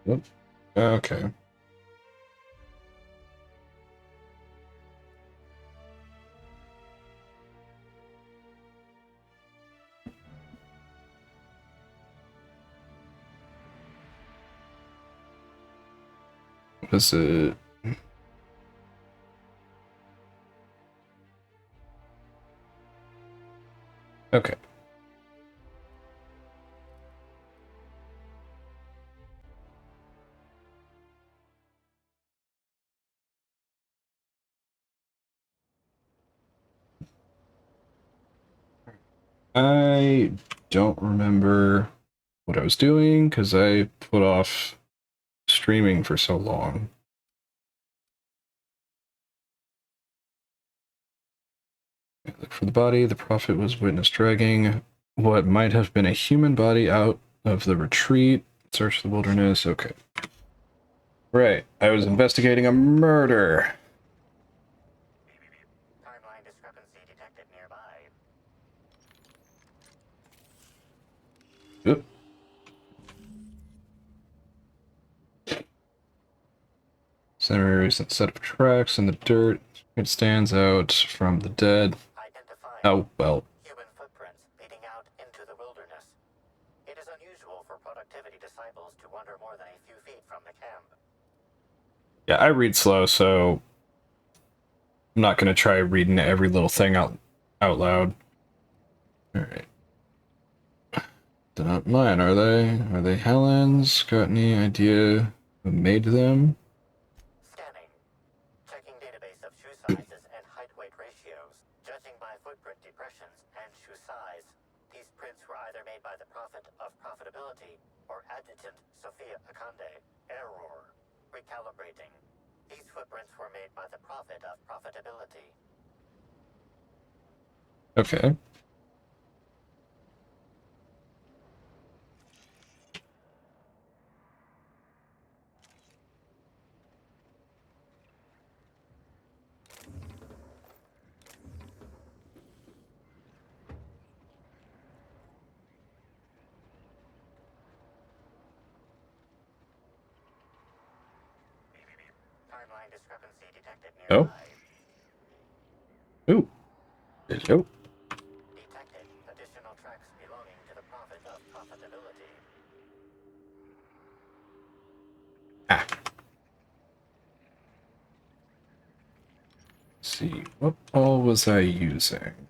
Yep. Okay. What is it? Okay. I don't remember what I was doing because I put off streaming for so long. Look for the body. The prophet was witness dragging what might have been a human body out of the retreat. Search the wilderness. Okay. Right. I was investigating a murder. Timeline discrepancy detected nearby. Oop. Semi recent set of tracks in the dirt. It stands out from the dead. Identifying Oh, well. human footprints leading out into the wilderness. It is unusual for productivity disciples to wander more than a few feet from the camp. Yeah, I read slow, so I'm not going to try reading every little thing out loud. Alright. They're not mine, are they? Are they Helen's? Got any idea who made them? Scanning. Checking database of shoe sizes and height-weight ratios. Judging by footprint depressions and shoe size, these prints were either made by the Prophet of Profitability or Adjutant Sophia Akande. Error. Recalibrating. These footprints were made by the Prophet of Profitability. Okay. Timeline discrepancy detected Oh. nearby. Ooh. Oh. Detected additional tracks belonging to the Prophet of Profitability. Ah. Let's see. What ball was I using?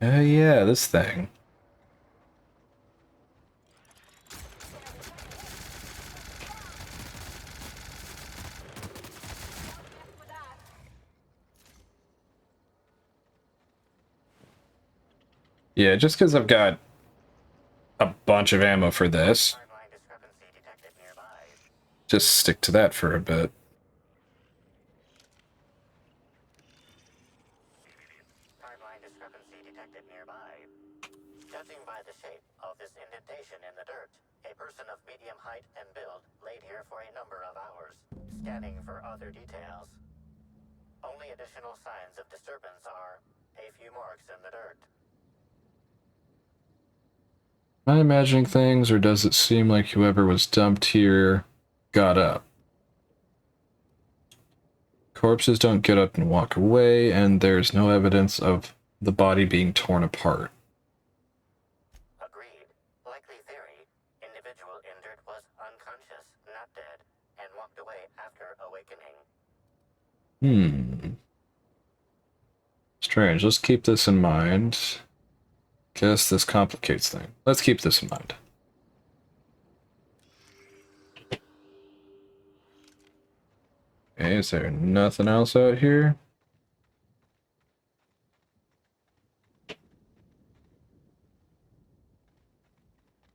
Yeah, this thing. Yeah, just because I've got a bunch of ammo for this, Timeline discrepancy detected nearby. just stick to that for a bit. Timeline discrepancy detected nearby. Judging by the shape of this indentation in the dirt, a person of medium height and build laid here for a number of hours, scanning for other details. Only additional signs of disturbance are a few marks in the dirt. Am I imagining things, or does it seem like whoever was dumped here got up? Corpses don't get up and walk away, and there's no evidence of the body being torn apart. Agreed. Likely theory. Individual injured was unconscious, not dead, and walked away after awakening. Strange. Let's keep this in mind. Guess this complicates things. Let's keep this in mind. Okay, is there nothing else out here?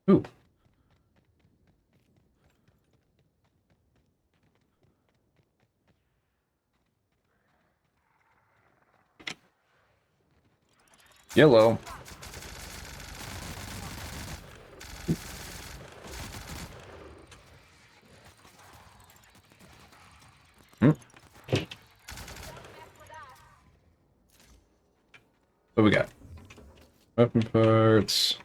Ooh. Yellow. Hmm. What we got? Weapon parts.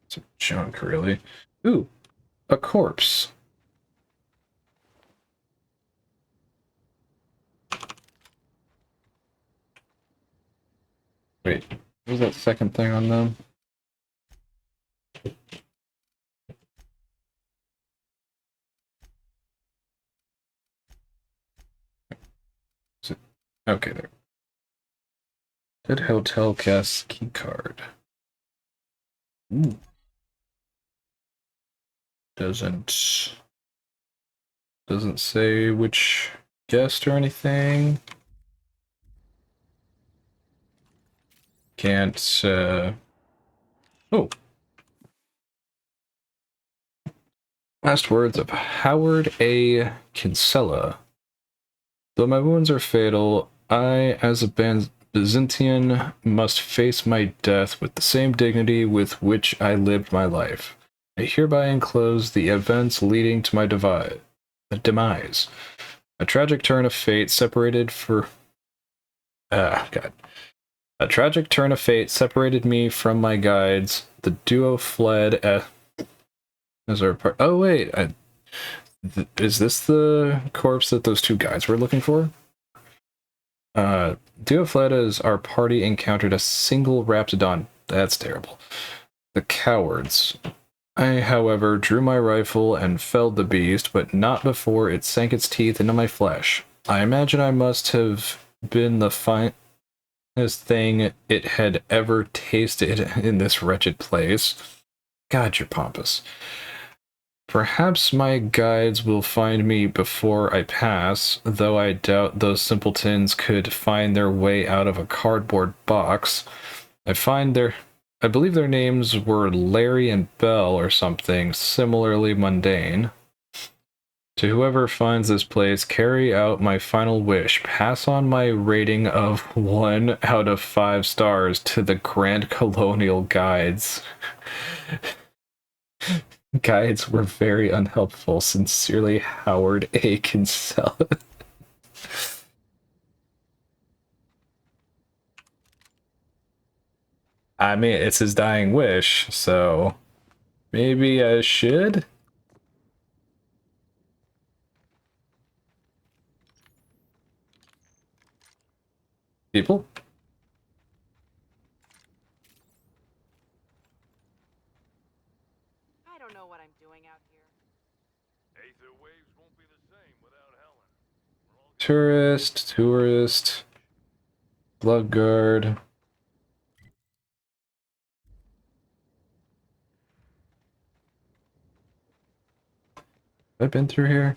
Some junk, really. Ooh, a corpse. Wait, what was that second thing on them? Is it? Okay, there. Dead Hotel Guest key card. Ooh. Doesn't say which guest or anything. Can't oh. Last words of Howard A. Kinsella. Though my wounds are fatal, I, as a Byzantine, must face my death with the same dignity with which I lived my life. I hereby enclose the events leading to my demise. A tragic turn of fate separated A tragic turn of fate separated me from my guides. The duo fled as our part. Oh wait, is this the corpse that those two guys were looking for? Duo fled as our party encountered a single Raptidon. That's terrible. The cowards. I, however, drew my rifle and felled the beast, but not before it sank its teeth into my flesh. I imagine I must have been the finest thing it had ever tasted in this wretched place. God, you're pompous. Perhaps my guides will find me before I pass, though I doubt those simpletons could find their way out of a cardboard box. I believe their names were Larry and Bell or something similarly mundane. To whoever finds this place, carry out my final wish. Pass on my rating of 1 out of 5 stars to the Grand Colonial Guides. Guides were very unhelpful. Sincerely, Howard A. Kinsella. I mean, it's his dying wish, so maybe I should? People? I don't know what I'm doing out here. Aether waves won't be the same without Helen. Tourist. Blood guard. Have I been through here?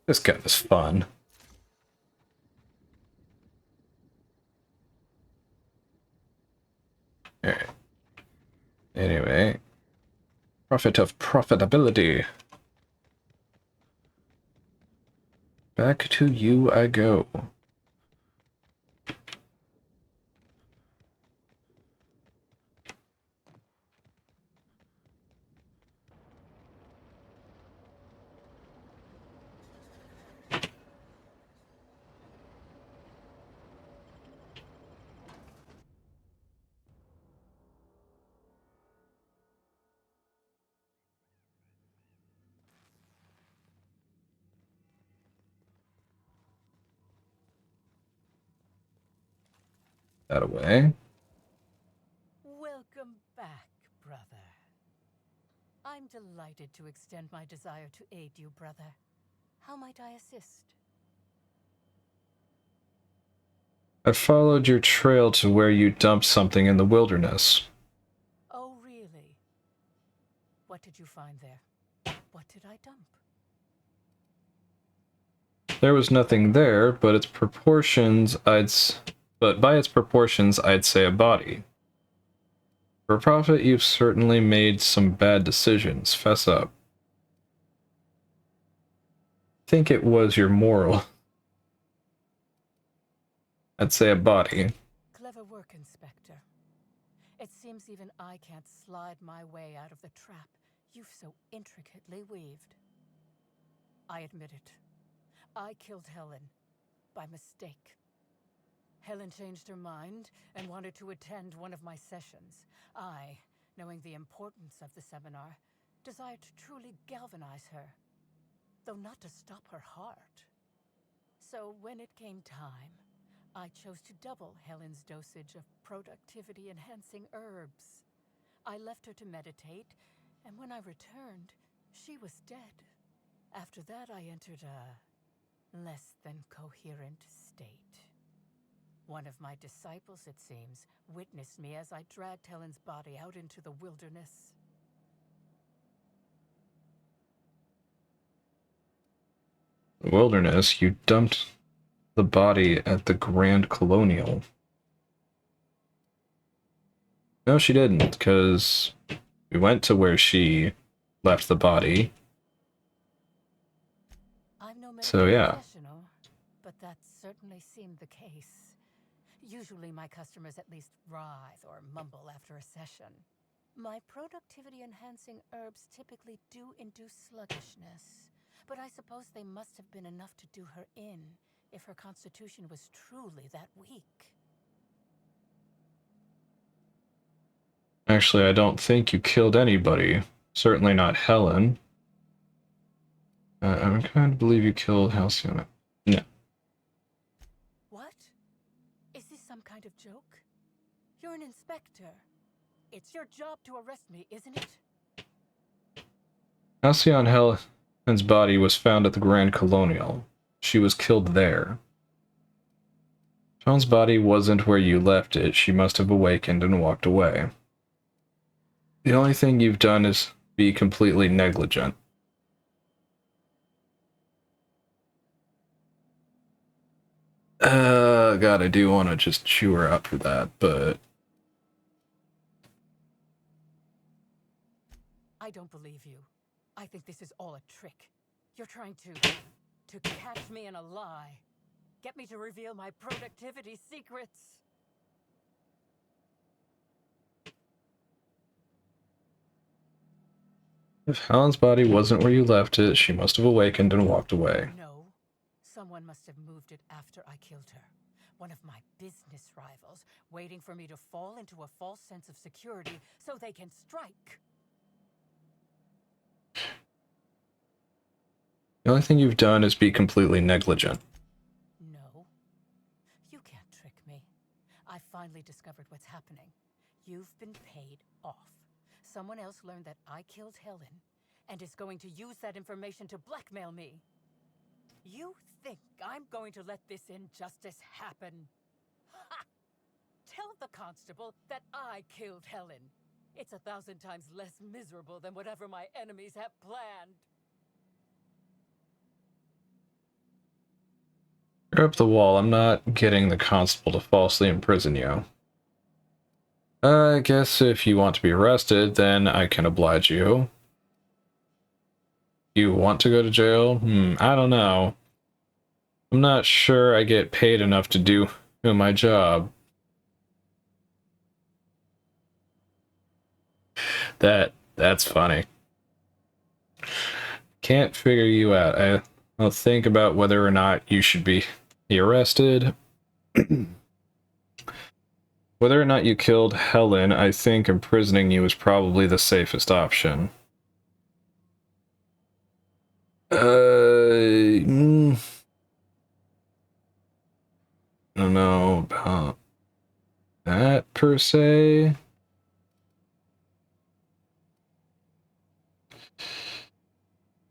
This gun is fun. Alright. Anyway. Profit of profitability. Back to you I go. That away. Welcome back, brother. I'm delighted to extend my desire to aid you, brother. How might I assist? I followed your trail to where you dumped something in the wilderness. Oh, really? What did you find there? What did I dump? There was nothing there, but by its proportions, I'd say a body. For profit, you've certainly made some bad decisions. Fess up. Think it was your moral. I'd say a body. Clever work, Inspector. It seems even I can't slide my way out of the trap you've so intricately weaved. I admit it. I killed Helen by mistake. Helen changed her mind and wanted to attend one of my sessions. I, knowing the importance of the seminar, desired to truly galvanize her, though not to stop her heart. So when it came time, I chose to double Helen's dosage of productivity-enhancing herbs. I left her to meditate, and when I returned, she was dead. After that, I entered a less than coherent state. One of my disciples, it seems, witnessed me as I dragged Helen's body out into the wilderness. Wilderness, you dumped the body at the Grand Colonial. No, she didn't, because we went to where she left the body. I'm no medical So, yeah. professional, but that certainly seemed the case. Usually my customers at least writhe or mumble after a session. My productivity-enhancing herbs typically do induce sluggishness, but I suppose they must have been enough to do her in if her constitution was truly that weak. Actually, I don't think you killed anybody. Certainly not Helen. I'm kind of believe you killed Halcyon. No. What? Is this some kind of joke? You're an inspector. It's your job to arrest me, isn't it? Halcyon Helen's body was found at the Grand Colonial. She was killed there. John's body wasn't where you left it. She must have awakened and walked away. The only thing you've done is be completely negligent. God, I do want to just chew her out for that, but... I don't believe you. I think this is all a trick. You're trying to catch me in a lie. Get me to reveal my productivity secrets. If Helen's body wasn't where you left it, she must have awakened and walked away. No. Someone must have moved it after I killed her. One of my business rivals, waiting for me to fall into a false sense of security so they can strike. The only thing you've done is be completely negligent. No. You can't trick me. I finally discovered what's happening. You've been paid off. Someone else learned that I killed Helen and is going to use that information to blackmail me. You think I'm going to let this injustice happen? Ha! Tell the constable that I killed Helen. It's 1,000 times less miserable than whatever my enemies have planned. You're up the wall. I'm not getting the constable to falsely imprison you. I guess if you want to be arrested, then I can oblige you. You want to go to jail? I don't know. I'm not sure I get paid enough to do my job. That's funny. Can't figure you out. I'll think about whether or not you should be arrested. Whether or not you killed Helen, I think imprisoning you is probably the safest option. I don't know about that per se.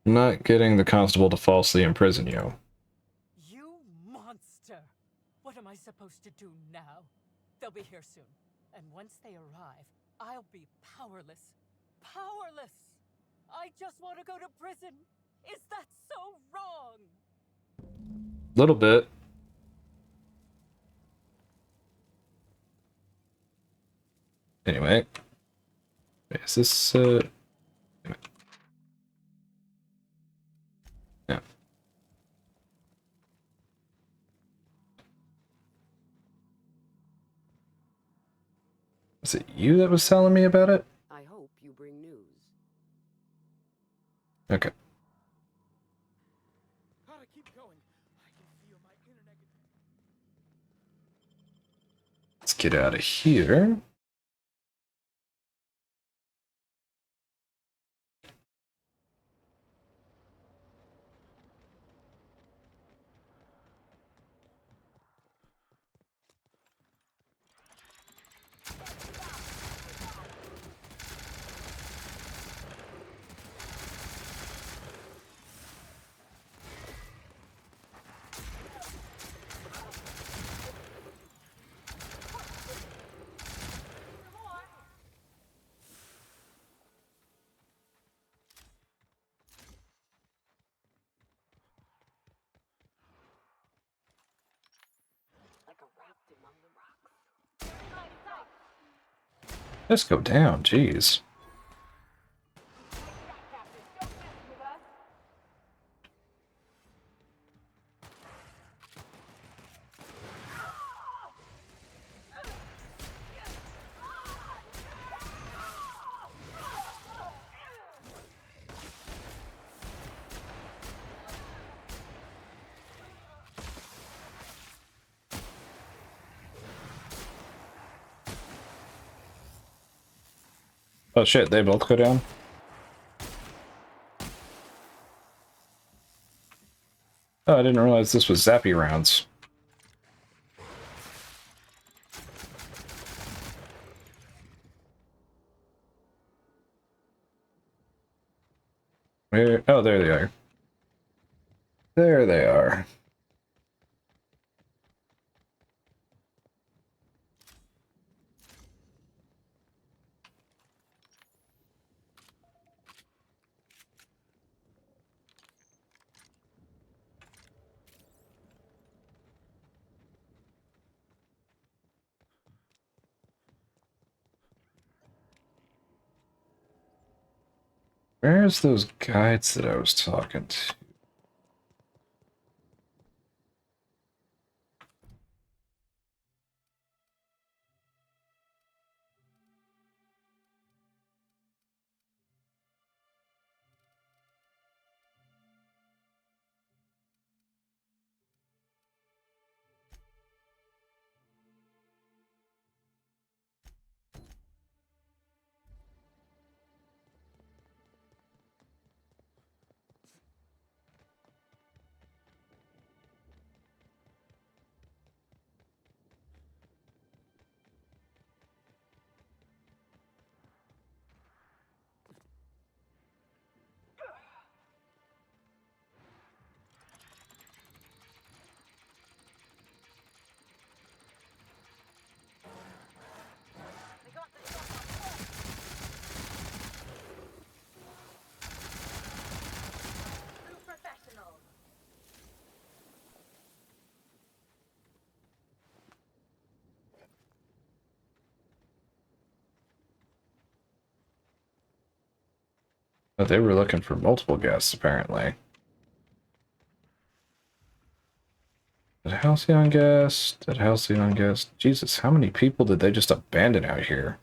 I'm not getting the constable to falsely imprison you. You monster! What am I supposed to do now? They'll be here soon, and once they arrive, I'll be powerless. Powerless! I just want to go to prison! Is that so wrong? Little bit. Anyway. Is this, yeah. Was it you that was telling me about it? I hope you bring news. Okay. Gotta keep going. I can feel my internet. Let's get out of here. Like a raft among the rocks. Let's go down, jeez. Oh shit, they both go down? Oh, I didn't realize this was Zappy rounds. Where? Oh, there they are. There they are. Where's those guides that I was talking to? Oh, they were looking for multiple guests, apparently. Did Halcyon guest? Did Halcyon guest? Jesus, how many people did they just abandon out here?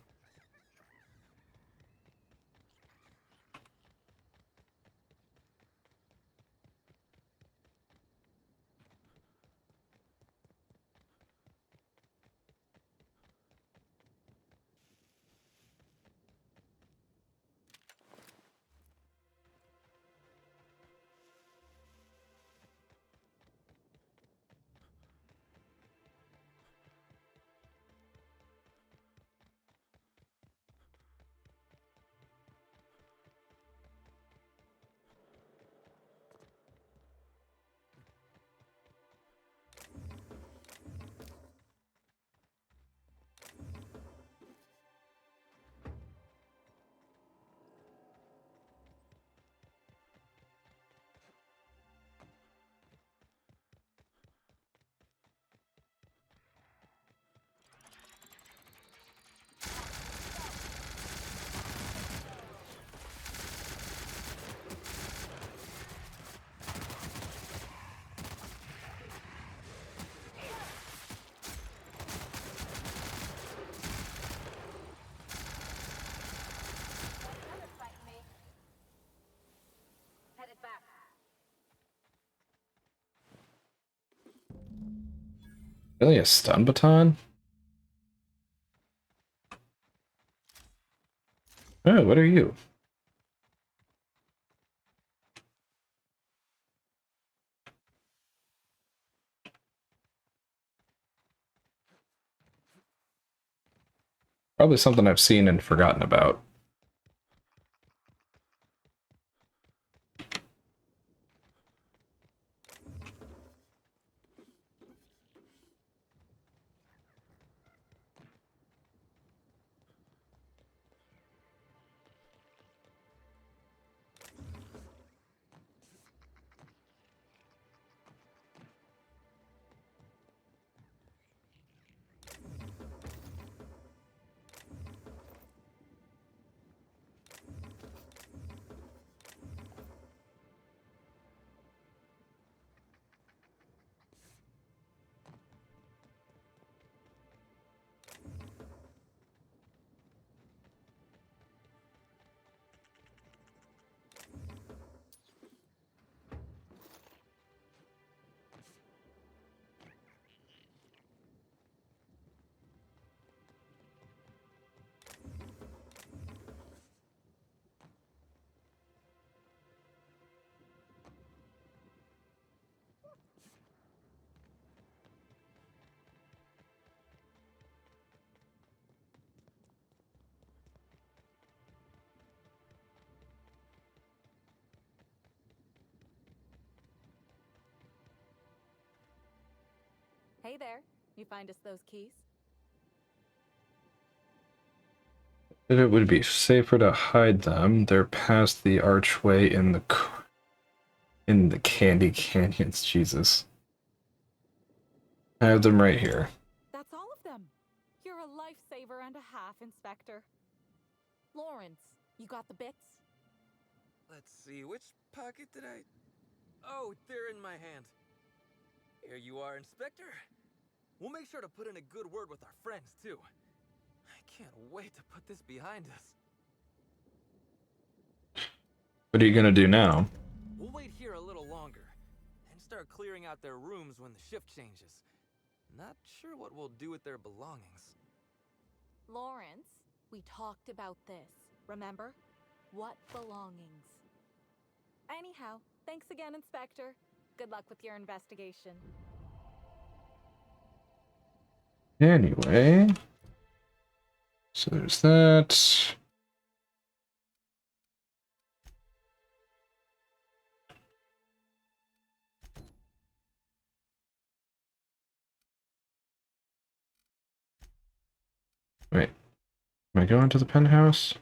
Really, a stun baton? Oh, what are you? Probably something I've seen and forgotten about. Hey there. You find us those keys? It would be safer to hide them. They're past the archway in the Candy Canyons. Jesus. I have them right here. That's all of them. You're a lifesaver and a half, Inspector. Lawrence, you got the bits? Let's see, which pocket did I... Oh, they're in my hand. Here you are, Inspector. We'll make sure to put in a good word with our friends, too. I can't wait to put this behind us. What are you gonna do now? We'll wait here a little longer, and start clearing out their rooms when the shift changes. Not sure what we'll do with their belongings. Lawrence, we talked about this, remember? What belongings? Anyhow, thanks again, Inspector. Good luck with your investigation. Anyway. So there's that. Wait. Am I going to the penthouse?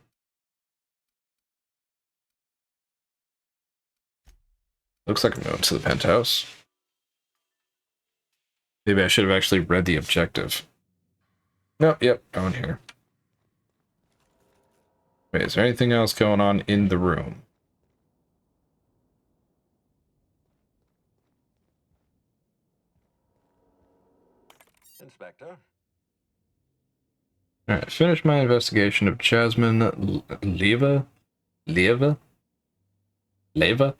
Looks like I'm going to the penthouse. Maybe I should have actually read the objective. No, yep, going here. Wait, is there anything else going on in the room? Inspector? Alright, finish my investigation of Jasmine Leva? Leva? Leva?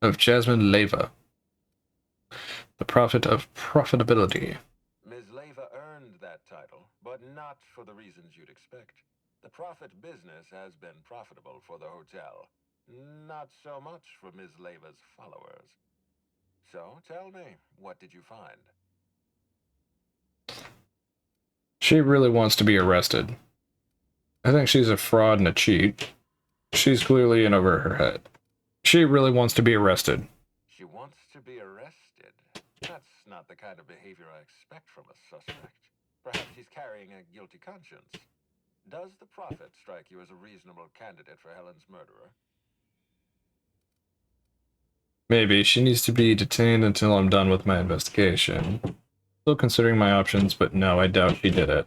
Of Jasmine Leva. The Prophet of Profitability. Ms. Leva earned that title, but not for the reasons you'd expect. The profit business has been profitable for the hotel. Not so much for Ms. Leva's followers. So, tell me, what did you find? She really wants to be arrested. I think she's a fraud and a cheat. She's clearly in over her head. She really wants to be arrested. She wants to be arrested. That's not the kind of behavior I expect from a suspect. Perhaps she's carrying a guilty conscience. Does the Prophet strike you as a reasonable candidate for Helen's murderer? Maybe she needs to be detained until I'm done with my investigation. Still considering my options, but no, I doubt she did it.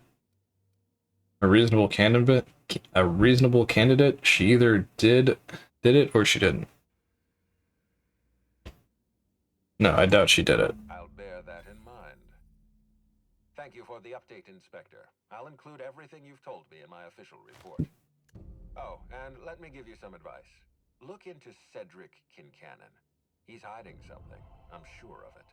A reasonable candidate? A reasonable candidate? She either did it or she didn't. No, I doubt she did it. I'll bear that in mind. Thank you for the update, Inspector. I'll include everything you've told me in my official report. Oh, and let me give you some advice. Look into Cedric Kincannon. He's hiding something. I'm sure of it.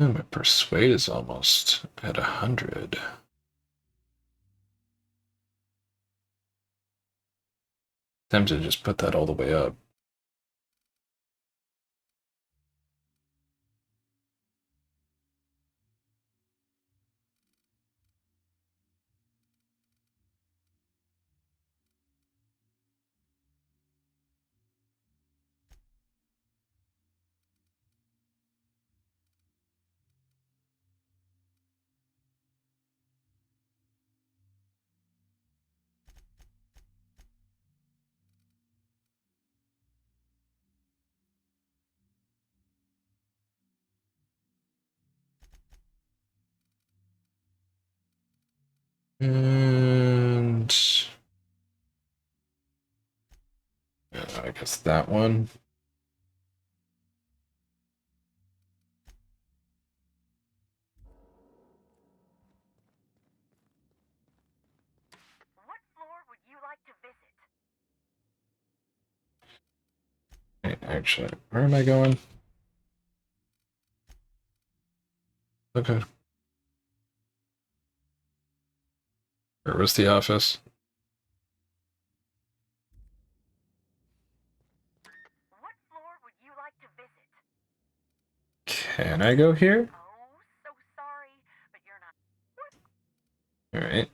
Oh, my persuade is almost at 100. Tempted to just put that all the way up. And I guess that one. What floor would you like to visit? Wait, actually, where am I going? Okay. Where was the office? What floor would you like to visit? Can I go here? Oh, so sorry, but you're not. All right.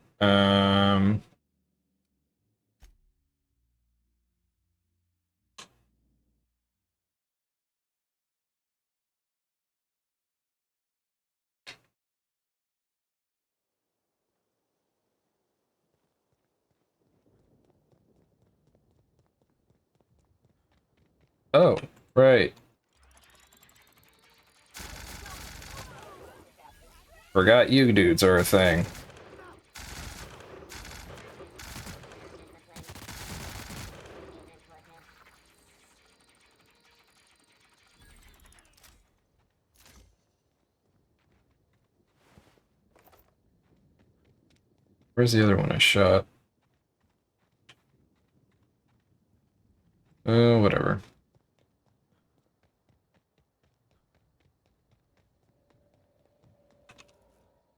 Oh, right. Forgot you dudes are a thing. Where's the other one I shot? Whatever.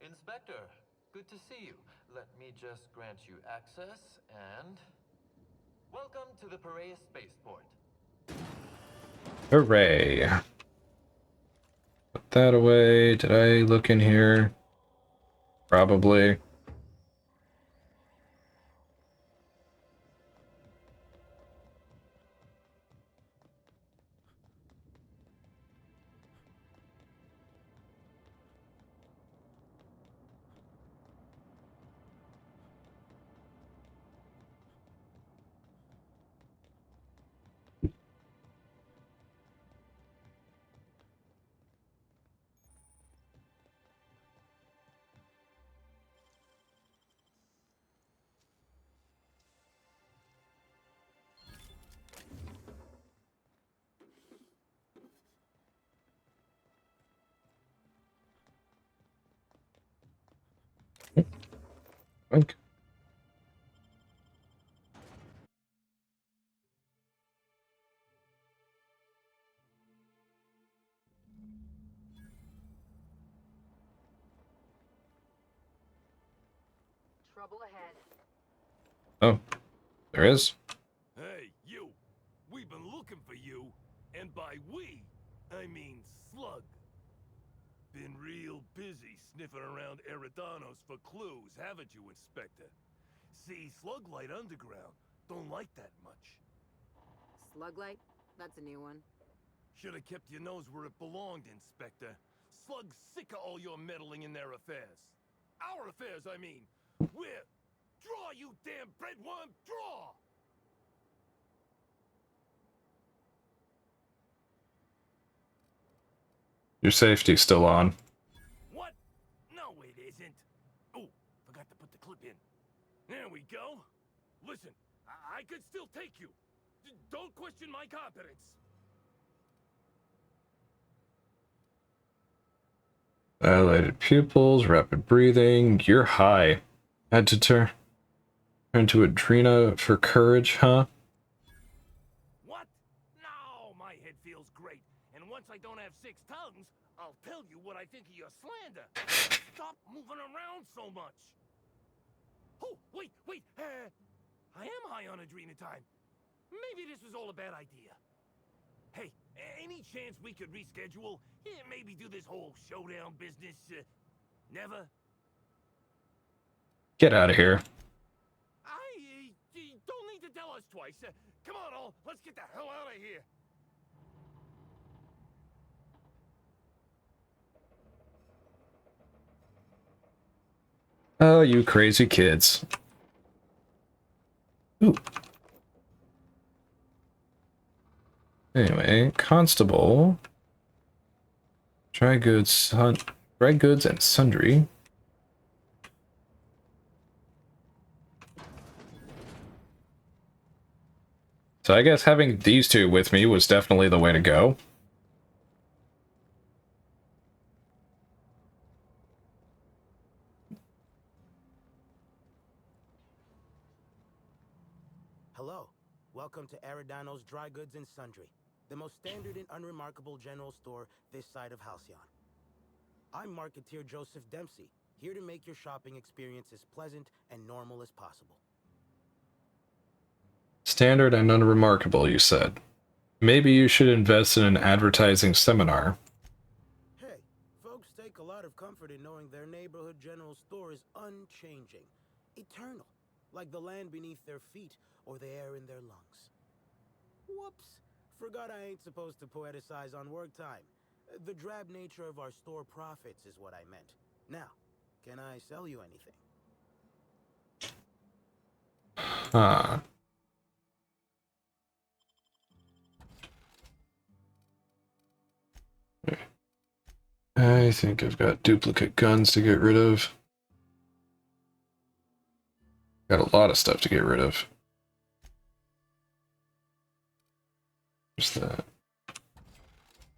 Inspector, good to see you. Let me just grant you access and... Welcome to the Piraeus Spaceport. Hooray. Put that away. Did I look in here? Probably. Okay. Trouble ahead. Oh, there is. Hey, you! We've been looking for you, and by we, I mean Slug. Been real busy sniffing around Eridanos for clues, haven't you, Inspector? See, Sluglight Underground don't like that much. Sluglight? That's a new one. Should have kept your nose where it belonged, Inspector. Slug's sick of all your meddling in their affairs. Our affairs, I mean. We're... Draw, you damn breadworm, draw! Your safety's still on. What? No, it isn't. Oh, forgot to put the clip in. There we go. Listen, I could still take you. Don't question my competence. Dilated pupils, rapid breathing. You're high. Had to turn to Adrena for courage, huh? What? No, my head feels great. And once I don't have 6 tongues, I'll tell you what I think of your slander. Stop moving around so much. Oh, wait. I am high on adrenochrome. Maybe this was all a bad idea. Hey, any chance we could reschedule? Yeah, maybe do this whole showdown business? Never? Get out of here. You don't need to tell us twice. Come on, all. Let's get the hell out of here. Oh, you crazy kids. Ooh. Anyway, Constable. Dry goods and sundry. So I guess having these two with me was definitely the way to go. Hello. Welcome to Aridano's Dry Goods and Sundry, the most standard and unremarkable general store this side of Halcyon. I'm Marketeer Joseph Dempsey, here to make your shopping experience as pleasant and normal as possible. Standard and unremarkable, you said. Maybe you should invest in an advertising seminar. Hey, folks take a lot of comfort in knowing their neighborhood general store is unchanging, eternal, like the land beneath their feet or the air in their lungs. Whoops, forgot I ain't supposed to poeticize on work time. The drab nature of our store profits is what I meant. Now, can I sell you anything? Huh. I think I've got duplicate guns to get rid of. Got a lot of stuff to get rid of. What's that?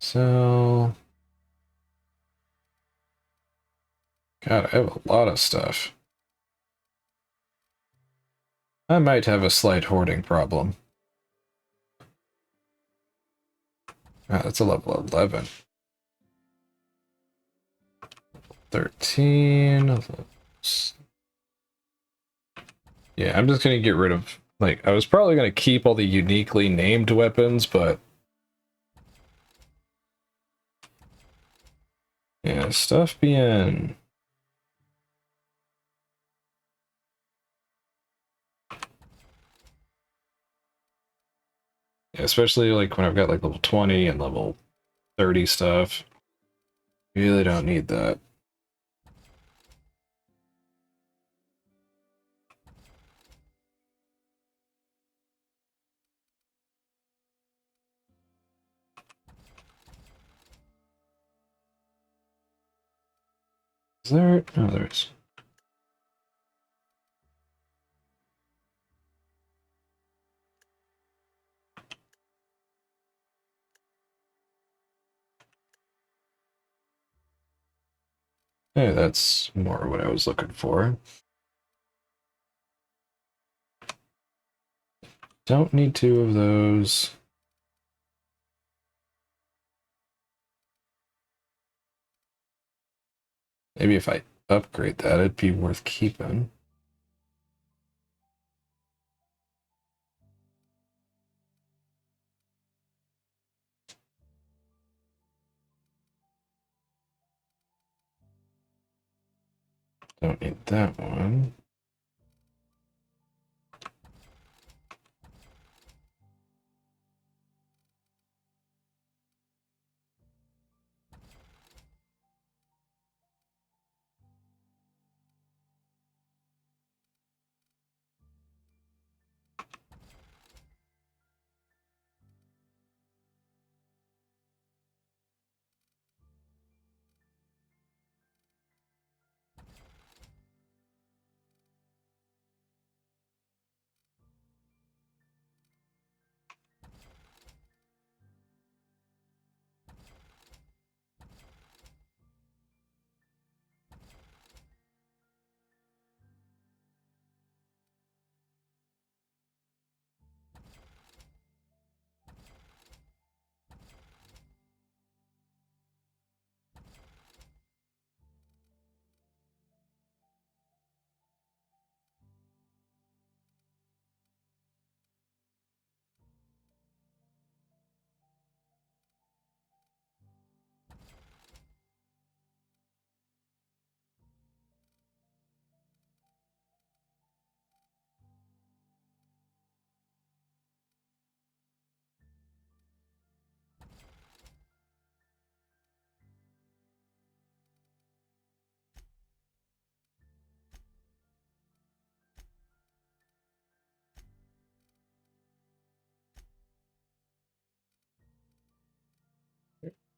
So... God, I have a lot of stuff. I might have a slight hoarding problem. Ah, that's a level 11. 13. Yeah, I'm just gonna get rid of... Like, I was probably gonna keep all the uniquely named weapons, but... Yeah, stuff being... Yeah, especially like when I've got like level 20 and level 30 stuff. Really don't need that. Is there? No, there is. Hey, that's more what I was looking for. Don't need 2 of those. Maybe if I upgrade that, it'd be worth keeping. Don't need that one.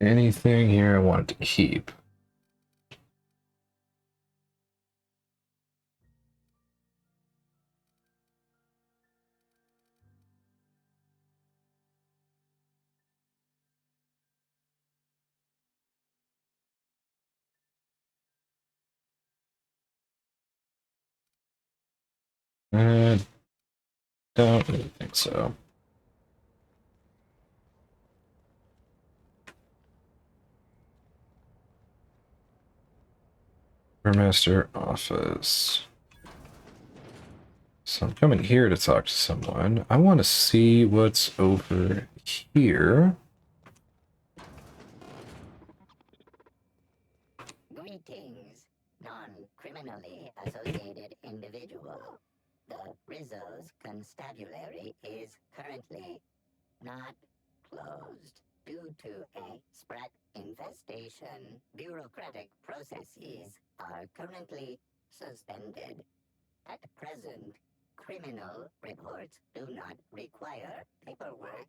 Anything here I wanted to keep? Don't really think so. Master office. So I'm coming here to talk to someone. I want to see what's over here. Greetings, non-criminally associated individual. The Rizzo's constabulary is currently not closed due to a sprat infestation. Bureaucratic processes are currently suspended. At present, criminal reports do not require paperwork.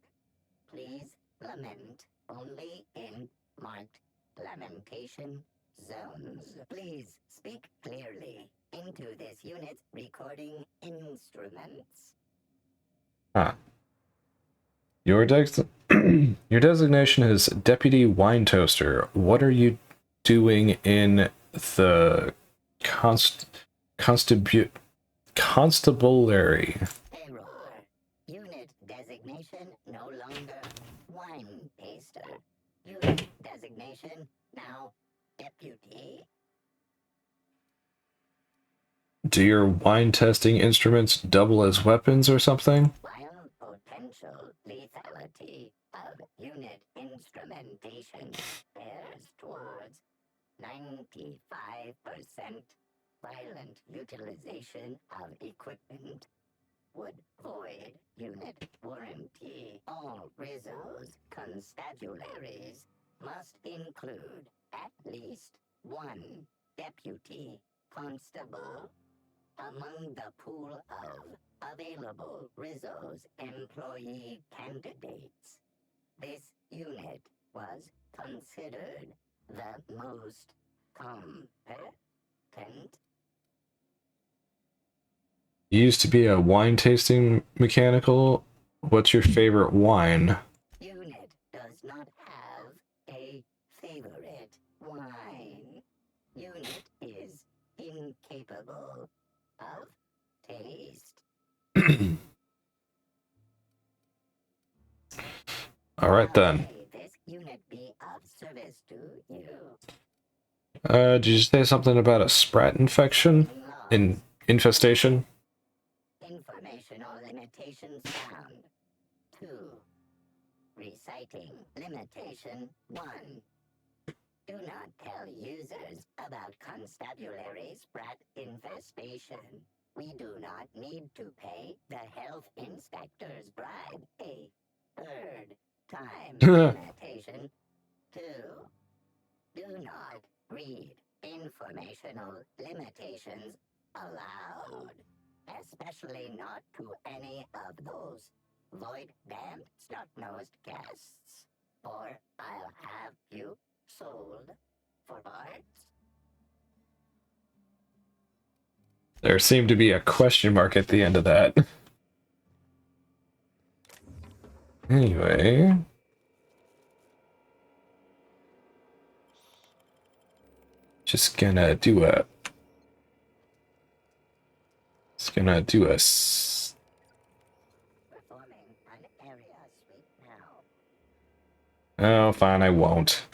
Please lament only in marked lamentation zones. Please speak clearly into this unit's recording instruments. Ah. Your your designation is Deputy Wine Toaster. What are you doing in the constabulary? Error. Unit designation no longer wine taster. Unit designation now deputy. Do your wine testing instruments double as weapons or something? While potential lethality of unit instrumentation bears towards 95%, violent utilization of equipment would void unit warranty. All Rizzo's constabularies must include at least one deputy constable among the pool of available Rizzo's employee candidates. This unit was considered the most competent. You used to be a wine tasting mechanical. What's your favorite wine? Unit does not have a favorite wine. Unit is incapable of taste. All right then. May this unit be of service to you. Did you say something about a sprat infection? Infestation? Informational limitations found. 2. Reciting limitation 1. Do not tell users about constabulary sprat infestation. We do not need to pay the health inspector's bribe a third time. Limitation 2. Do not read informational limitations aloud, especially not to any of those void-damned snot-nosed guests, or I'll have you sold for parts. There seemed to be a question mark at the end of that. Anyway. Just gonna do a Performing an area sweep now. Oh, fine, I won't.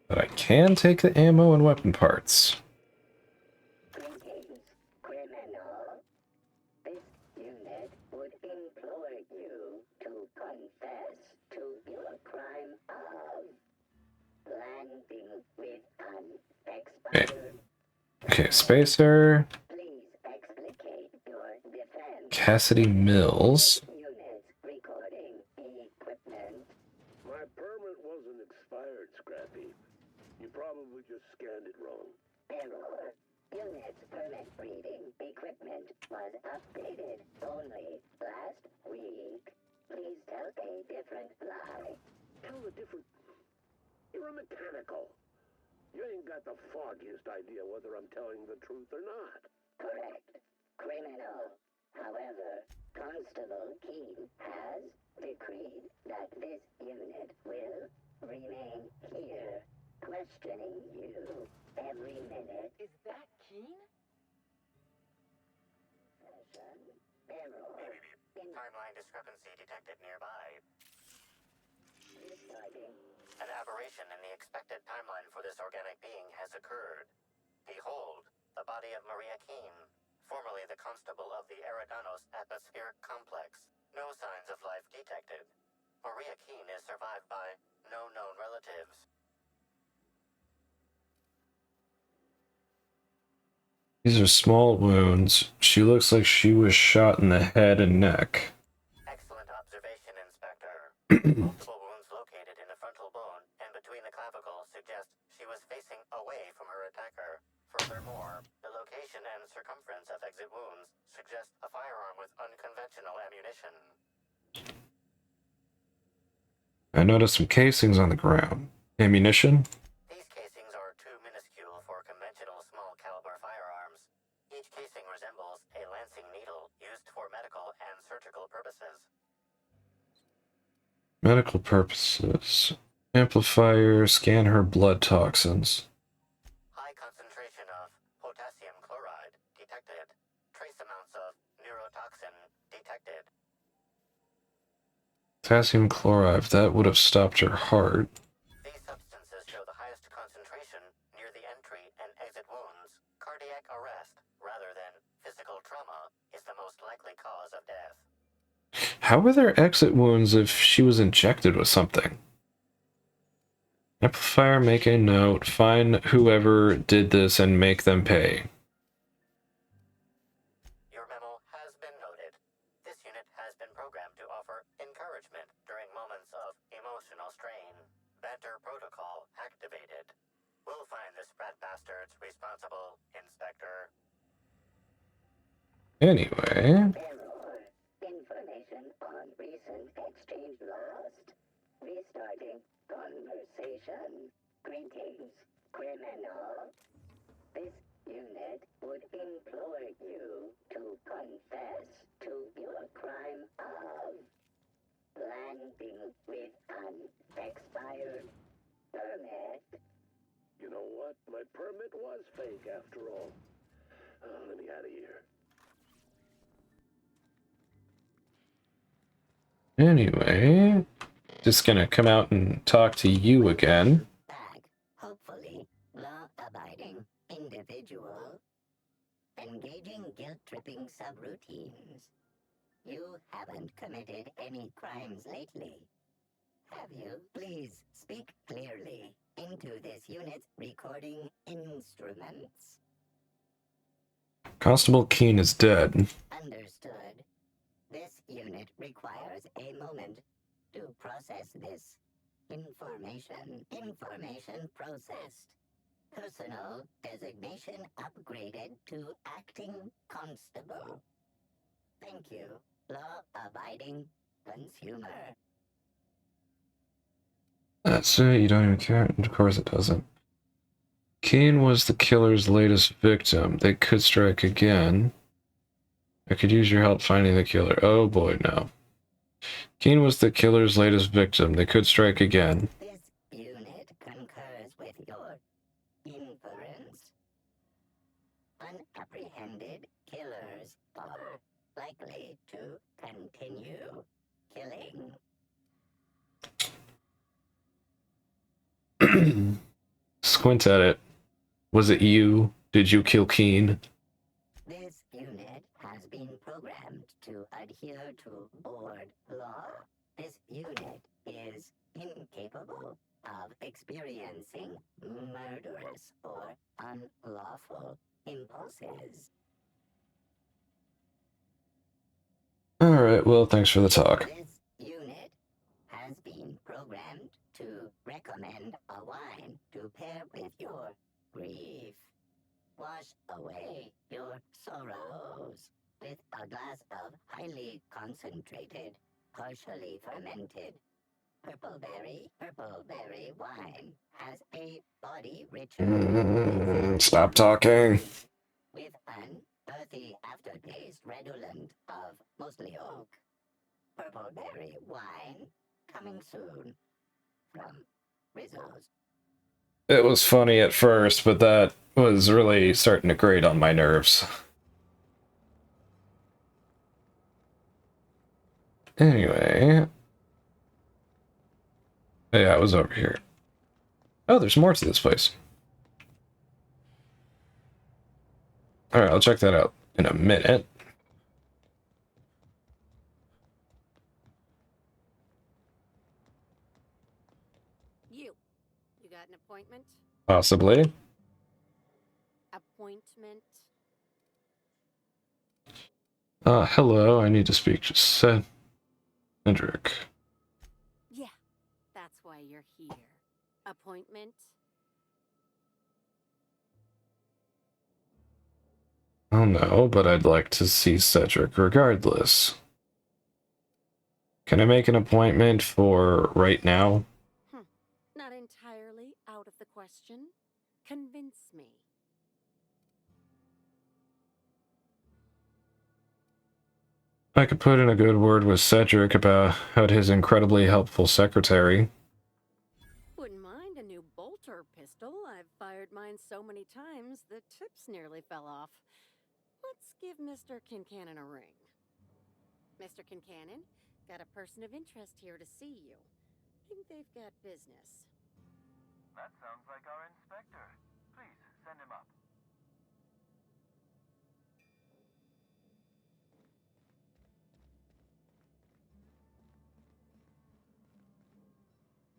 But I can take the ammo and weapon parts. Greetings, criminal. This unit would implore you to confess to your crime of landing with an expired. Okay, Spacer. Please explicate your defense. Cassidy Mills. Units recording equipment. My permit wasn't expired, Scrappy. You probably just scanned it wrong. Error. Units permit reading equipment. only last week. Please tell a different lie. Tell a different... You're a mechanical. You ain't got the foggiest idea whether I'm telling the truth or not. Correct. Criminal. However, Constable Keen has decreed that this unit will remain here, questioning you every minute. Is that Keen? Session error. Timeline discrepancy detected nearby. Restarting. An aberration in the expected timeline for this organic being has occurred. Behold, the body of Maria Keene, formerly the constable of the Eridanos Atmospheric Complex. No signs of life detected. Maria Keene is survived by no known relatives. These are small wounds. She looks like she was shot in the head and neck. Excellent observation, Inspector. Multiple wounds located in the frontal bone and between the clavicles suggest she was facing away from her attacker. Furthermore, the location and circumference of exit wounds suggest a firearm with unconventional ammunition. I noticed some casings on the ground. Ammunition? These casings are too minuscule for conventional small caliber firearms. Each casing resembles a lancing needle used for medical and surgical purposes. Medical purposes. Amplifier, scan her blood toxins. High concentration of potassium chloride detected. Trace amounts of neurotoxin detected. Potassium chloride, that would have stopped her heart. These substances show the highest concentration near the entry and exit wounds. Cardiac arrest, rather than physical trauma, is the most likely cause of death. How were there exit wounds if she was injected with something? Amplifier, make a note, find whoever did this and make them pay. Your memo has been noted. This unit has been programmed to offer encouragement during moments of emotional strain. Banter protocol activated. We'll find the sprat bastards responsible, Inspector. Anyway... Error. Information on recent exchange lost. Restarting conversation. Greetings, criminal. This unit would implore you to confess to your crime of landing with an expired permit. You know what? My permit was fake after all. Let me out of here. Anyway... Just gonna come out and talk to you again. Back, hopefully, law-abiding individual. Engaging guilt-tripping subroutines. You haven't committed any crimes lately, have you? Please speak clearly into this unit's recording instruments. Constable Keen is dead. Understood. This unit requires a moment to process this information. Information processed. Personal designation upgraded to acting constable. Thank you, law-abiding consumer. That's it, you don't even care? Of course it doesn't. Keen was the killer's latest victim. They could strike again. I could use your help finding the killer. Oh boy, no. Keen was the killer's latest victim. They could strike again. This unit concurs with your inference. Unapprehended killers are likely to continue killing. Squint at it. Was it you? Did you kill Keen? This unit has been programmed to adhere to board law. This unit is incapable of experiencing murderous or unlawful impulses. Alright, well, thanks for the talk. This unit has been programmed to recommend a wine to pair with your grief. Wash away your sorrows. with a glass of highly concentrated, partially fermented purple berry wine has a body richer Stop talking. with an earthy aftertaste redolent of mostly oak. Purple berry wine coming soon from Rizzo's. It was funny at first, but that was really starting to grate on my nerves. Anyway. Yeah, it was over here. Oh, there's more to this place. Alright, I'll check that out in a minute. You got an appointment? Possibly. Appointment? Hello, I need to speak to Cedric. Yeah, that's why you're here. Appointment? Oh no, but I'd like to see Cedric regardless. Can I make an appointment for right now? Not entirely out of the question. Convince me. I could put in a good word with Cedric about his incredibly helpful secretary. Wouldn't mind a new bolter pistol. I've fired mine so many times the tips nearly fell off. Let's give Mr. Kincannon a ring. Mr. Kincannon, got a person of interest here to see you. Think they've got business. That sounds like our inspector. Please, send him up.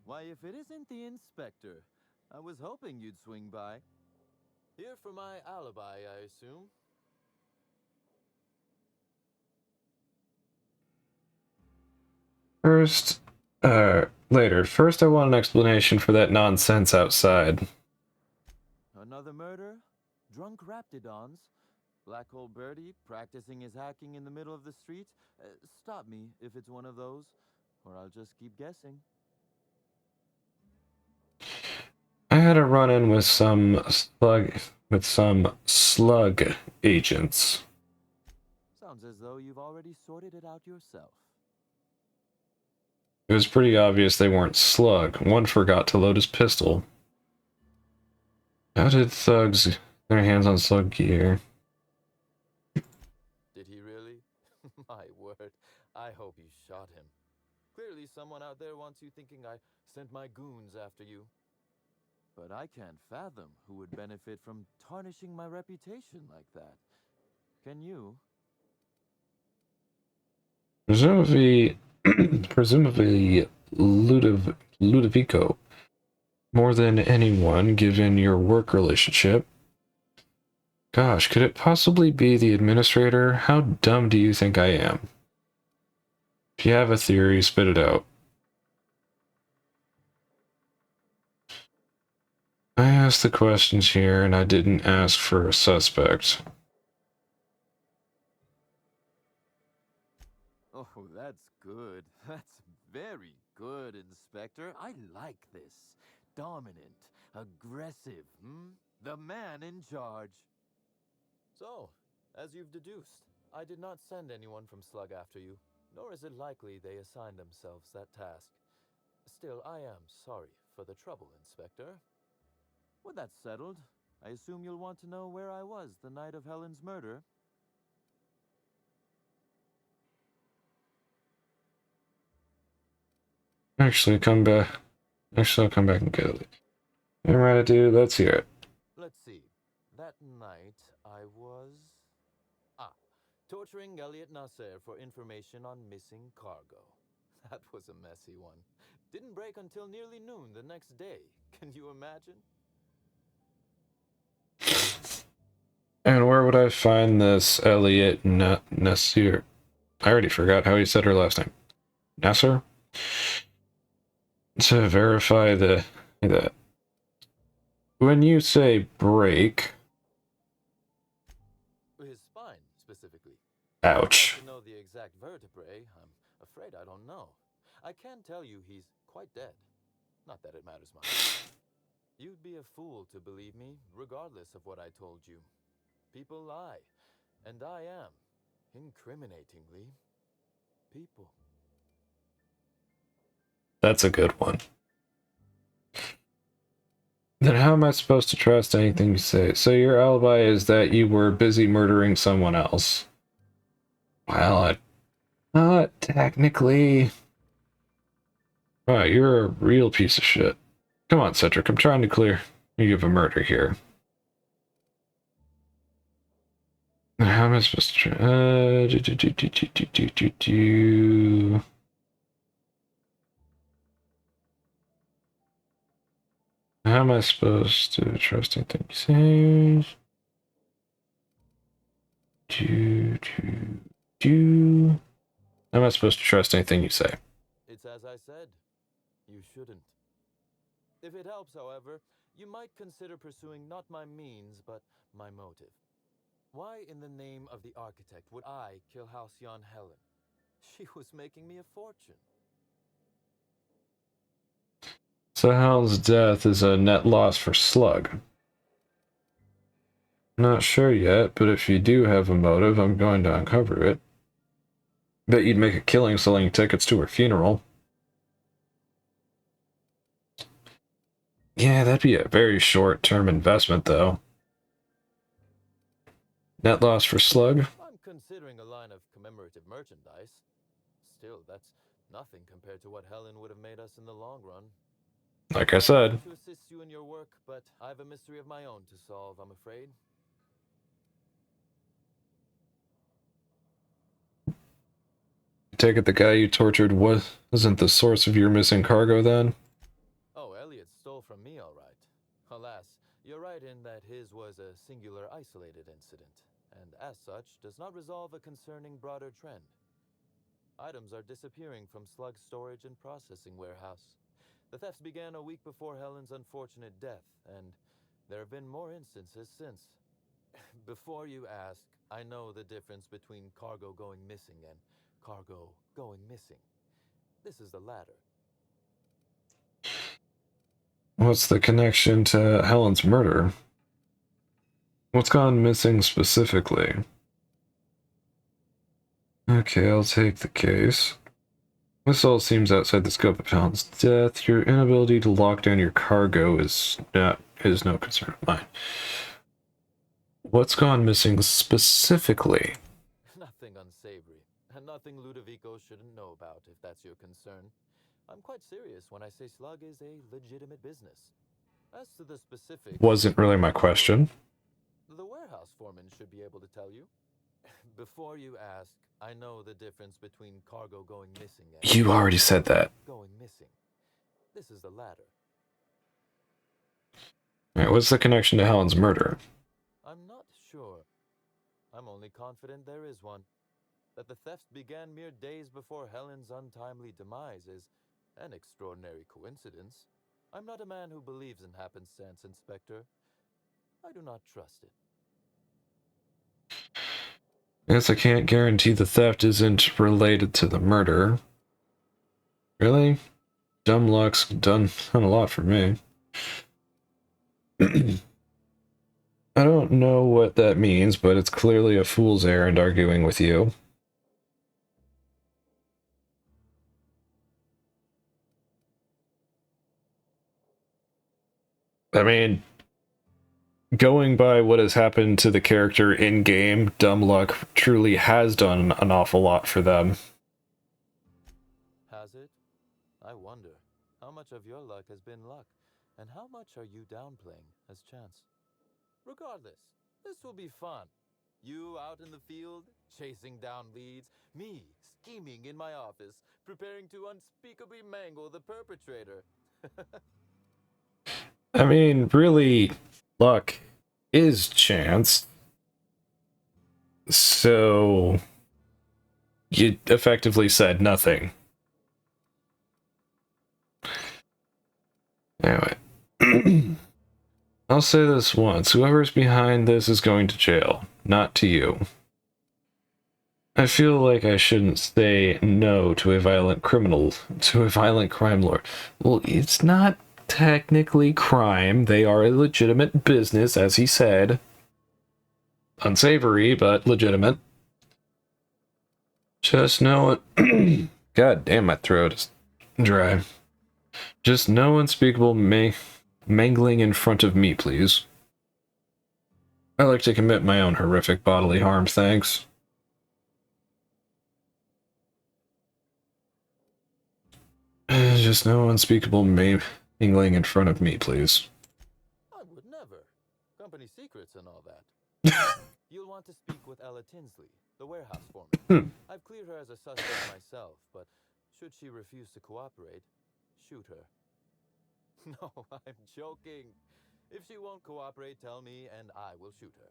Why, if it isn't the inspector, I was hoping you'd swing by. Here for my alibi, I assume? Later. First, I want an explanation for that nonsense outside. Another murder? Drunk Raptidons? Black Hole Birdie practicing his hacking in the middle of the street? Stop me if it's one of those, or I'll just keep guessing. I had a run-in with some slug agents. Sounds as though you've already sorted it out yourself. It was pretty obvious they weren't slug. One forgot to load his pistol. How did thugs get their hands on slug gear? Did he really? My word, I hope you shot him. Clearly someone out there wants you thinking I sent my goons after you. But I can't fathom who would benefit from tarnishing my reputation like that. Can you? Presumably Ludovico. More than anyone, given your work relationship. Gosh, could it possibly be the administrator? How dumb do you think I am? If you have a theory, spit it out. I asked the questions here, and I didn't ask for a suspect. Oh, that's good. That's very good, Inspector. I like this. Dominant, aggressive, The man in charge. So, as you've deduced, I did not send anyone from Slug after you, nor is it likely they assigned themselves that task. Still, I am sorry for the trouble, Inspector. Well, that's settled. I assume you'll want to know where I was the night of Helen's murder. Actually, I'll come back and get it. I'm ready, dude. Let's hear it. Let's see. That night, I was... torturing Elliot Nasser for information on missing cargo. That was a messy one. Didn't break until nearly noon the next day. Can you imagine? And where would I find this Elliot Nasser? I already forgot how he said her last name. Nasser? To verify that. When you say break... His spine, specifically. Ouch. To know the exact vertebrae, I'm afraid I don't know. I can tell you he's quite dead. Not that it matters much. You'd be a fool to believe me, regardless of what I told you. People lie, and I am, incriminatingly, people. That's a good one. Then how am I supposed to trust anything you say? So your alibi is that you were busy murdering someone else. Well, not technically. Wow, you're a real piece of shit. Come on, Cedric, I'm trying to clear you of a murder here. How am I supposed to How am I supposed to trust anything you say? How am I supposed to trust anything you say? It's as I said. You shouldn't. If it helps, however, you might consider pursuing not my means, but my motive. Why in the name of the architect would I kill Halcyon Helen? She was making me a fortune. So Helen's death is a net loss for Slug. Not sure yet, but if you do have a motive, I'm going to uncover it. Bet you'd make a killing selling tickets to her funeral. Yeah, that'd be a very short-term investment, though. Net loss for Slug? I'm considering a line of commemorative merchandise. Still, that's nothing compared to what Helen would have made us in the long run. Like I said. To assist you in your work, but I have a mystery of my own to solve, I'm afraid. Take it the guy you tortured wasn't the source of your missing cargo, then? Oh, Elliot stole from me, all right. Alas, you're right in that his was a singular, isolated incident, and as such, does not resolve a concerning broader trend. Items are disappearing from Slug's storage and processing warehouse. The thefts began a week before Helen's unfortunate death, and there have been more instances since. Before you ask, I know the difference between cargo going missing and cargo going missing. This is the latter. What's the connection to Helen's murder? What's gone missing specifically? Okay, I'll take the case. This all seems outside the scope of Helen's death. Your inability to lock down your cargo is no concern of mine. What's gone missing specifically? Nothing unsavory, and nothing Ludovico shouldn't know about, if that's your concern. I'm quite serious when I say Slug is a legitimate business. As to the specifics... Wasn't really my question. The warehouse foreman should be able to tell you. Before you ask, I know the difference between cargo going missing and... You already said that. ...going missing. This is the latter. Alright, what's the connection to Helen's murder? I'm not sure. I'm only confident there is one. That the thefts began mere days before Helen's untimely demise is an extraordinary coincidence. I'm not a man who believes in happenstance, Inspector. I do not trust it. Yes, I can't guarantee the theft isn't related to the murder. Really? Dumb luck's done a lot for me. I don't know what that means, but it's clearly a fool's errand arguing with you. I mean, going by what has happened to the character in-game, dumb luck truly has done an awful lot for them. Has it? I wonder, how much of your luck has been luck, and how much are you downplaying as chance? Regardless, this will be fun. You out in the field, chasing down leads, me scheming in my office, preparing to unspeakably mangle the perpetrator. I mean, really, luck is chance. So, you effectively said nothing. Anyway. I'll say this once. Whoever's behind this is going to jail. Not to you. I feel like I shouldn't say no to a violent crime lord. Well, it's not technically crime. They are a legitimate business, as he said. Unsavory, but legitimate. Just know it. God damn, my throat is dry. Just no unspeakable mangling in front of me, please. I like to commit my own horrific bodily harm, thanks. Just no unspeakable mingling in front of me, please. I would never. Company secrets and all that. You'll want to speak with Ella Tinsley, the warehouse foreman. I've cleared her as a suspect myself, but should she refuse to cooperate, shoot her. No, I'm joking. If she won't cooperate, tell me and I will shoot her.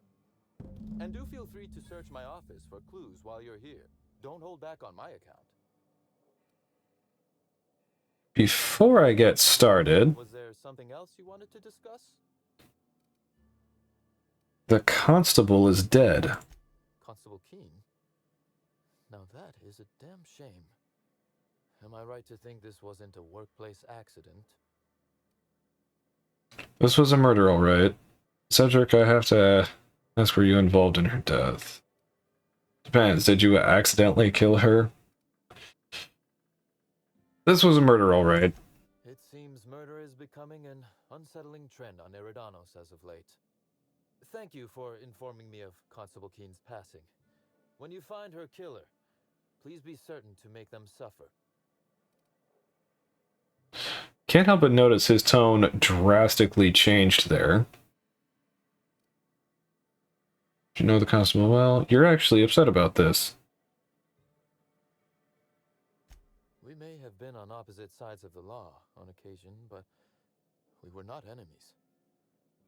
And do feel free to search my office for clues while you're here. Don't hold back on my account. Before I get started... Was there something else you wanted to discuss? The constable is dead. Constable Keene? Now that is a damn shame. Am I right to think this wasn't a workplace accident? This was a murder, all right. Cedric, I have to ask, were you involved in her death? Depends, did you accidentally kill her? This was a murder, all right. It seems murder is becoming an unsettling trend on Eridanos as of late. Thank you for informing me of Constable Keene's passing. When you find her killer, please be certain to make them suffer. Can't help but notice his tone drastically changed there. Do you know the constable well? You're actually upset about this. We may have been on opposite sides of the law on occasion, but we were not enemies.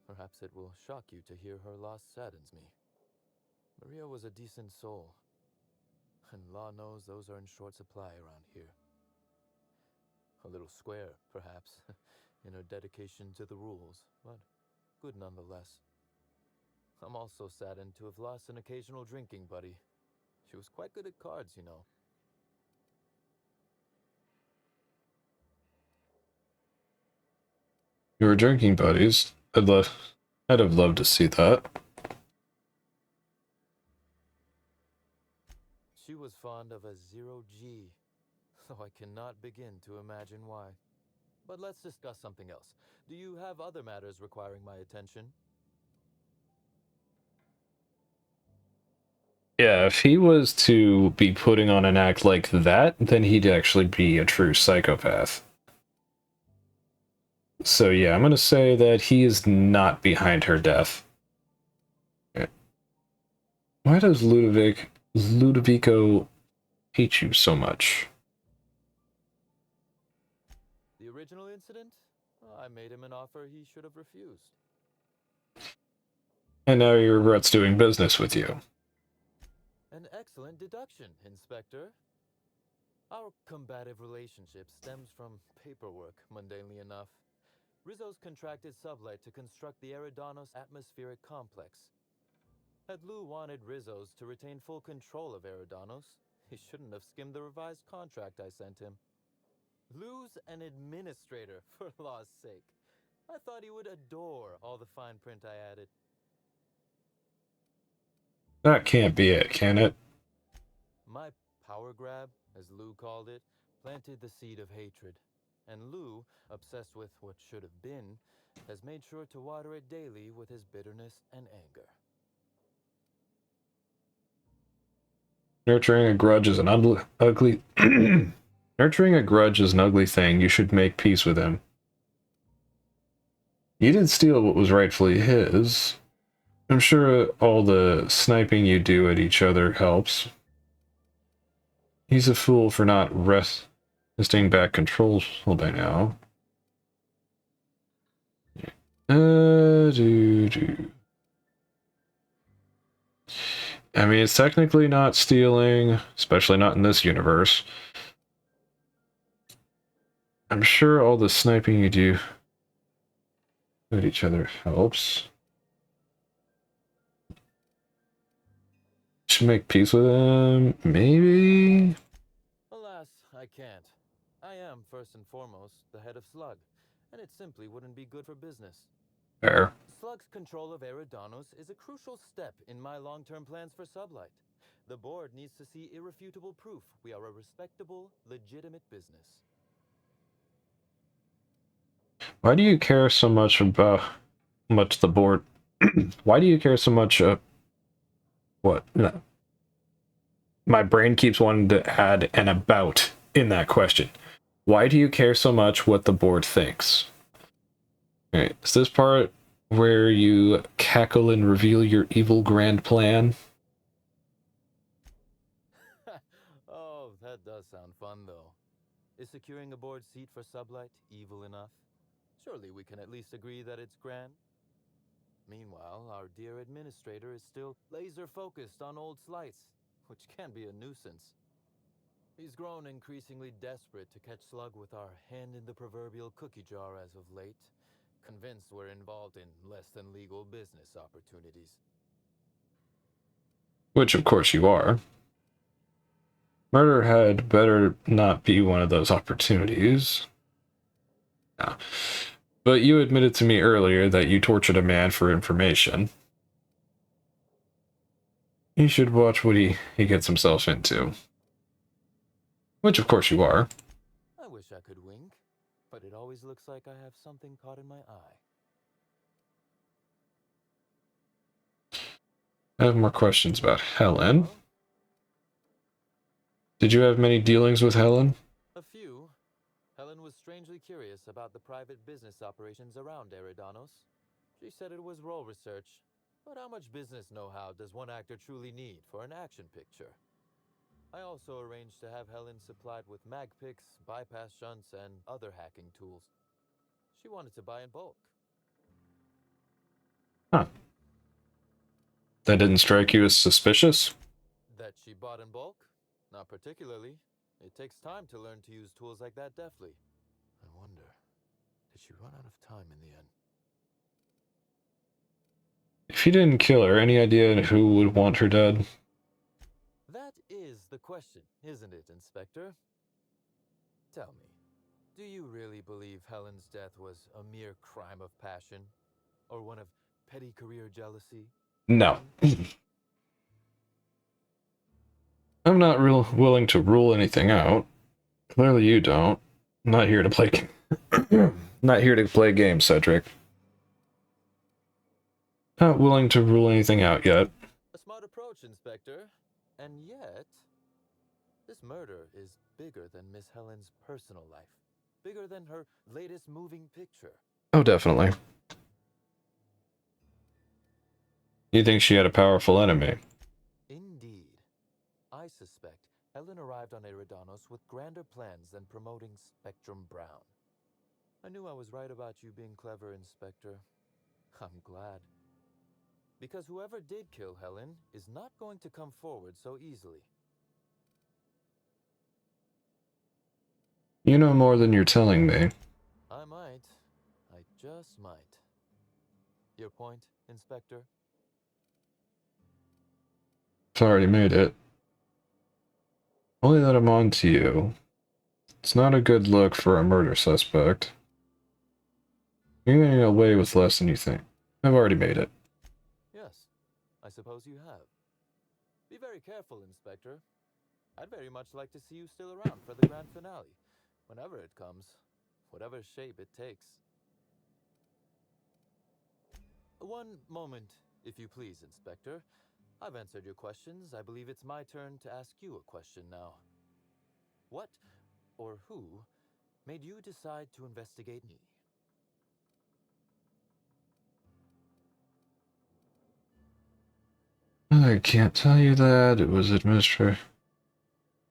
Perhaps it will shock you to hear her loss saddens me. Maria was a decent soul, and law knows those are in short supply around here. A little square, perhaps, in her dedication to the rules, but good nonetheless. I'm also saddened to have lost an occasional drinking buddy. She was quite good at cards, you know. You were drinking buddies. I'd have loved to see that. She was fond of a 0G, though I cannot begin to imagine why. But let's discuss something else. Do you have other matters requiring my attention? Yeah, if he was to be putting on an act like that, then he'd actually be a true psychopath. So yeah, I'm gonna say that he is not behind her death. Okay. Why does Ludovico hate you so much? The original incident? I made him an offer he should have refused. And now he regrets doing business with you. An excellent deduction, Inspector. Our combative relationship stems from paperwork, mundanely enough. Rizzo's contracted Sublight to construct the Eridanos atmospheric complex. Had Lou wanted Rizzo's to retain full control of Eridanos, he shouldn't have skimmed the revised contract I sent him. Lou's an administrator, for law's sake. I thought he would adore all the fine print I added. That can't be it, can it? My power grab, as Lou called it, planted the seed of hatred. And Lou, obsessed with what should have been, has made sure to water it daily with his bitterness and anger. Nurturing a grudge is an ugly... Nurturing a grudge is an ugly thing. You should make peace with him. You did steal what was rightfully his. I'm sure all the sniping you do at each other helps. He's a fool for not wresting back control by now. I mean, it's technically not stealing, especially not in this universe. I'm sure all the sniping you do at each other helps. to make peace with him? Maybe? Alas, I can't. I am, first and foremost, the head of Slug, and it simply wouldn't be good for business. Fair. Slug's control of Eridanos is a crucial step in my long-term plans for Sublight. The board needs to see irrefutable proof we are a respectable, legitimate business. Why do you care so much about the board? Why do you care so much? What? No. My brain keeps wanting to add an about in that question. Why do you care so much what the board thinks? Alright, is this part where you cackle and reveal your evil grand plan? Oh, that does sound fun, though. Is securing a board seat for Sublight evil enough? Surely we can at least agree that it's grand. Meanwhile, our dear administrator is still laser-focused on old slights, which can be a nuisance. He's grown increasingly desperate to catch Slug with our hand in the proverbial cookie jar as of late, convinced we're involved in less than legal business opportunities. Which, of course, you are. Murder had better not be one of those opportunities. No. But you admitted to me earlier that you tortured a man for information. You should watch what he gets himself into. Which, of course, you are. I wish I could wink, but it always looks like I have something caught in my eye. I have more questions about Helen. Did you have many dealings with Helen? A few. Helen was strangely curious about the private business operations around Eridanos. She said it was role research, but how much business know-how does one actor truly need for an action picture? I also arranged to have Helen supplied with mag picks, bypass shunts, and other hacking tools. She wanted to buy in bulk. Huh. That didn't strike you as suspicious? That she bought in bulk? Not particularly. It takes time to learn to use tools like that deftly. I wonder, did she run out of time in the end? If you didn't kill her, any idea who would want her dead? That is the question, isn't it, Inspector? Tell me, do you really believe Helen's death was a mere crime of passion? Or one of petty career jealousy? No. I'm not willing to rule anything out. Clearly you don't. I'm not here to play not here to play games, Cedric. Not willing to rule anything out yet. A smart approach, Inspector. And yet, this murder is bigger than Miss Helen's personal life. Bigger than her latest moving picture. Oh, definitely. You think she had a powerful enemy? Indeed. I suspect Helen arrived on Eridanos with grander plans than promoting Spectrum Brown. I knew I was right about you being clever, Inspector. I'm glad. Because whoever did kill Helen is not going to come forward so easily. You know more than you're telling me. I might. I just might. Your point, Inspector? I've already made it. Only that I'm on to you. It's not a good look for a murder suspect. You're getting away with less than you think. I've already made it. Yes, I suppose you have. Be very careful, Inspector. I'd very much like to see you still around for the grand finale, whenever it comes, whatever shape it takes. One moment, if you please, Inspector. I've answered your questions. I believe it's my turn to ask you a question now. What, or who, made you decide to investigate me? I can't tell you that. It was Administrator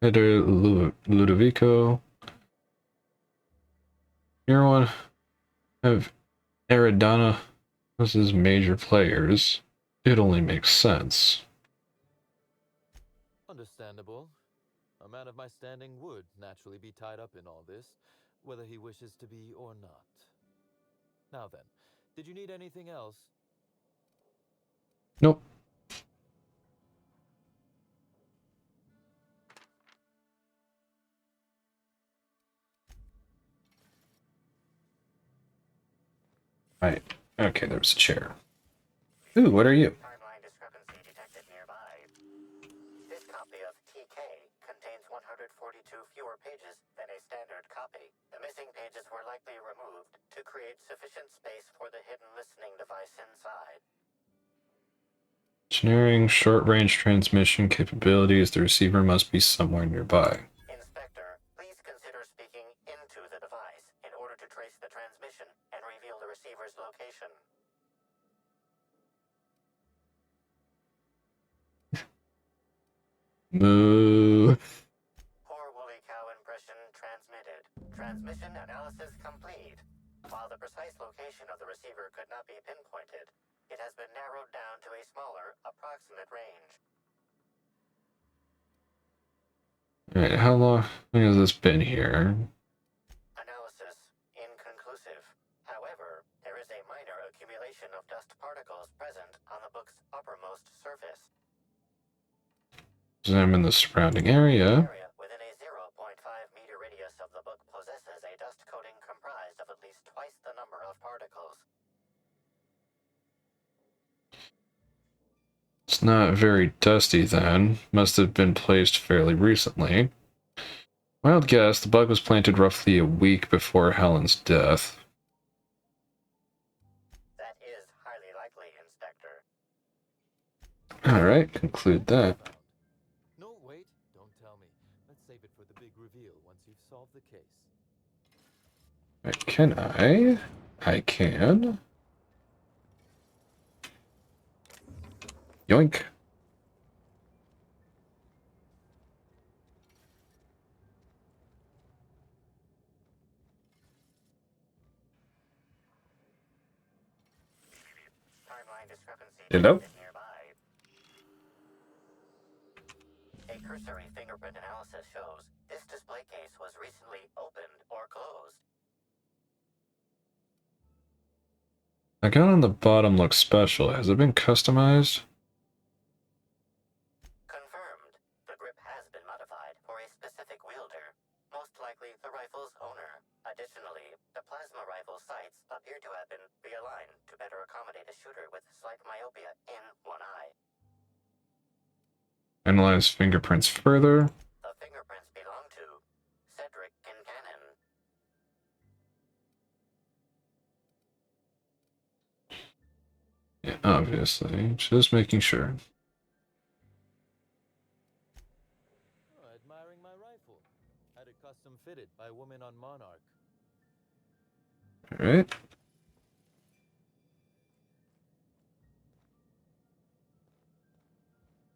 Ludovico. You're one of Eridana was his major players. It only makes sense. Understandable. A man of my standing would naturally be tied up in all this, whether he wishes to be or not. Now then, did you need anything else? Nope. Right. Okay, there's a chair. Ooh, what are you? Timeline discrepancy detected nearby. This copy of TK contains 142 fewer pages than a standard copy. The missing pages were likely removed to create sufficient space for the hidden listening device inside. Engineering short-range transmission capabilities. The receiver must be somewhere nearby. Inspector, please consider speaking into the device in order to trace the transmission and reveal the receiver's location. Moo. Poor woolly cow impression transmitted. Transmission analysis complete. While the precise location of the receiver could not be pinpointed, it has been narrowed down to a smaller, approximate range. Alright, how long has this been here? Analysis inconclusive. However, there is a minor accumulation of dust particles present on the book's uppermost surface. Examine the surrounding area. Within a 0.5-meter radius of the book possesses a dust coating comprised of at least twice the number of particles. It's not very dusty then. Must have been placed fairly recently. Wild guess, the bug was planted roughly a week before Helen's death. That is highly likely, Inspector. Alright, conclude that. No, wait, don't tell me. Let's save it for the big reveal once you've solved the case. Right, can I? I can. Yoink. Timeline discrepancy Hello? nearby. A cursory fingerprint analysis shows this display case was recently opened or closed. The gun on the bottom looks special. Has it been customized? Confirmed. The grip has been modified for a specific wielder, most likely the rifle's owner. Additionally, the plasma rifle sights appear to have been realigned to better accommodate a shooter with slight myopia in one eye. Analyze fingerprints further. The fingerprints belong to Cedric Kincannon. Yeah, obviously. Just making sure. Oh, admiring my rifle. Had it custom fitted by a woman on Monarch. Alright.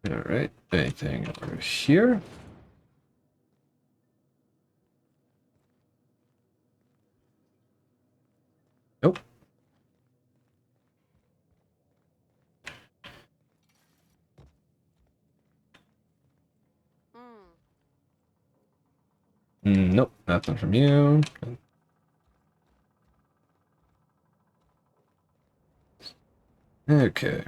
Alright, anything over here? Nope. Nope, nothing from you. Okay.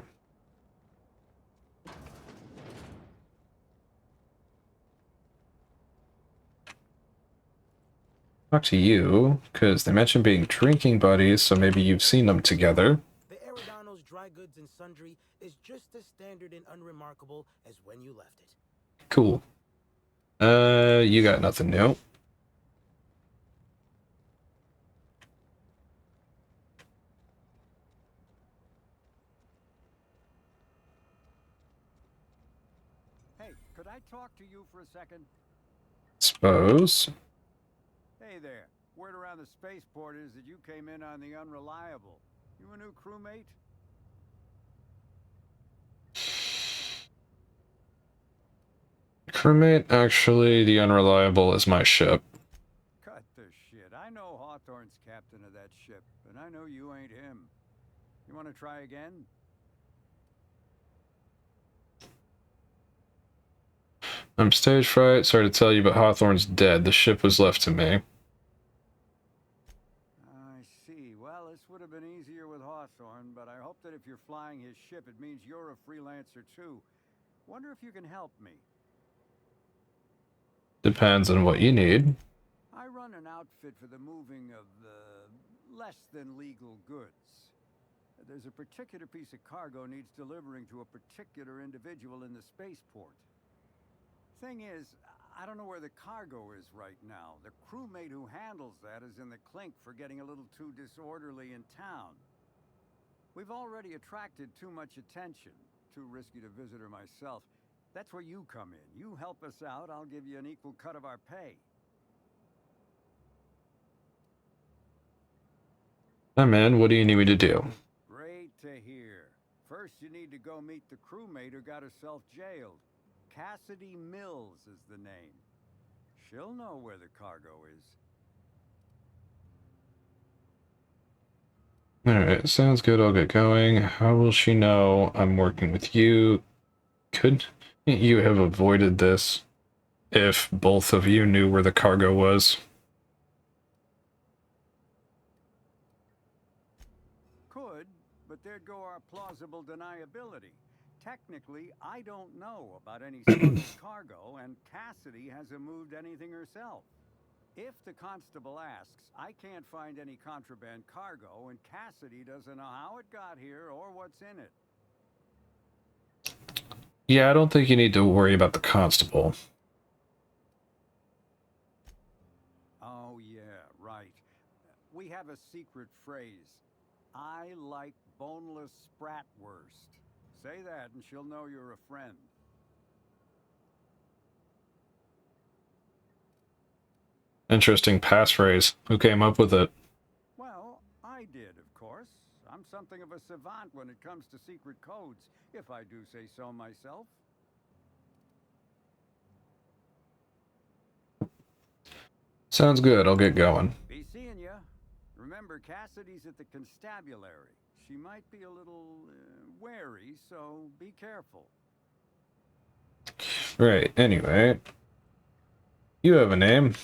Talk to you, because they mentioned being drinking buddies, so maybe you've seen them together. The Eridanos dry goods and sundry is just as standard and unremarkable as when you left it. Cool. You got nothing new. Hey, could I talk to you for a second? Suppose. Hey there. Word around the spaceport is that you came in on the Unreliable. You a new crewmate? Crewmate, actually, the Unreliable is my ship. Cut the shit. I know Hawthorne's captain of that ship, and I know you ain't him. You want to try again? I'm stage fright. Sorry to tell you, but Hawthorne's dead. The ship was left to me. I see. Well, this would have been easier with Hawthorne, but I hope that if you're flying his ship, it means you're a freelancer too. Wonder if you can help me. Depends on what you need. I run an outfit for the moving of less than legal goods. There's a particular piece of cargo needs delivering to a particular individual in the spaceport. Thing is, I don't know where the cargo is right now. The crewmate who handles that is in the clink for getting a little too disorderly in town. We've already attracted too much attention. Too risky to visit her myself. That's where you come in. You help us out, I'll give you an equal cut of our pay. Hi, man. What do you need me to do? Great to hear. First, you need to go meet the crewmate who got herself jailed. Cassidy Mills is the name. She'll know where the cargo is. Alright, sounds good. I'll get going. How will she know I'm working with you? Could you have avoided this if both of you knew where the cargo was? Could, but there'd go our plausible deniability. Technically, I don't know about any smuggled cargo, and Cassidy hasn't moved anything herself. If the constable asks, I can't find any contraband cargo, and Cassidy doesn't know how it got here or what's in it. Yeah, I don't think you need to worry about the constable. Oh, yeah, right. We have a secret phrase. I like boneless spratwurst. Say that and she'll know you're a friend. Interesting passphrase. Who came up with it? Well, I did, of course. I'm something of a savant when it comes to secret codes, if I do say so myself. Sounds good. I'll get going. Be seeing ya. Remember, Cassidy's at the constabulary. She might be a little wary, so be careful. Right, anyway. You have a name.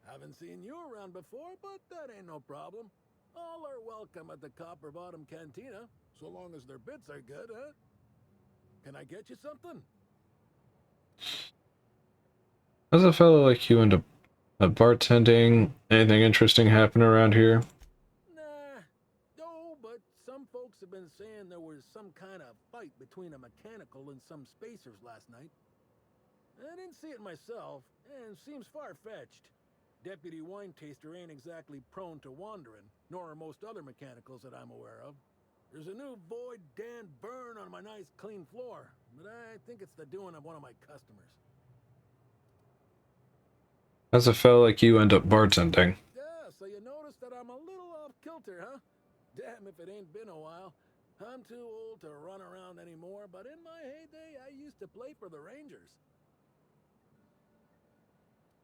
Haven't seen you around before, but that ain't no problem. All are welcome at the Copper Bottom Cantina, so long as their bits are good, huh? Can I get you something? How's a fellow like you into bartending? Anything interesting happen around here? Nah, no, but some folks have been saying there was some kind of fight between a mechanical and some spacers last night. I didn't see it myself, and seems far-fetched. Deputy Wine Taster ain't exactly prone to wandering, nor are most other mechanicals that I'm aware of. There's a new Void Dan burn on my nice clean floor, but I think it's the doing of one of my customers. How's a fellow like you end up bartending? Yeah, so you notice that I'm a little off kilter, huh? Damn if it ain't been a while. I'm too old to run around anymore, but in my heyday, I used to play for the Rangers.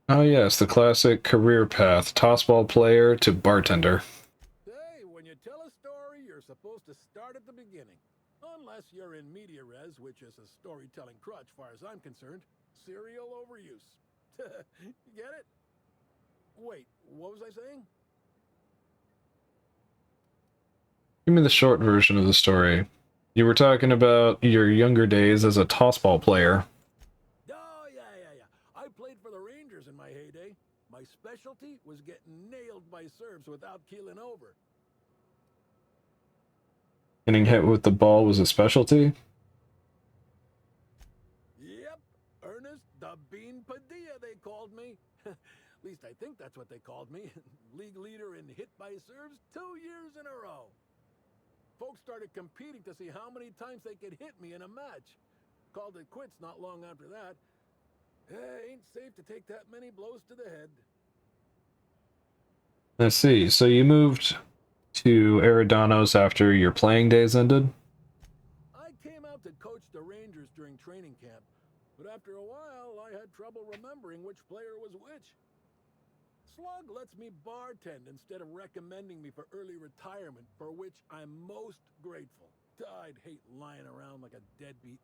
Oh yes, the classic career path. Tossball player to bartender. Hey, when you tell a story, you're supposed to start at the beginning. Unless you're in media res, which is a storytelling crutch far as I'm concerned. Serial overuse. Get it? Wait, what was I saying? Give me the short version of the story. You were talking about your younger days as a tossball player. Oh, yeah. I played for the Rangers in my heyday. My specialty was getting nailed by serves without keeling over. Getting hit with the ball was a specialty? Yep, Ernest the Bean Padilla, they called me. At least I think that's what they called me. League leader in hit by serves 2 years in a row. Folks started competing to see how many times they could hit me in a match. Called it quits not long after that. Ain't safe to take that many blows to the head. I see. So you moved to Eridanos after your playing days ended? I came out to coach the Rangers during training camp, but after a while I had trouble remembering which player was which. Slug lets me bartend instead of recommending me for early retirement, for which I'm most grateful. I'd hate lying around like a deadbeat.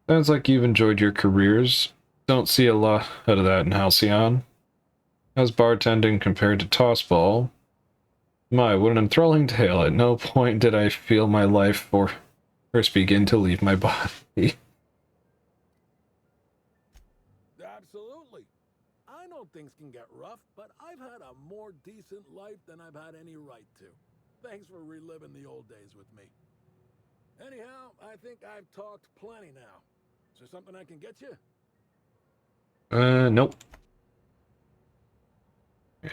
Sounds like you've enjoyed your careers. Don't see a lot out of that in Halcyon. How's bartending compared to tossball? My, what an enthralling tale. At no point did I feel my life first begin to leave my body. Absolutely. I know things can get rough, but I've had a more decent life than I've had any right to. Thanks for reliving the old days with me. Anyhow, I think I've talked plenty now. Is there something I can get you? Nope.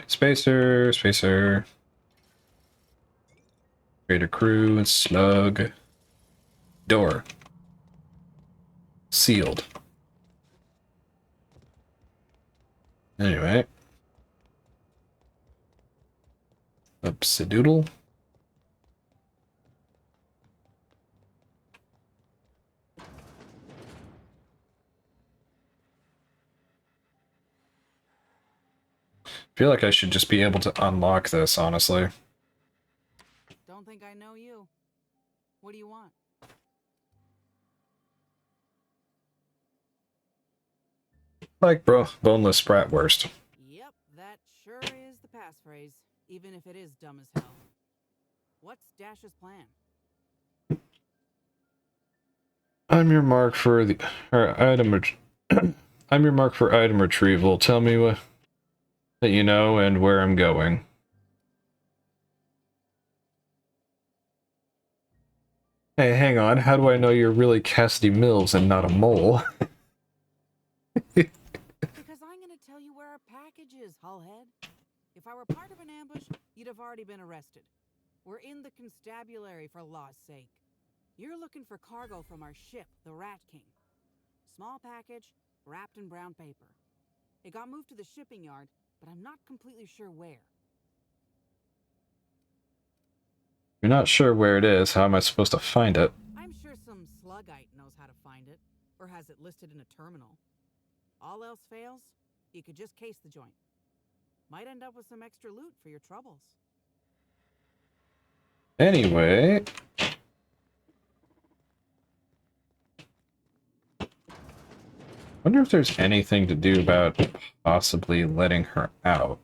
Spacer, spacer. Creator crew, slug. Door. Sealed. Anyway. Upsidoodle. I feel like I should just be able to unlock this, honestly. Don't think I know you. What do you want? Like, bro, boneless bratwurst. Yep, that sure is the passphrase, even if it is dumb as hell. What's Dash's plan? I'm your mark for the item. I'm your mark for item retrieval. Tell me what that you know and where I'm going. Hey, hang on. How do I know you're really Cassidy Mills and not a mole? Because I'm gonna tell you where our package is, Hullhead. If I were part of an ambush, you'd have already been arrested. We're in the constabulary, for law's sake. You're looking for cargo from our ship, the Rat King. Small package, wrapped in brown paper. It got moved to the shipping yard, but I'm not completely sure where. You're not sure where it is. How am I supposed to find it? I'm sure some slugite knows how to find it, or has it listed in a terminal. All else fails, you could just case the joint. Might end up with some extra loot for your troubles. Anyway. Wonder if there's anything to do about possibly letting her out.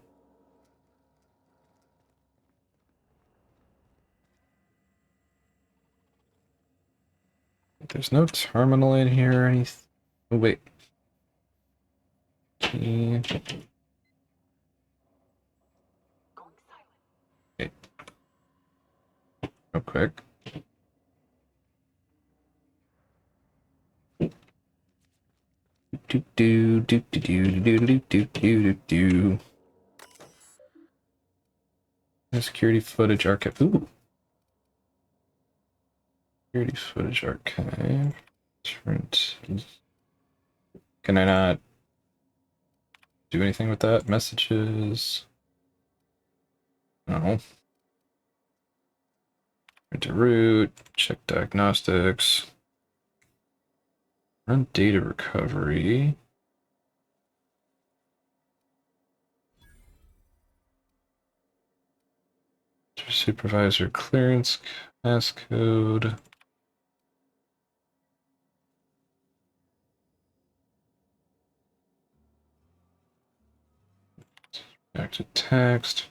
There's no terminal in here or anything. Oh, wait. Key. Okay. Real quick. Do do do do do do do do do do. Security footage archive. Ooh. Security footage archive. Different. Can I not do anything with that? Messages. No. Into root. Check diagnostics. Run data recovery. Supervisor clearance passcode. Back to text.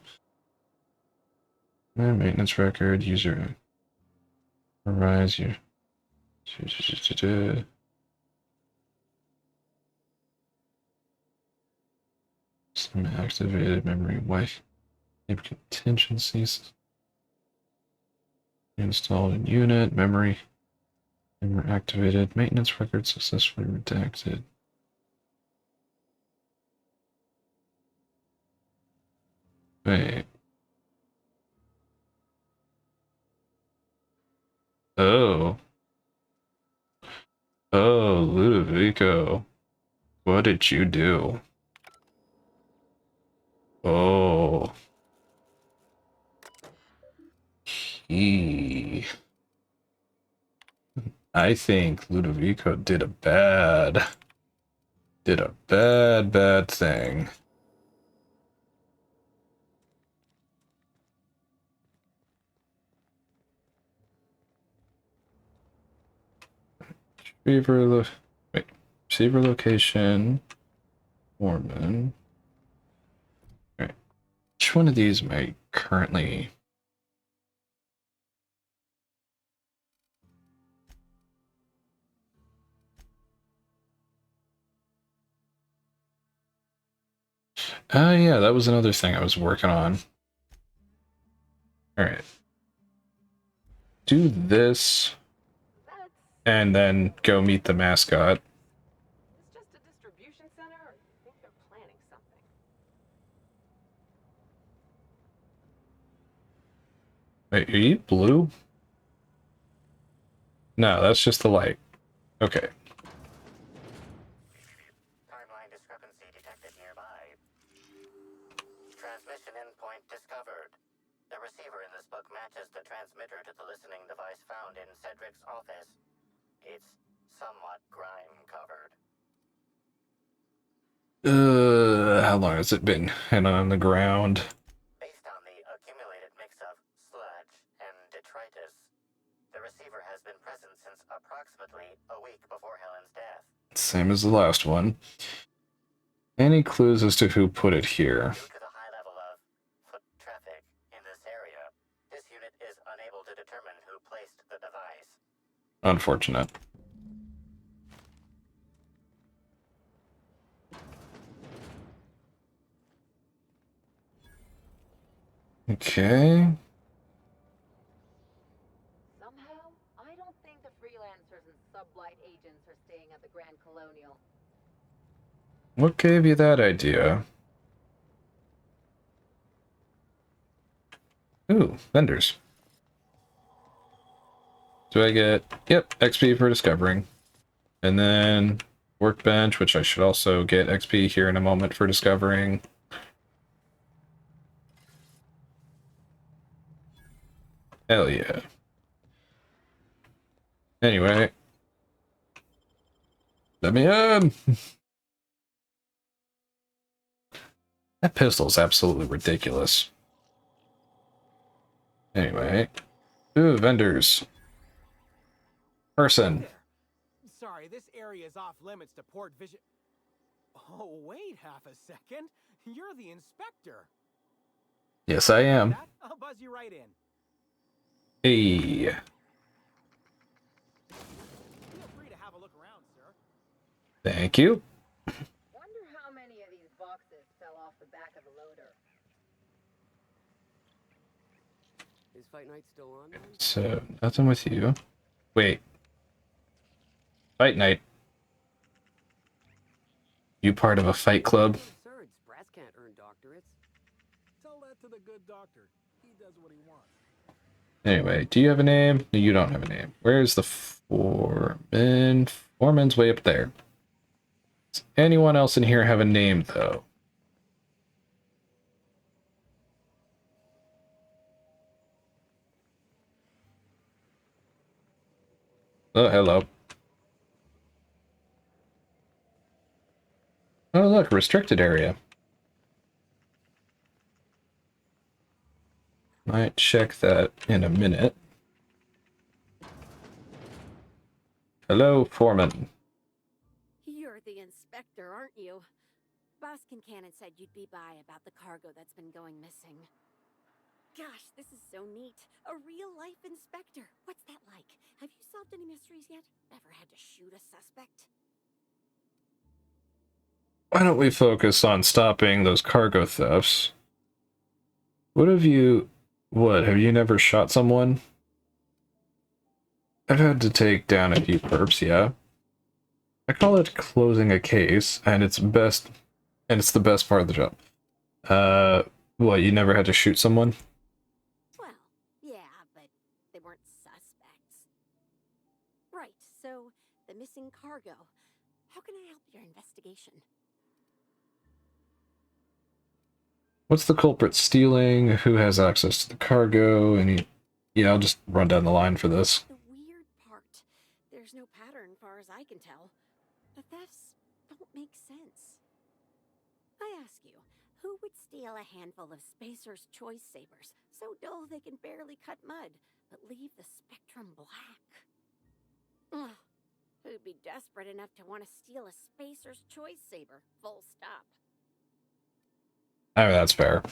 And maintenance record. User. Arise. You. Some activated memory wipe. Contingencies. Installed in unit. Memory. Activated. Maintenance record successfully redacted. Wait. Oh. Oh, Ludovico. What did you do? Oh. I think Ludovico did a bad thing. Receiver location. Foreman. Alright. Which one of these am I currently? Oh yeah, that was another thing I was working on. Alright. Do this, and then go meet the mascot. It's just a distribution center, or you think they're planning something? Wait, are you blue? No, that's just the light. Okay. Timeline discrepancy detected nearby. Transmission endpoint discovered. The receiver in this book matches the transmitter to the listening device found in Cedric's office. It's somewhat grime-covered. How long has it been hanging on the ground? Based on the accumulated mix of sludge and detritus, the receiver has been present since approximately a week before Helen's death. Same as the last one. Any clues as to who put it here? Due to the high level of foot traffic in this area, this unit is unable to determine who placed the device. Unfortunate. Okay. Somehow, I don't think the freelancers and sublight agents are staying at the Grand Colonial. What gave you that idea? Ooh, vendors. Do I get... Yep, XP for discovering. And then workbench, which I should also get XP here in a moment for discovering. Hell yeah. Anyway. Let me in! That pistol's absolutely ridiculous. Anyway. Ooh, vendors. Person. Sorry, this area is off limits to port vision. Oh, wait half a second. You're the inspector. Yes, I am. I'll buzz you right in. Hey. Feel free to have a look around, sir. Thank you. Wonder how many of these boxes fell off the back of the loader. Is Fight Night still on? So, nothing with you. Wait. Fight night. You part of a fight club? Absurd. Brass can't earn doctorates. Tell that to the good doctor. He does what he wants. Anyway, do you have a name? No, you don't have a name. Where's the foreman? Foreman's way up there. Does anyone else in here have a name, though? Oh, hello. Oh, look, restricted area. Might check that in a minute. Hello, Foreman. You're the inspector, aren't you? Boss Kincannon said you'd be by about the cargo that's been going missing. Gosh, this is so neat. A real-life inspector. What's that like? Have you solved any mysteries yet? Ever had to shoot a suspect? Why don't we focus on stopping those cargo thefts? What have you never shot someone? I've had to take down a few perps, yeah. I call it closing a case, and it's the best part of the job. What, you never had to shoot someone? Well, yeah, but they weren't suspects. Right, so the missing cargo. How can I help your investigation? What's the culprit stealing? Who has access to the cargo? Yeah, I'll just run down the line for this. The weird part. There's no pattern far as I can tell. The thefts don't make sense. I ask you, who would steal a handful of Spacer's Choice Sabers, so dull they can barely cut mud, but leave the spectrum black? Ugh. Who'd be desperate enough to want to steal a Spacer's Choice Saber, full stop? I mean, that's fair.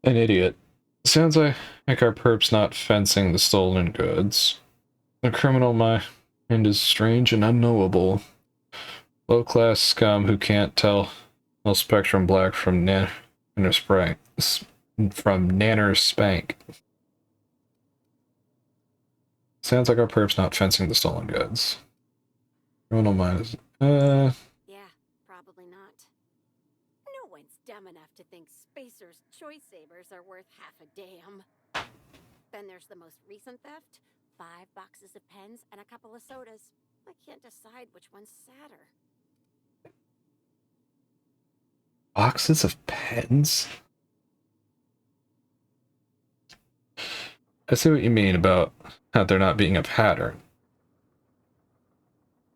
An idiot. Sounds like our perp's not fencing the stolen goods. The criminal mind is strange and unknowable. Low-class scum who can't tell Well, Spectrum Black from Nanner Spank. Sounds like our perp's not fencing the stolen goods. Criminal mind is... Yeah, probably not. No one's dumb enough to think Spacer's choice sabers are worth half a damn. Then there's the most recent theft. 5 boxes of pens and a couple of sodas. I can't decide which one's sadder. Boxes of pens? I see what you mean about how there not being a pattern.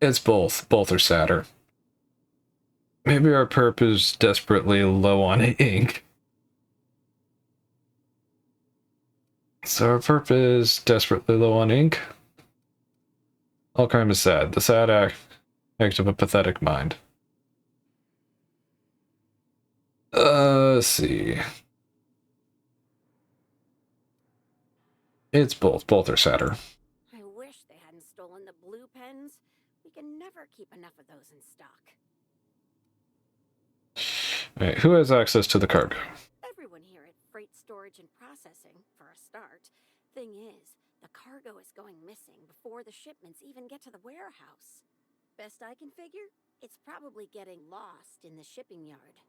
It's both. Both are sadder. Maybe our perp is desperately low on ink. So our perp is desperately low on ink? All crime is sad. The sad act of a pathetic mind. Let's see. It's both. Both are sadder. I wish they hadn't stolen the blue pens. We can never keep enough of those in stock. Alright, who has access to the cargo? Everyone here at Freight Storage and Processing, for a start. Thing is, the cargo is going missing before the shipments even get to the warehouse. Best I can figure, it's probably getting lost in the shipping yard.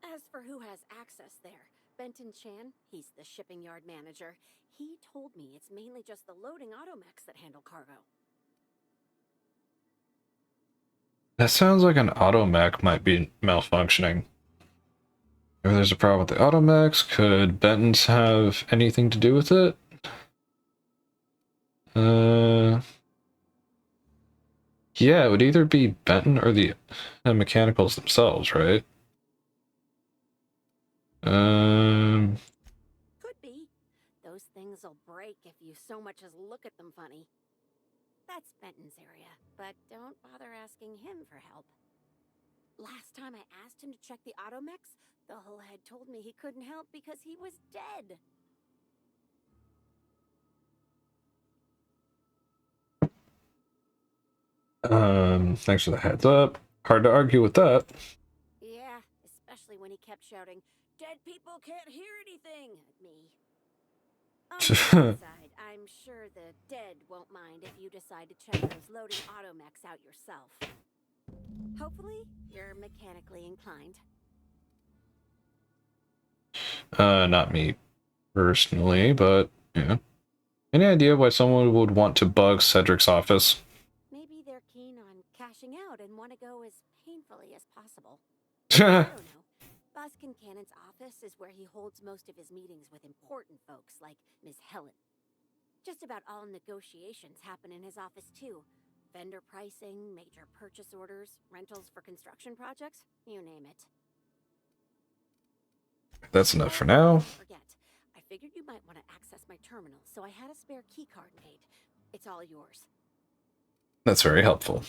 As for who has access there, Benton Chan, he's the shipping yard manager. He told me it's mainly just the loading automechs that handle cargo. That sounds like an automech might be malfunctioning. If there's a problem with the automechs, could Benton's have anything to do with it? Yeah, it would either be Benton or the mechanicals themselves, right? Could be. Those things will break if you so much as look at them funny. That's Benton's area, but don't bother asking him for help. Last time I asked him to check the automechs, the whole head told me he couldn't help because he was dead. Thanks for the heads up. Hard to argue with that. Yeah, especially when he kept shouting, "Dead people can't hear anything," at me. On the bright side, I'm sure the dead won't mind if you decide to check those loading automechs out yourself. Hopefully, you're mechanically inclined. Not me personally, but yeah. Any idea why someone would want to bug Cedric's office? Maybe they're keen on cashing out and want to go as painfully as possible. I don't know. Boss Kincannon's office is where he holds most of his meetings with important folks like Ms. Helen. Just about all negotiations happen in his office too. Vendor pricing, major purchase orders, rentals for construction projects, you name it. That's enough for now. Forget. I figured you might want to access my terminal, so I had a spare keycard made. It's all yours. That's very helpful.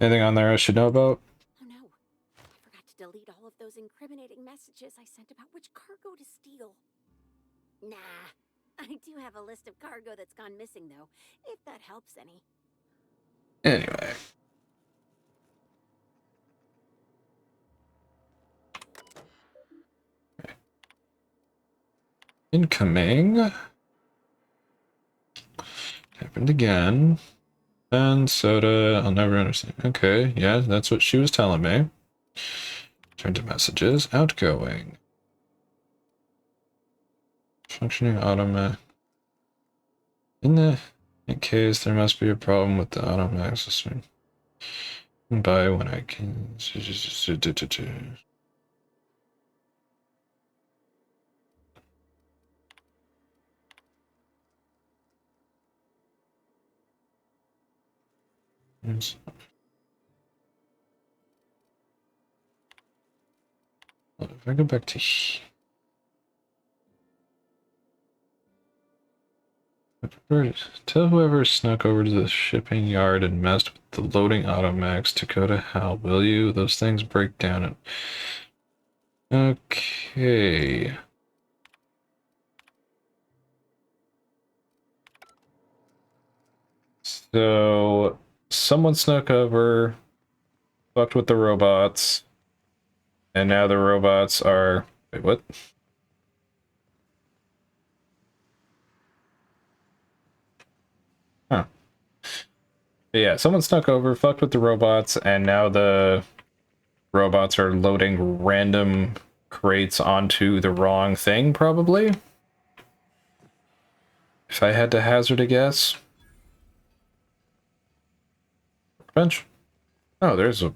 Anything on there I should know about? Oh no. I forgot to delete all of those incriminating messages I sent about which cargo to steal. Nah. I do have a list of cargo that's gone missing, though, if that helps any. Anyway. Incoming. Happened again. And soda, I'll never understand. Okay, yeah, that's what she was telling me. Turn to messages. Outgoing. Functioning automatic. In case there must be a problem with the automatic system. Buy when I can. Yes. If I go back to tell whoever snuck over to the shipping yard and messed with the loading automechs to go to hell, will you? Those things break down and... Okay. So, someone snuck over, fucked with the robots, And now the robots are... Wait, what? Huh. But yeah, someone snuck over, fucked with the robots, and now the robots are loading random crates onto the wrong thing, probably? If I had to hazard a guess. Bench? Oh, there's a...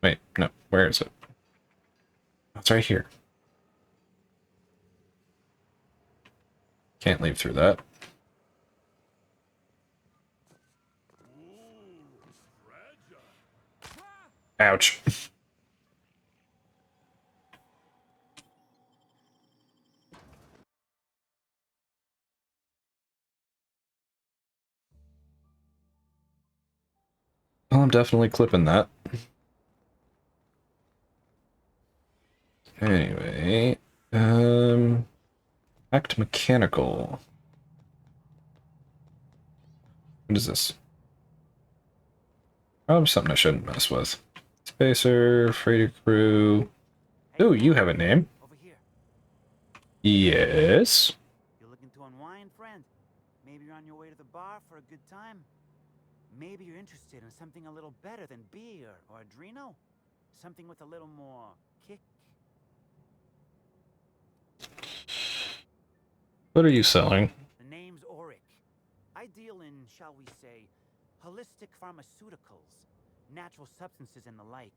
Wait, no, where is it? It's right here. Can't leave through that. Ouch. Well, I'm definitely clipping that. Anyway, act mechanical. What is this? Probably something I shouldn't mess with. Spacer, freighter crew. Ooh, you have a name. Yes. You're looking to unwind, friend? Maybe you're on your way to the bar for a good time. Maybe you're interested in something a little better than beer or Adreno. Something with a little more kick. What are you selling? The name's Auric. I deal in, shall we say, holistic pharmaceuticals, natural substances and the like.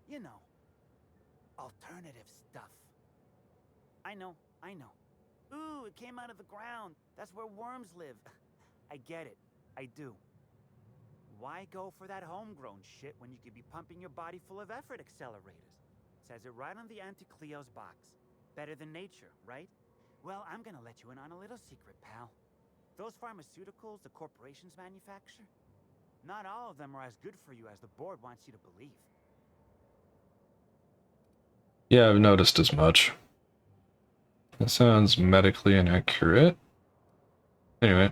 You know, alternative stuff. I know. Ooh, it came out of the ground. That's where worms live. I get it. I do. Why go for that homegrown shit when you could be pumping your body full of effort accelerators? Says it right on the Anti-Cleo's box. Better than nature, right? Well, I'm gonna let you in on a little secret, pal. Those pharmaceuticals the corporations manufacture, not all of them are as good for you as the board wants you to believe. Yeah, I've noticed as much. That sounds medically inaccurate. Anyway.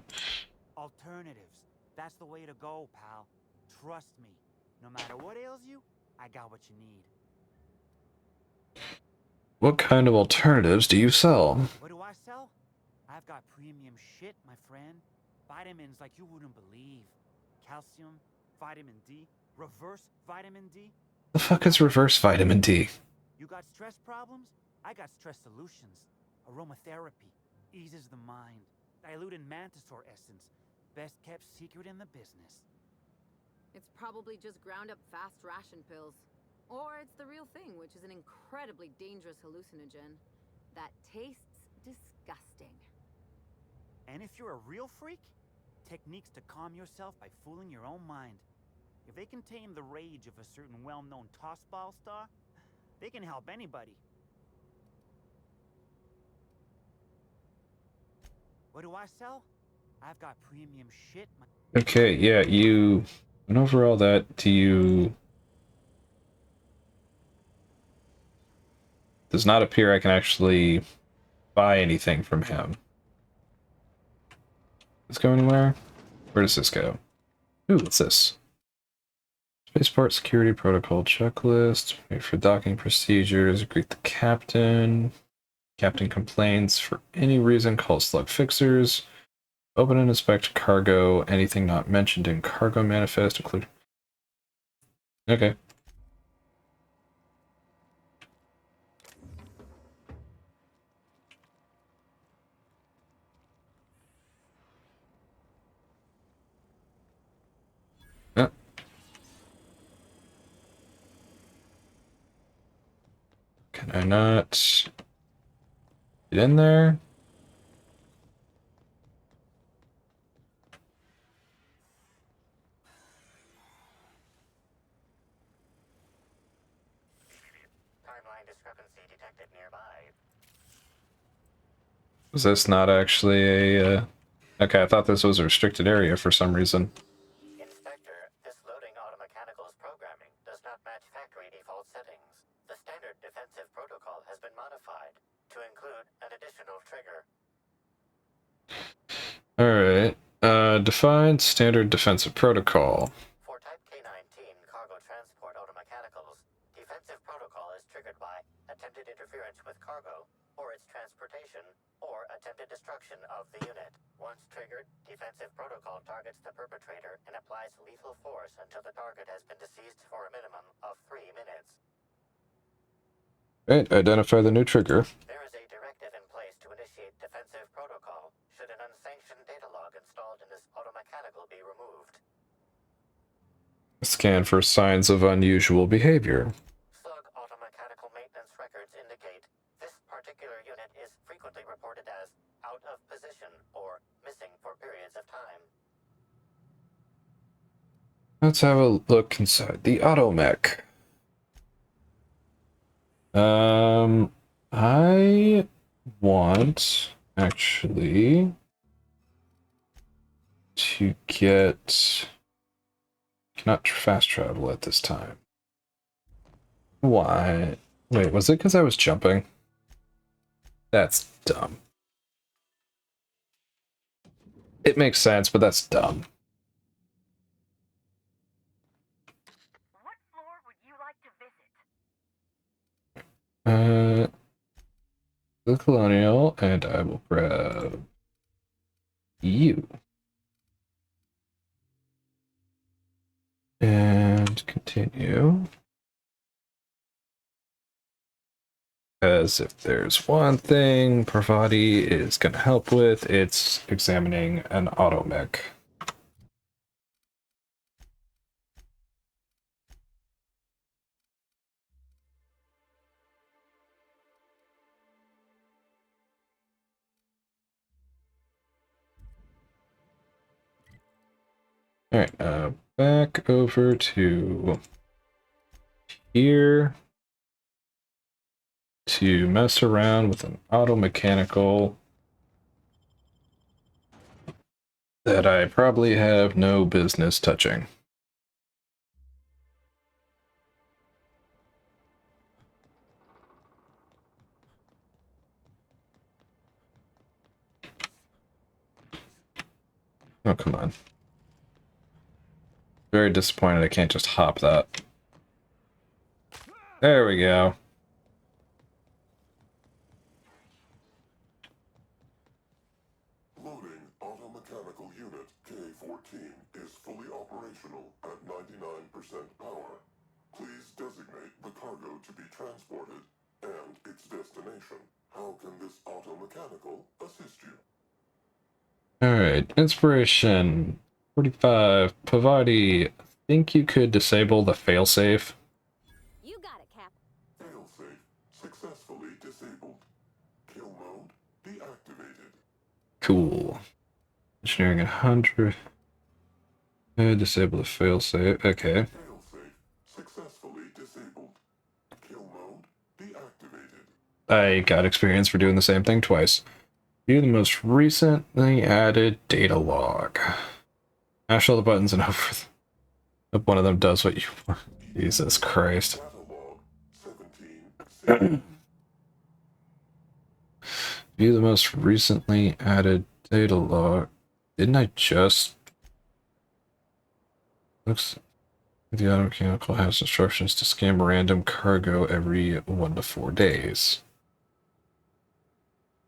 Alternatives. That's the way to go, pal. Trust me. No matter what ails you, I got what you need. What kind of alternatives do you sell? What do I sell? I've got premium shit, my friend. Vitamins like you wouldn't believe. Calcium, vitamin D, reverse vitamin D. The fuck is reverse vitamin D? You got stress problems? I got stress solutions. Aromatherapy eases the mind. Diluted mantisaur essence. Best kept secret in the business. It's probably just ground up fast ration pills. Or it's the real thing, which is an incredibly dangerous hallucinogen that tastes disgusting. And if you're a real freak, techniques to calm yourself by fooling your own mind. If they can tame the rage of a certain well-known tossball star, they can help anybody. What do I sell? I've got premium shit. Okay, yeah, you went over all that. Do you... Does not appear I can actually buy anything from him. Does this go anywhere? Where does this go? Ooh, what's this? Spaceport security protocol checklist. Wait for docking procedures. Greet the captain. Captain complains for any reason. Call slug fixers. Open and inspect cargo. Anything not mentioned in cargo manifest, including... Okay. Yeah. Can I not get in there? Timeline discrepancy detected nearby. Was this not actually a... Okay, I thought this was a restricted area for some reason. Inspector, this loading automechanicals programming does not match factory default settings. The standard defensive protocol has been modified to include an additional trigger. Alright. Define standard defensive protocol. For Type K-19 cargo transport automechanicals, defensive protocol is triggered by attempted interference with cargo, or its transportation, or attempted destruction of the unit. Once triggered, defensive protocol targets the perpetrator and applies lethal force until the target has been deceased for a minimum of 3 minutes. Right, identify the new trigger. There is a directive in place to initiate defensive protocol should an unsanctioned data log installed in this automechanical be removed. Scan for signs of unusual behavior. Slug automechanical maintenance records indicate this particular unit is frequently reported as out of position or missing for periods of time. Let's have a look inside the automech. I want actually to get cannot fast travel at this time. Why? Wait, was it because I was jumping? That's dumb. It makes sense, but that's dumb. What floor would you like to visit? The Colonial, and I will grab you. And continue. Because if there's one thing Parvati is going to help with, it's examining an automech. Alright, back over to here to mess around with an automechanical that I probably have no business touching. Oh, come on. Very disappointed I can't just hop that. There we go. Loading automechanical unit K-14 is fully operational at 99% power. Please designate the cargo to be transported and its destination. How can this automechanical assist you? Alright, inspiration 45. Pavati, I think you could disable the failsafe. You got it, Cap. Failsafe successfully disabled. Kill mode deactivated. Cool. Engineering 100. Disable the failsafe. Okay. Failsafe successfully disabled. Kill mode deactivated. I got experience for doing the same thing twice. View the most recently added data log. Mash all the buttons and hope one of them does what you want. Jesus Christ. View the most recently added data log. Didn't I just... Looks like the automechanical has instructions to scan random cargo every 1 to 4 days.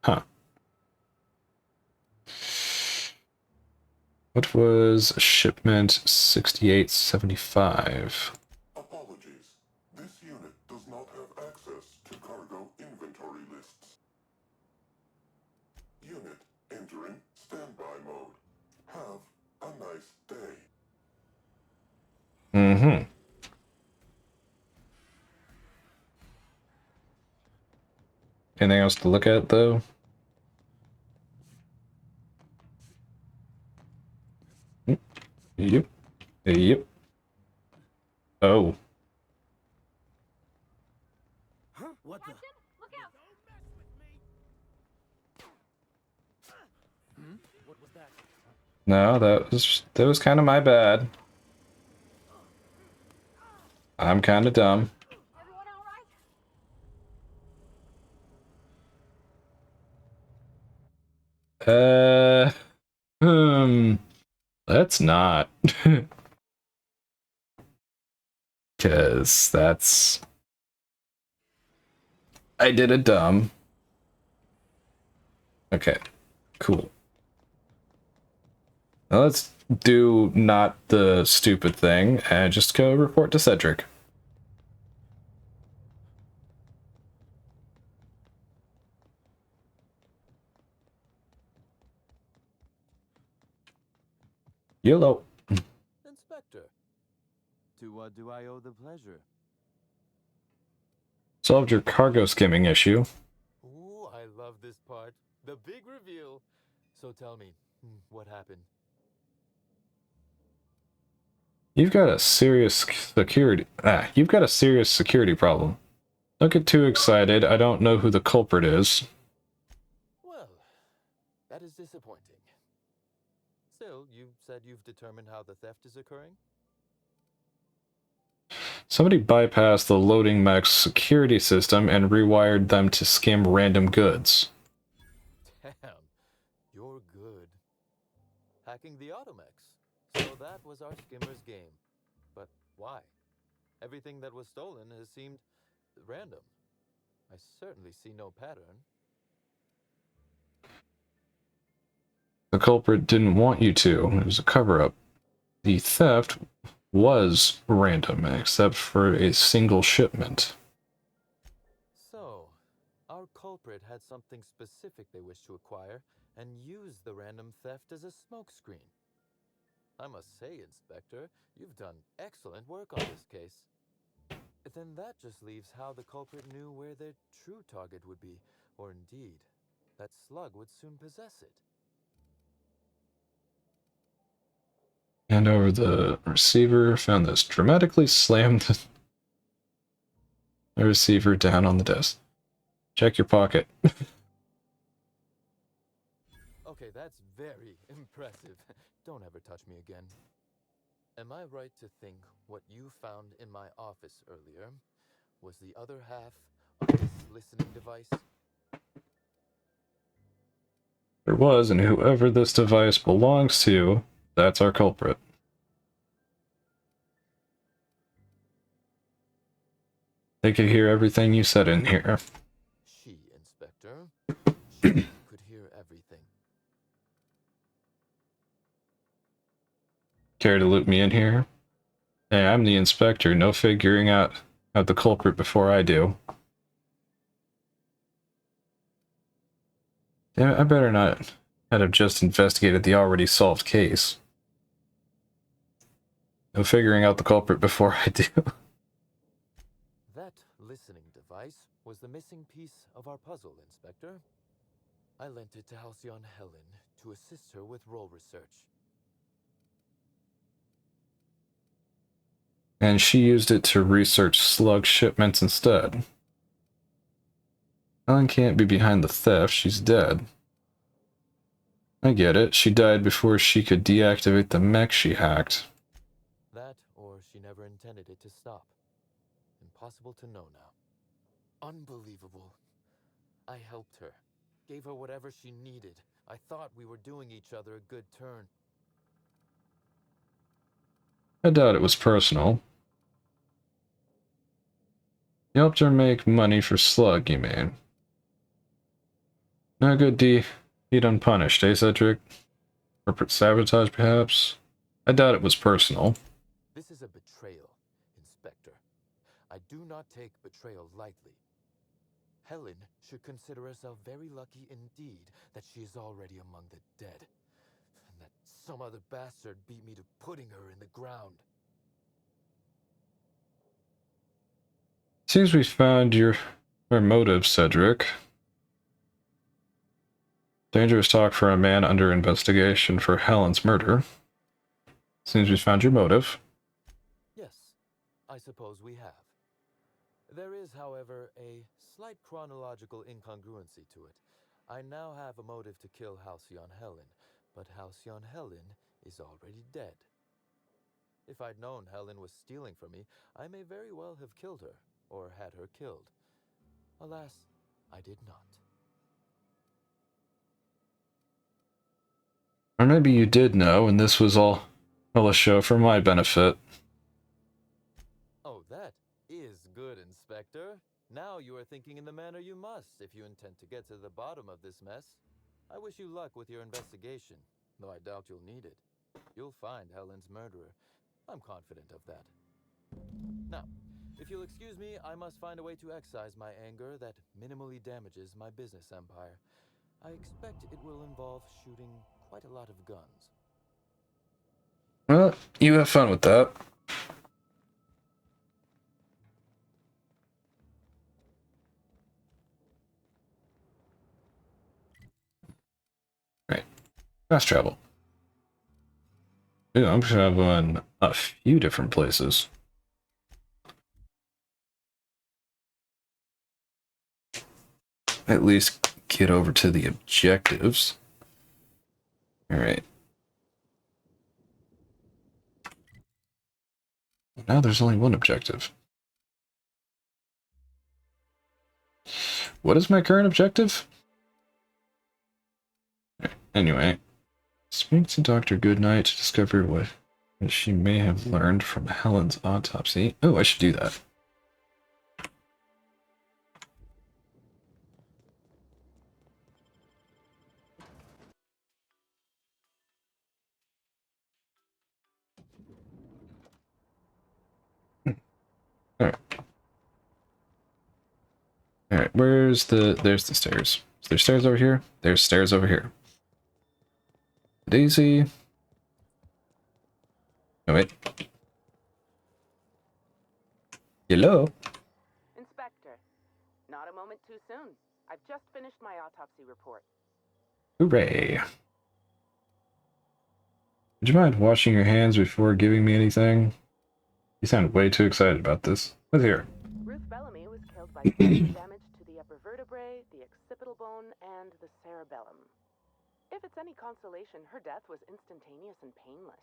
Huh. What was shipment 6875? Apologies. This unit does not have access to cargo inventory lists. Unit entering standby mode. Have a nice day. Mm-hmm. Anything else to look at, though? Yep. Yep. Oh. Huh? What the? Look out! What was that? No, that was kind of my bad. I'm kind of dumb. Let's not. Because that's I did a dumb. Okay, cool. Now let's do not the stupid thing and just go report to Cedric. YOLO. Inspector, to what do I owe the pleasure? Solved your cargo skimming issue. Ooh, I love this part. The big reveal. So tell me, what happened? You've got a serious security problem. Don't get too excited. I don't know who the culprit is. Well, that is disappointing. Still, you said you've determined how the theft is occurring? Somebody bypassed the loading mech's security system and rewired them to skim random goods. Damn, you're good. Hacking the Automex. So that was our skimmer's game. But why? Everything that was stolen has seemed random. I certainly see no pattern. The culprit didn't want you to. It was a cover-up. The theft was random, except for a single shipment. So, our culprit had something specific they wished to acquire, and used the random theft as a smokescreen. I must say, Inspector, you've done excellent work on this case. Then that just leaves how the culprit knew where their true target would be, or indeed, that Slug would soon possess it. Hand over the receiver, found this, dramatically slammed the receiver down on the desk. Check your pocket. Okay, that's very impressive. Don't ever touch me again. Am I right to think what you found in my office earlier was the other half of this listening device? There was, and whoever this device belongs to, that's our culprit. They could hear everything you said in here. She, Inspector. She could hear everything. Care to loop me in here? Hey, I'm the inspector. No figuring out the culprit before I do. Damn it, I better not have just investigated the already solved case. No figuring out the culprit before I do. That listening device was the missing piece of our puzzle, Inspector. I lent it to Halcyon Helen to assist her with role research. And she used it to research Slug shipments instead. Helen can't be behind the theft, she's dead. I get it, she died before she could deactivate the mech she hacked. That, or she never intended it to stop. Impossible to know now. Unbelievable. I helped her. Gave her whatever she needed. I thought we were doing each other a good turn. I doubt it was personal. You helped her make money for Slug, you mean? No good deed unpunished, eh, Cedric? Corporate sabotage, perhaps? I doubt it was personal. This is a betrayal, Inspector. I do not take betrayal lightly. Helen should consider herself very lucky indeed that she is already among the dead, and that some other bastard beat me to putting her in the ground. Seems we found your motive, Cedric. Dangerous talk for a man under investigation for Helen's murder. Seems we found your motive. Yes, I suppose we have. There is, however, a slight chronological incongruency to it. I now have a motive to kill Halcyon Helen, but Halcyon Helen is already dead. If I'd known Helen was stealing from me, I may very well have killed her, or had her killed. Alas, I did not. Or maybe you did know, and this was all a show for my benefit. Oh, that is good, Inspector. Now you are thinking in the manner you must if you intend to get to the bottom of this mess. I wish you luck with your investigation, though I doubt you'll need it. You'll find Helen's murderer. I'm confident of that. Now, if you'll excuse me, I must find a way to excise my anger that minimally damages my business empire. I expect it will involve shooting quite a lot of guns. Well, you have fun with that. Right. Fast travel. Yeah, I'm traveling a few different places. At least get over to the objectives. Alright. Now there's only one objective. What is my current objective? Anyway. Speak to Dr. Goodnight to discover what she may have learned from Helen's autopsy. Oh, I should do that. Alright. Alright, there's the stairs. Is there stairs over here? There's stairs over here. Daisy. Oh, wait. Hello? Inspector, not a moment too soon. I've just finished my autopsy report. Hooray. Would you mind washing your hands before giving me anything? You sound way too excited about this. Let's hear. Ruth Bellamy was killed by severe damage to the upper vertebrae, the occipital bone, and the cerebellum. If it's any consolation, her death was instantaneous and painless.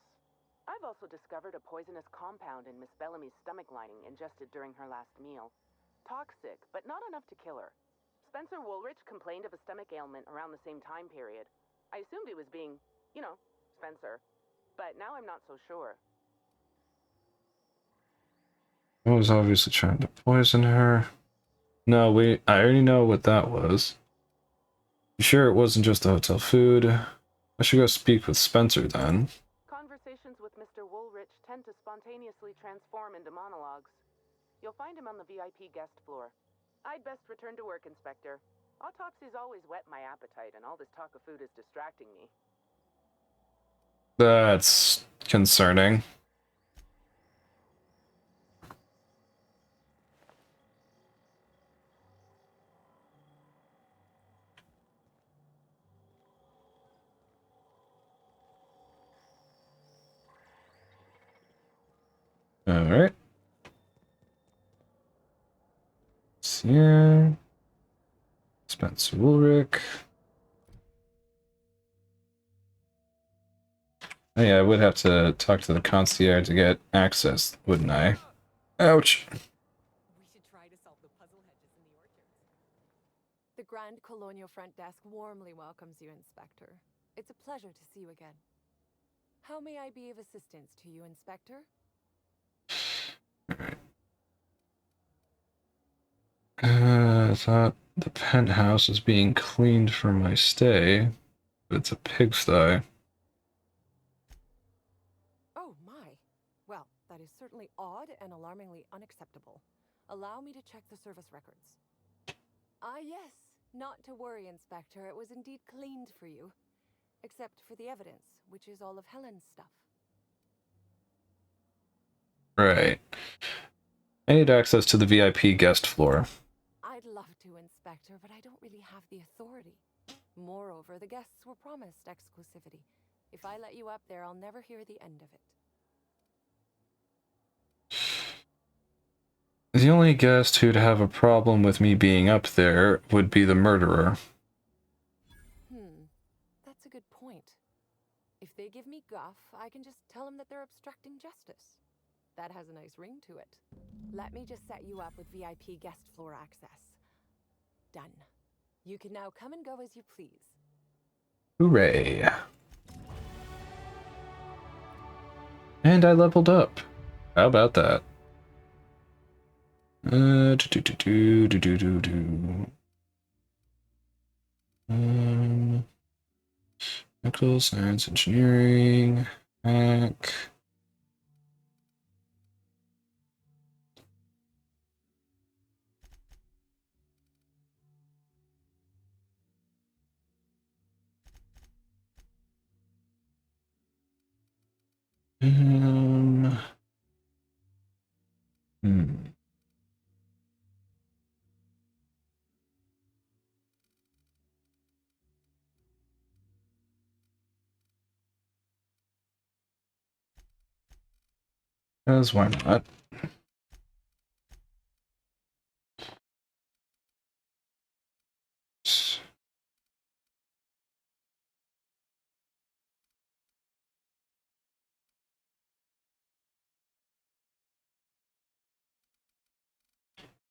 I've also discovered a poisonous compound in Miss Bellamy's stomach lining ingested during her last meal. Toxic, but not enough to kill her. Spencer Woolrich complained of a stomach ailment around the same time period. I assumed he was being, Spencer. But now I'm not so sure. I was obviously trying to poison her. No, I already know what that was. You sure it wasn't just the hotel food? I should go speak with Spencer then. Conversations with Mr. Woolrich tend to spontaneously transform into monologues. You'll find him on the VIP guest floor. I'd best return to work, Inspector. Autopsies always whet my appetite, and all this talk of food is distracting me. That's concerning. Alright. Here. Spencer Woolrich. Oh yeah, I would have to talk to the concierge to get access, wouldn't I? Ouch. The Grand Colonial Front Desk warmly welcomes you, Inspector. It's a pleasure to see you again. How may I be of assistance to you, Inspector? Alright. I thought the penthouse is being cleaned for my stay, but it's a pigsty. Oh my. Well, that is certainly odd and alarmingly unacceptable. Allow me to check the service records. Ah yes, not to worry, Inspector. It was indeed cleaned for you. Except for the evidence, which is all of Helen's stuff. Right. I need access to the VIP guest floor. I'd love to, Inspector, but I don't really have the authority. Moreover, the guests were promised exclusivity. If I let you up there, I'll never hear the end of it. The only guest who'd have a problem with me being up there would be the murderer. That's a good point. If they give me guff, I can just tell them that they're obstructing justice. That has a nice ring to it. Let me just set you up with VIP guest floor access. Done. You can now come and go as you please. Hooray. And I leveled up. How about that? Do do do do do do do do. Medical science, engineering, hack. Hmm. As why not?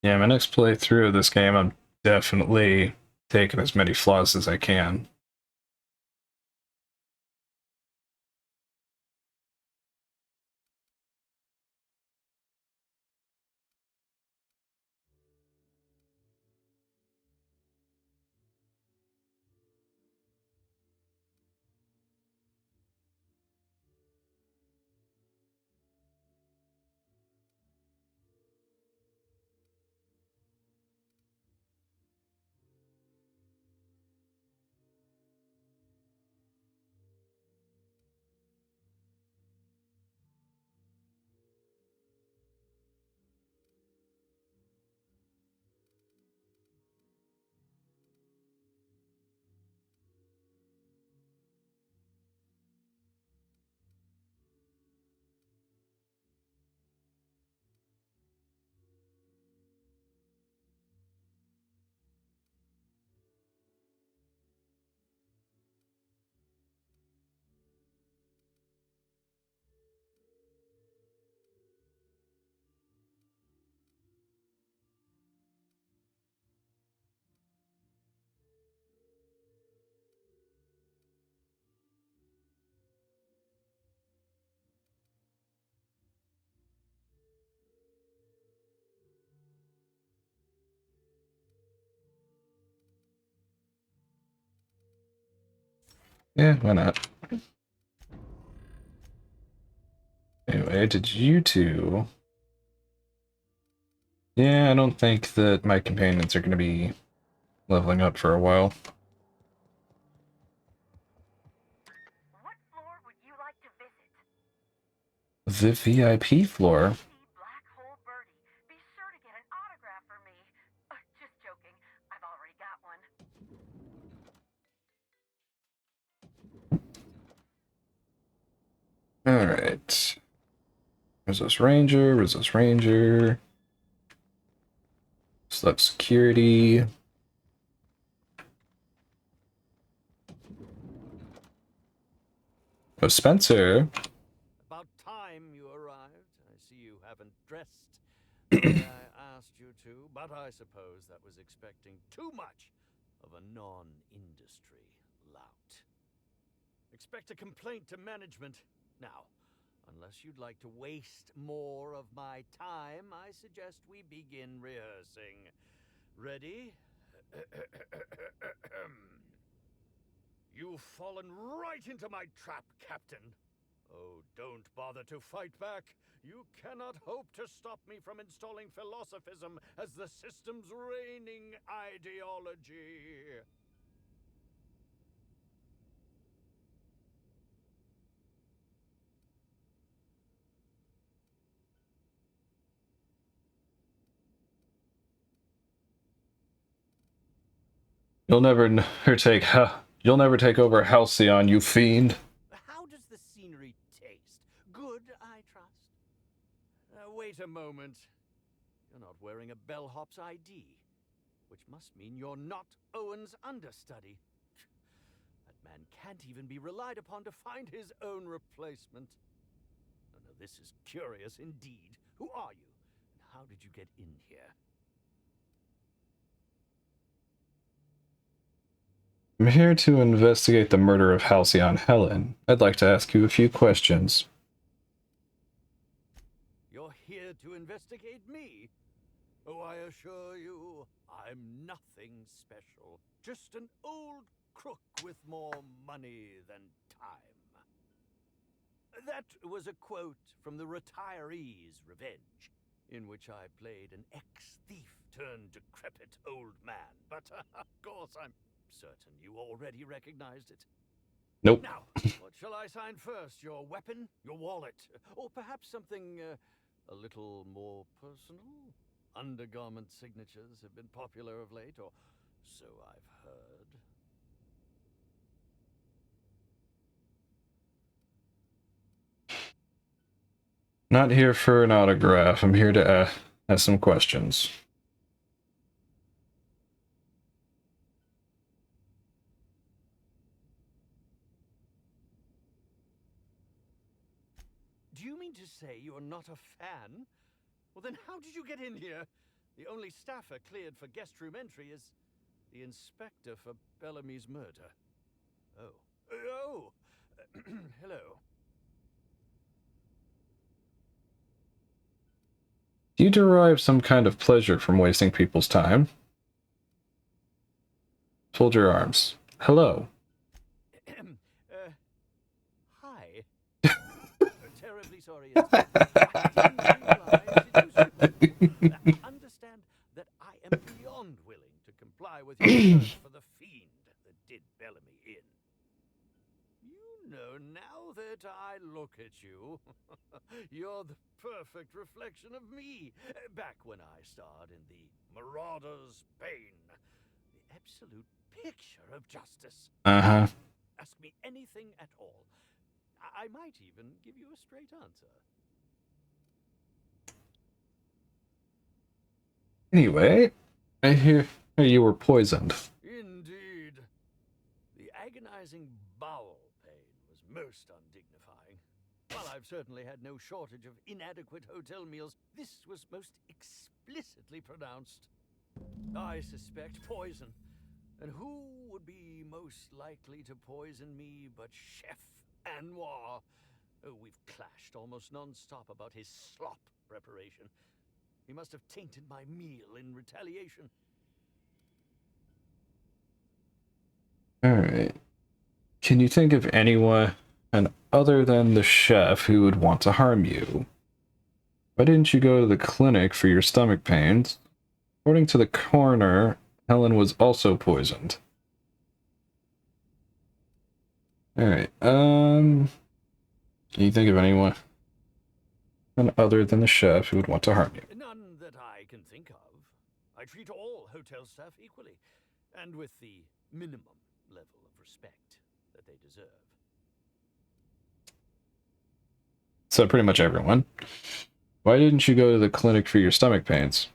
Yeah, my next playthrough of this game, I'm definitely taking as many flaws as I can. Yeah, why not? Anyway, did you two... Yeah, I don't think that my companions are going to be leveling up for a while. What floor would you like to visit? The VIP floor? Black Hole Birdie. Be sure to get an autograph for me. Just joking. I've already got one. Alright. Resist Ranger, Resist Ranger. Select Security. Oh, Spencer. About time you arrived. I see you haven't dressed the way I asked you to, but I suppose that was expecting too much of a non-industry lout. Expect a complaint to management. Now, unless you'd like to waste more of my time, I suggest we begin rehearsing. Ready? You've fallen right into my trap, Captain. Oh, don't bother to fight back. You cannot hope to stop me from installing philosophism as the system's reigning ideology. You'll never you'll never take over Halcyon, you fiend. How does the scenery taste? Good, I trust. Wait a moment. You're not wearing a bellhop's ID, which must mean you're not Owen's understudy. That man can't even be relied upon to find his own replacement. No, no, this is curious indeed. Who are you? And how did you get in here? I'm here to investigate the murder of Halcyon Helen. I'd like to ask you a few questions. You're here to investigate me? Oh, I assure you, I'm nothing special. Just an old crook with more money than time. That was a quote from The Retiree's Revenge, in which I played an ex-thief turned decrepit old man. But, of course, I'm certain you already recognized it. Nope. Now, what shall I sign first? Your weapon? Your wallet? Or perhaps something a little more personal? Undergarment signatures have been popular of late, or so I've heard. Not here for an autograph. I'm here to ask some questions. Do you mean to say you're not a fan? Well, then how did you get in here? The only staffer cleared for guest room entry is the inspector for Bellamy's murder. Oh. Hello. Do you derive some kind of pleasure from wasting people's time? Fold your arms. Hello. Hi. Terribly sorry. Understand that I am beyond willing to comply with your search for the fiend that did Bellamy in. You know, now that I look at you, you're the perfect reflection of me. Back when I starred in the Marauder's Bane. The absolute picture of justice. Uh-huh. Ask me anything at all. I might even give you a straight answer. Anyway, I hear you were poisoned. Indeed. The agonizing bowel pain was most undignifying. While I've certainly had no shortage of inadequate hotel meals, this was most explicitly pronounced. I suspect poison. And who would be most likely to poison me but Chef Anwar? Oh, we've clashed almost non-stop about his slop preparation. He must have tainted my meal in retaliation. Alright. Can you think of anyone other than the chef who would want to harm you? Why didn't you go to the clinic for your stomach pains? According to the coroner, Helen was also poisoned. Alright, can you think of anyone other than the chef who would want to harm you? None that I can think of. I treat all hotel staff equally, and with the minimum level of respect that they deserve. So pretty much everyone. Why didn't you go to the clinic for your stomach pains?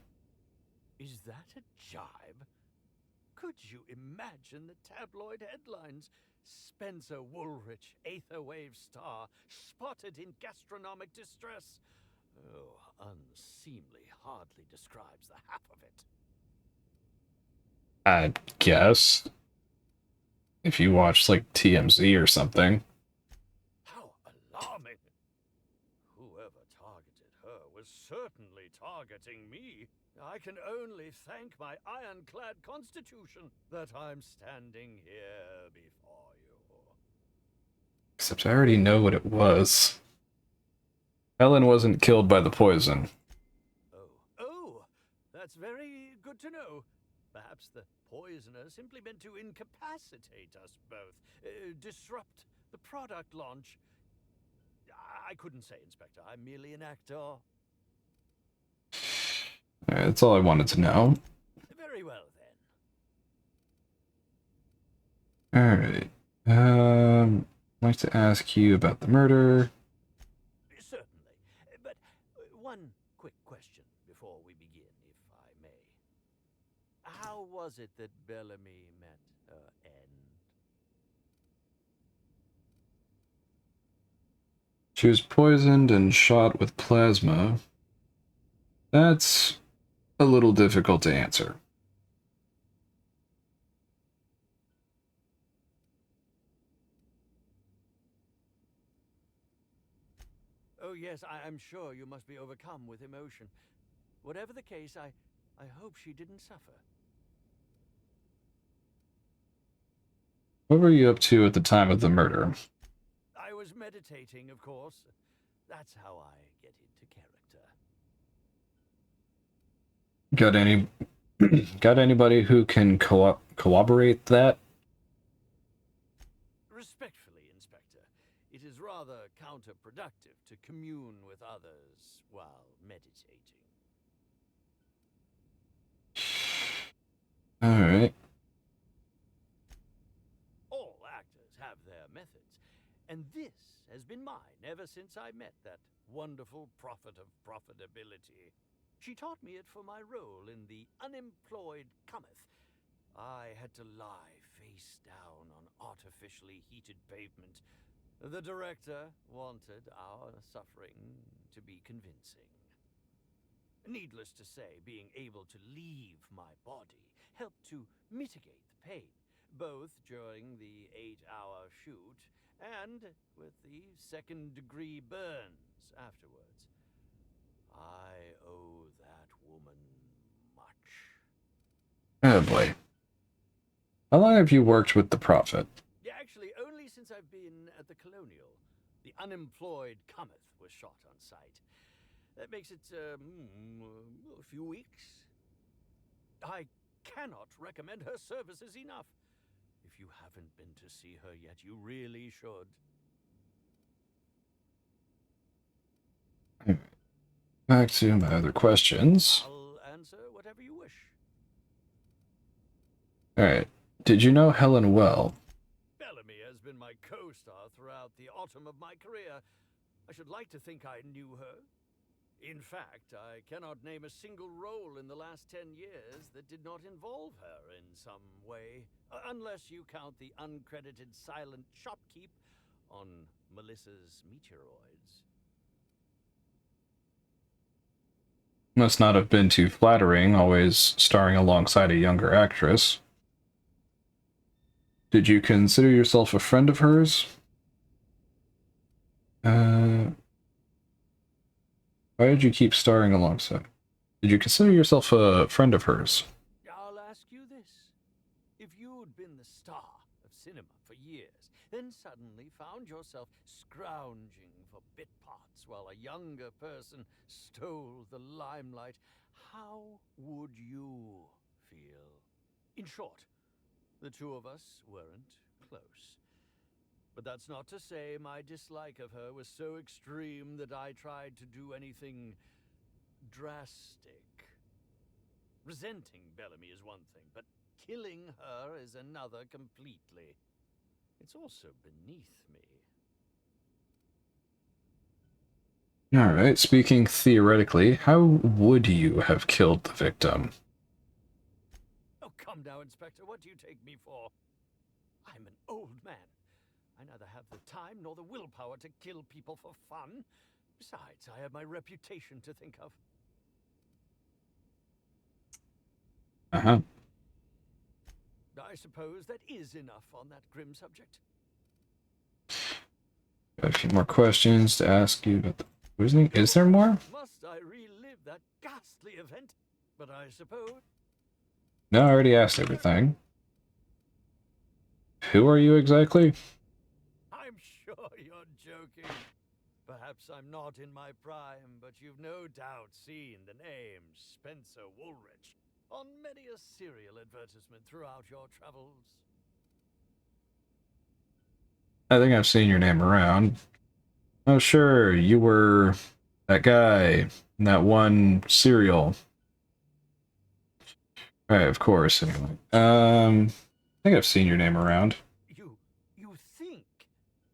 Is that a jibe? Could you imagine the tabloid headlines? Spencer Woolrich, Aetherwave star, spotted in gastronomic distress. Oh, unseemly hardly describes the half of it. I guess. If you watch, like, TMZ or something. How alarming! Whoever targeted her was certainly targeting me. I can only thank my ironclad constitution that I'm standing here before you. Except I already know what it was. Helen wasn't killed by the poison. Oh, that's very good to know. Perhaps the poisoner simply meant to incapacitate us both, disrupt the product launch. I couldn't say, Inspector. I'm merely an actor. That's all I wanted to know. Very well, then. Alright. I'd like to ask you about the murder. Certainly. But one quick question before we begin, if I may. How was it that Bellamy met her end? She was poisoned and shot with plasma. That's a little difficult to answer. Oh, yes, I'm sure you must be overcome with emotion. Whatever the case, I I hope she didn't suffer. What were you up to at the time of the murder? I was meditating, of course. That's how I get into character. Got anybody who can corroborate that? Respectfully, Inspector, it is rather counterproductive to commune with others while meditating. Alright. All actors have their methods, and this has been mine ever since I met that wonderful prophet of profitability. She taught me it for my role in The Unemployed Cometh. I had to lie face down on artificially heated pavement. The director wanted our suffering to be convincing. Needless to say, being able to leave my body helped to mitigate the pain, both during the 8-hour shoot and with the second-degree burns afterwards. I owe that woman much. Oh boy. How long have you worked with the Prophet? Yeah, actually, only since I've been at the Colonial. The Unemployed Cometh was shot on site. That makes it, a few weeks. I cannot recommend her services enough. If you haven't been to see her yet, you really should. Back to my other questions. I'll answer whatever you wish. Alright. Did you know Helen well? Bellamy has been my co-star throughout the autumn of my career. I should like to think I knew her. In fact, I cannot name a single role in the last 10 years that did not involve her in some way, unless you count the uncredited silent shopkeep on Melissa's Meteoroids. Must not have been too flattering, always starring alongside a younger actress. Did you consider yourself a friend of hers? Why did you keep starring alongside? Did you consider yourself a friend of hers? I'll ask you this. If you'd been the star of cinema for years, then suddenly found yourself scrounging for bit parts while a younger person stole the limelight, how would you feel? In short, the two of us weren't close. But that's not to say my dislike of her was so extreme that I tried to do anything drastic. Resenting Bellamy is one thing, but killing her is another completely. It's also beneath me. Alright, speaking theoretically, how would you have killed the victim? Oh, come now, Inspector, what do you take me for? I'm an old man. I neither have the time nor the willpower to kill people for fun. Besides, I have my reputation to think of. Uh-huh. I suppose that is enough on that grim subject. Got a few more questions to ask you about the poisoning. Is there more? Must I relive that ghastly event? But I suppose... No, I already asked everything. Who are you exactly? I'm sure you're joking. Perhaps I'm not in my prime, but you've no doubt seen the name Spencer Woolrich on many a serial advertisement throughout your travels. I think I've seen your name around. Oh, sure, you were that guy in that one serial. Right, of course, anyway. I think I've seen your name around. You think?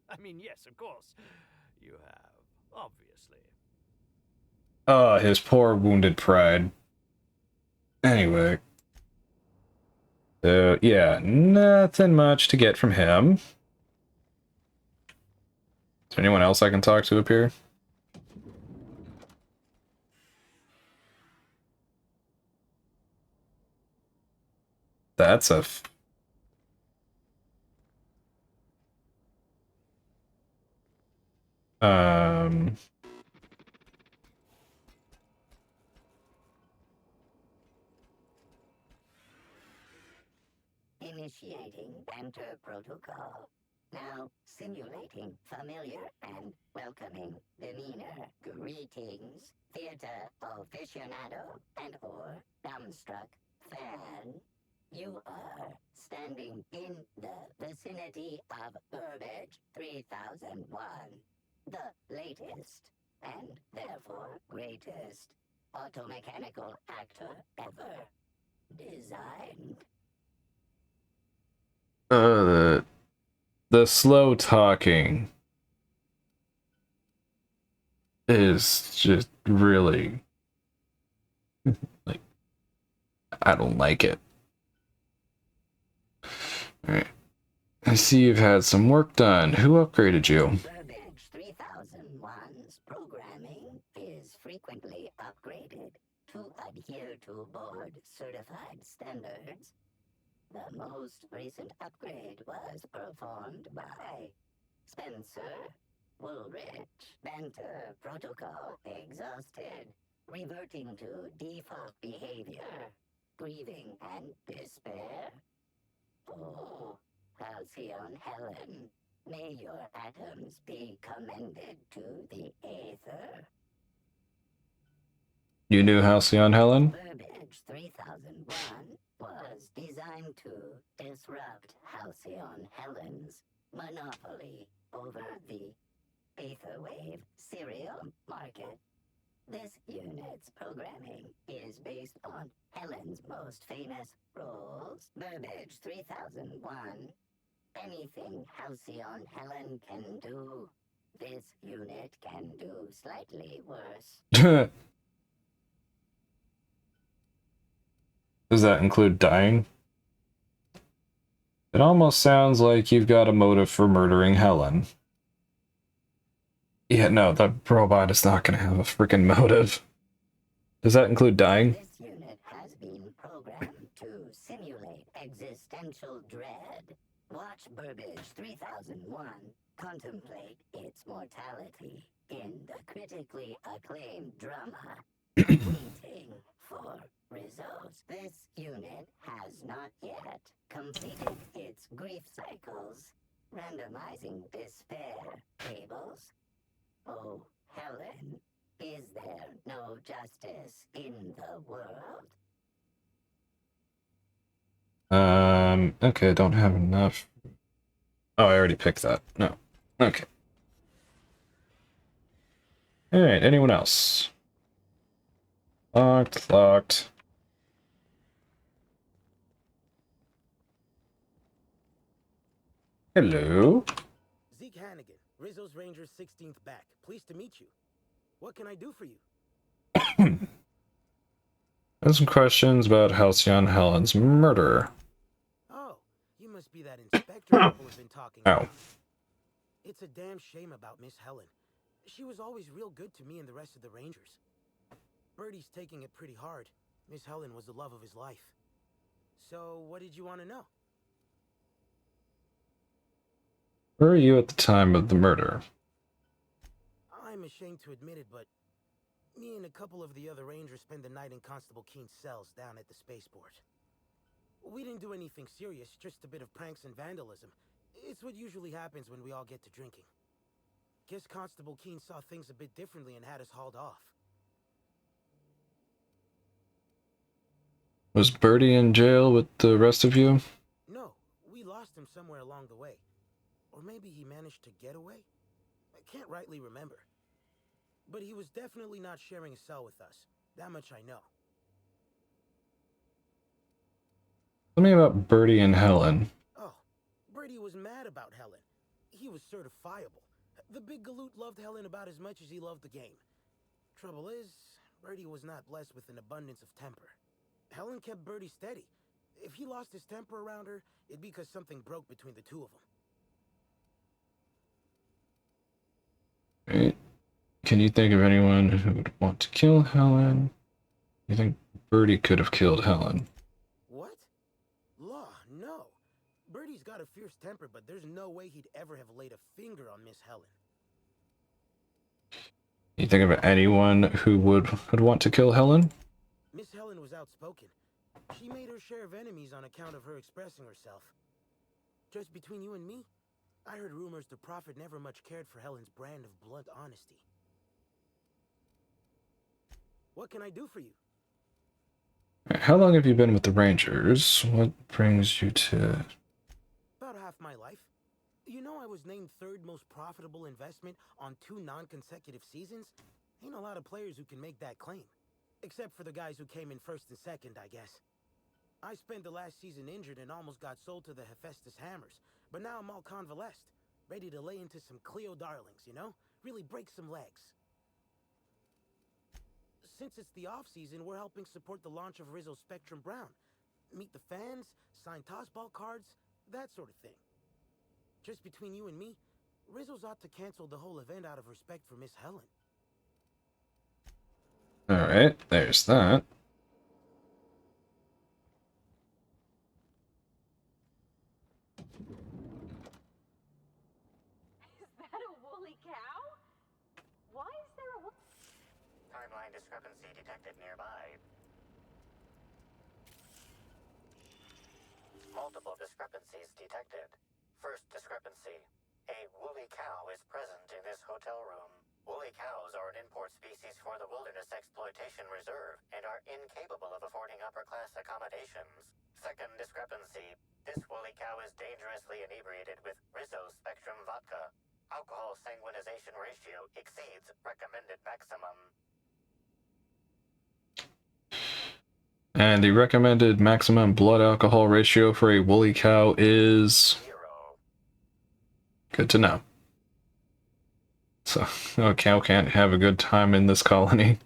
I mean, yes, of course. You have, obviously. Oh, his poor wounded pride. Anyway. So, yeah, nothing much to get from him. Is there anyone else I can talk to up here? That's a... Initiating Enter Protocol. Now simulating familiar and welcoming demeanor. Greetings, theater aficionado and or dumbstruck fan. You are standing in the vicinity of Burbage 3001, the latest and therefore greatest automechanical actor ever designed. The slow talking is just really like, I don't like it. Alright. I see you've had some work done. Who upgraded you? Burbage 3001's programming is frequently upgraded to adhere to board certified standards. The most recent upgrade was performed by Spencer Woolrich. Banter protocol exhausted, reverting to default behavior, grieving and despair. Oh, Halcyon Helen, may your atoms be commended to the Aether. You knew Halcyon Helen? Burbage 3001 was designed to disrupt Halcyon Helen's monopoly over the Aetherwave serial market. This unit's programming is based on Helen's most famous roles. Burbage 3001. Anything Halcyon Helen can do, this unit can do slightly worse. Does that include dying? It almost sounds like you've got a motive for murdering Helen. Yeah, no, the robot is not going to have a freaking motive. Does that include dying? This unit has been programmed to simulate existential dread. Watch Burbage 3001 contemplate its mortality in the critically acclaimed drama, Waiting for Results. This unit has not yet completed its grief cycles, randomizing despair tables. Oh, Helen, is there no justice in the world? Okay, I don't have enough. Oh, I already picked that. No. Okay. Alright, anyone else? Locked. Hello? Zeke Hannigan, Rizzo's Rangers 16th back. Pleased to meet you. What can I do for you? I have some questions about Halcyon Helen's murder. Oh, you must be that inspector people have been talking about. It's a damn shame about Miss Helen. She was always real good to me and the rest of the Rangers. Birdie's taking it pretty hard. Miss Helen was the love of his life. So, what did you want to know? Where were you at the time of the murder? I'm ashamed to admit it, but me and a couple of the other Rangers spent the night in Constable Keen's cells down at the spaceport. We didn't do anything serious, just a bit of pranks and vandalism. It's what usually happens when we all get to drinking. Guess Constable Keen saw things a bit differently and had us hauled off. Was Birdie in jail with the rest of you? No, we lost him somewhere along the way. Or maybe he managed to get away? I can't rightly remember. But he was definitely not sharing a cell with us. That much I know. Tell me about Birdie and Helen. Oh, Birdie was mad about Helen. He was certifiable. The big galoot loved Helen about as much as he loved the game. Trouble is, Birdie was not blessed with an abundance of temper. Helen kept Birdie steady. If he lost his temper around her, it'd be because something broke between the two of them. Right. Can you think of anyone who would want to kill Helen? You think Birdie could have killed Helen? What? Law, no. Birdie's got a fierce temper, but there's no way he'd ever have laid a finger on Miss Helen. You think of anyone who would want to kill Helen? Miss Helen was outspoken. She made her share of enemies on account of her expressing herself. Just between you and me, I heard rumors the Prophet never much cared for Helen's brand of blunt honesty. What can I do for you? How long have you been with the Rangers? What brings you to... About half my life. You know I was named third most profitable investment on 2 non-consecutive seasons? Ain't a lot of players who can make that claim. Except for the guys who came in first and second, I guess. I spent the last season injured and almost got sold to the Hephaestus Hammers. But now I'm all convalesced. Ready to lay into some Cleo darlings, you know? Really break some legs. Since it's the off-season, we're helping support the launch of Rizzo's Spectrum Brown. Meet the fans, sign tossball cards, that sort of thing. Just between you and me, Rizzo's ought to cancel the whole event out of respect for Miss Helen. Alright, there's that. Is that a woolly cow? Why is there a Timeline discrepancy detected nearby. Multiple discrepancies detected. First discrepancy. A woolly cow is present in this hotel room. Woolly cows are an import species for the Wilderness Exploitation Reserve and are incapable of affording upper-class accommodations. Second discrepancy. This woolly cow is dangerously inebriated with Rizzo's Spectrum vodka. Alcohol sanguinization ratio exceeds recommended maximum. And the recommended maximum blood alcohol ratio for a woolly cow is... 0. Good to know. So, a cow can't have a good time in this colony.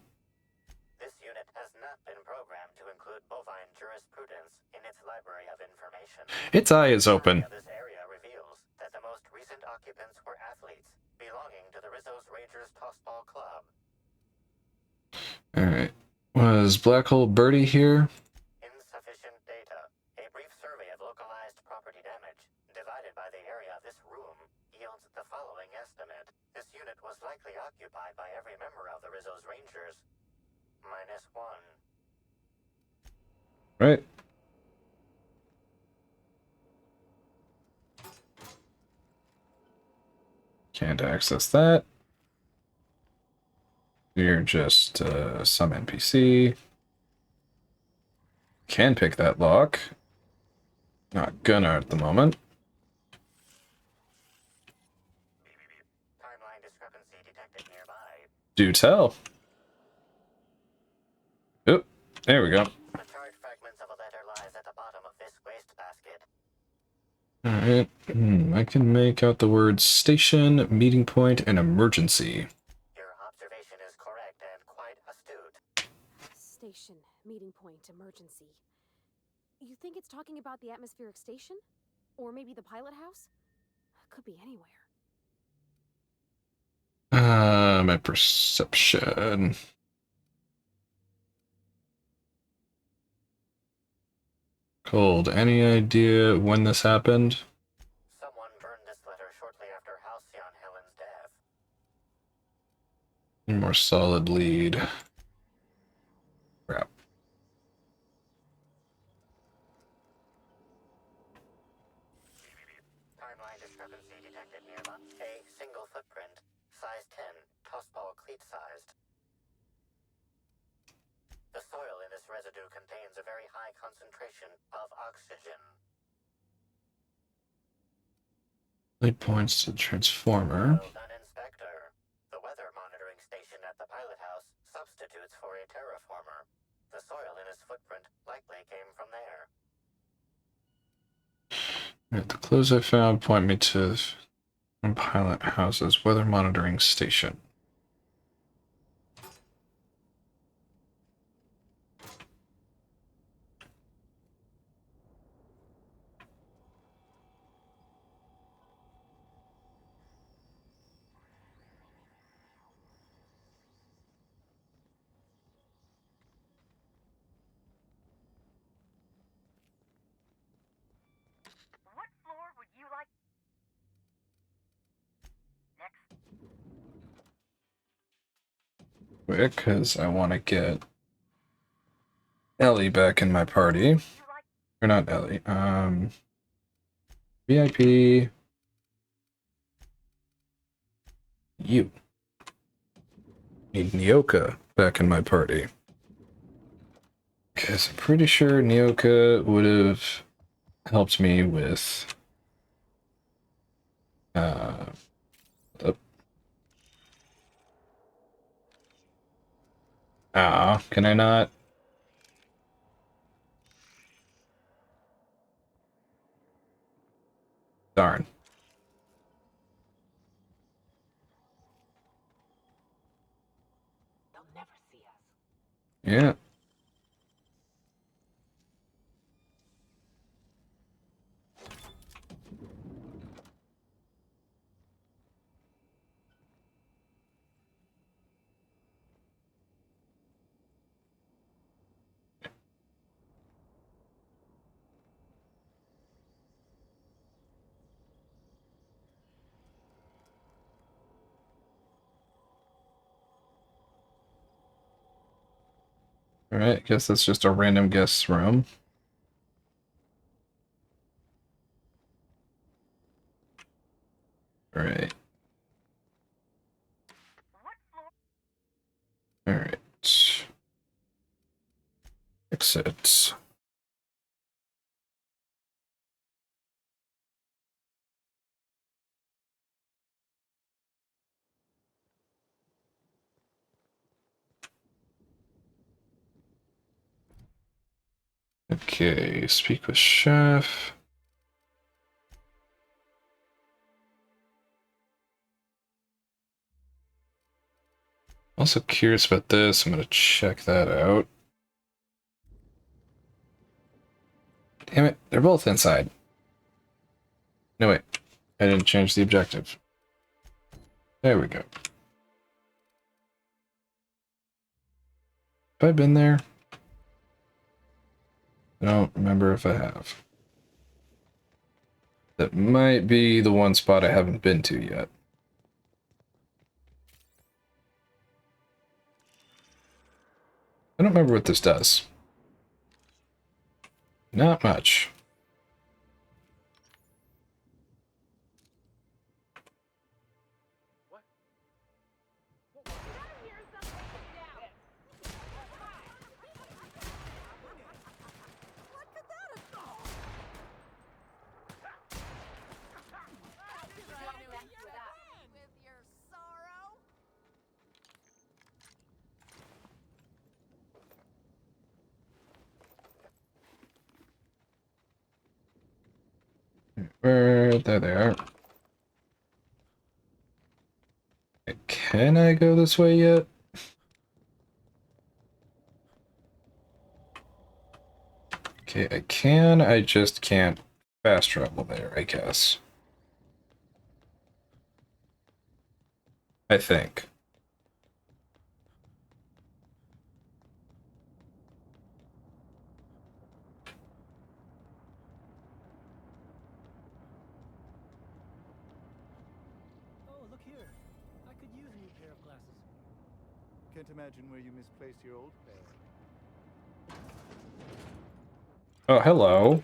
This unit has not been programmed to include bovine jurisprudence in its library of information. Its eye is open. This area reveals that the most recent occupants were athletes belonging to the Rizzo's Rangers Tossball Club. Alright. Was Black Hole Birdie here? Insufficient data. A brief survey of localized property damage, divided by the area of this room, yields the following estimate. This unit was likely occupied by every member of the Rizzo's Rangers. -1. Right. Can't access that. You're just some NPC. Can pick that lock. Not gonna at the moment. Timeline discrepancy detected nearby. Do tell. Oop, there we go. The charred fragments of a letter lies at the bottom of this wastebasket. Alright, I can make out the words station, meeting point, and emergency. Your observation is correct and quite astute. Station, meeting point, emergency. You think it's talking about the atmospheric station? Or maybe the pilot house? Could be anywhere. My perception. Cold, any idea when this happened? Someone burned this letter shortly after Halcyon Helen's death. More solid lead. Crap. Timeline discrepancy detected nearby. A single footprint, size 10, tossball cleat-sized. The soil in this residue contains a very high concentration of oxygen. Lead points to the transformer. Well done, Inspector. The weather monitoring station at the pilot house substitutes for a terraformer. The soil in his footprint likely came from there. Right, the clues I found point me to pilot house's weather monitoring station. What floor would you like? Next. Quick, because I want to get Ellie back in my party. Or not Ellie. VIP. You. Need Nyoka back in my party. Because I'm pretty sure Nyoka would have helped me with can I not? Darn. They'll never see us. Yeah. Alright, I guess that's just a random guest room. Alright. Alright. Exit. Okay, speak with chef. Also curious about this. I'm gonna check that out. Damn it, they're both inside. No, wait. I didn't change the objective. There we go. Have I been there? I don't remember if I have. That might be the one spot I haven't been to yet. I don't remember what this does. Not much. There they are. Can I go this way yet? Okay, I can. I just can't fast travel there, I guess. I think. Oh, look here. I could use a new pair of glasses. Can't imagine where you misplaced your old pair. Oh, hello.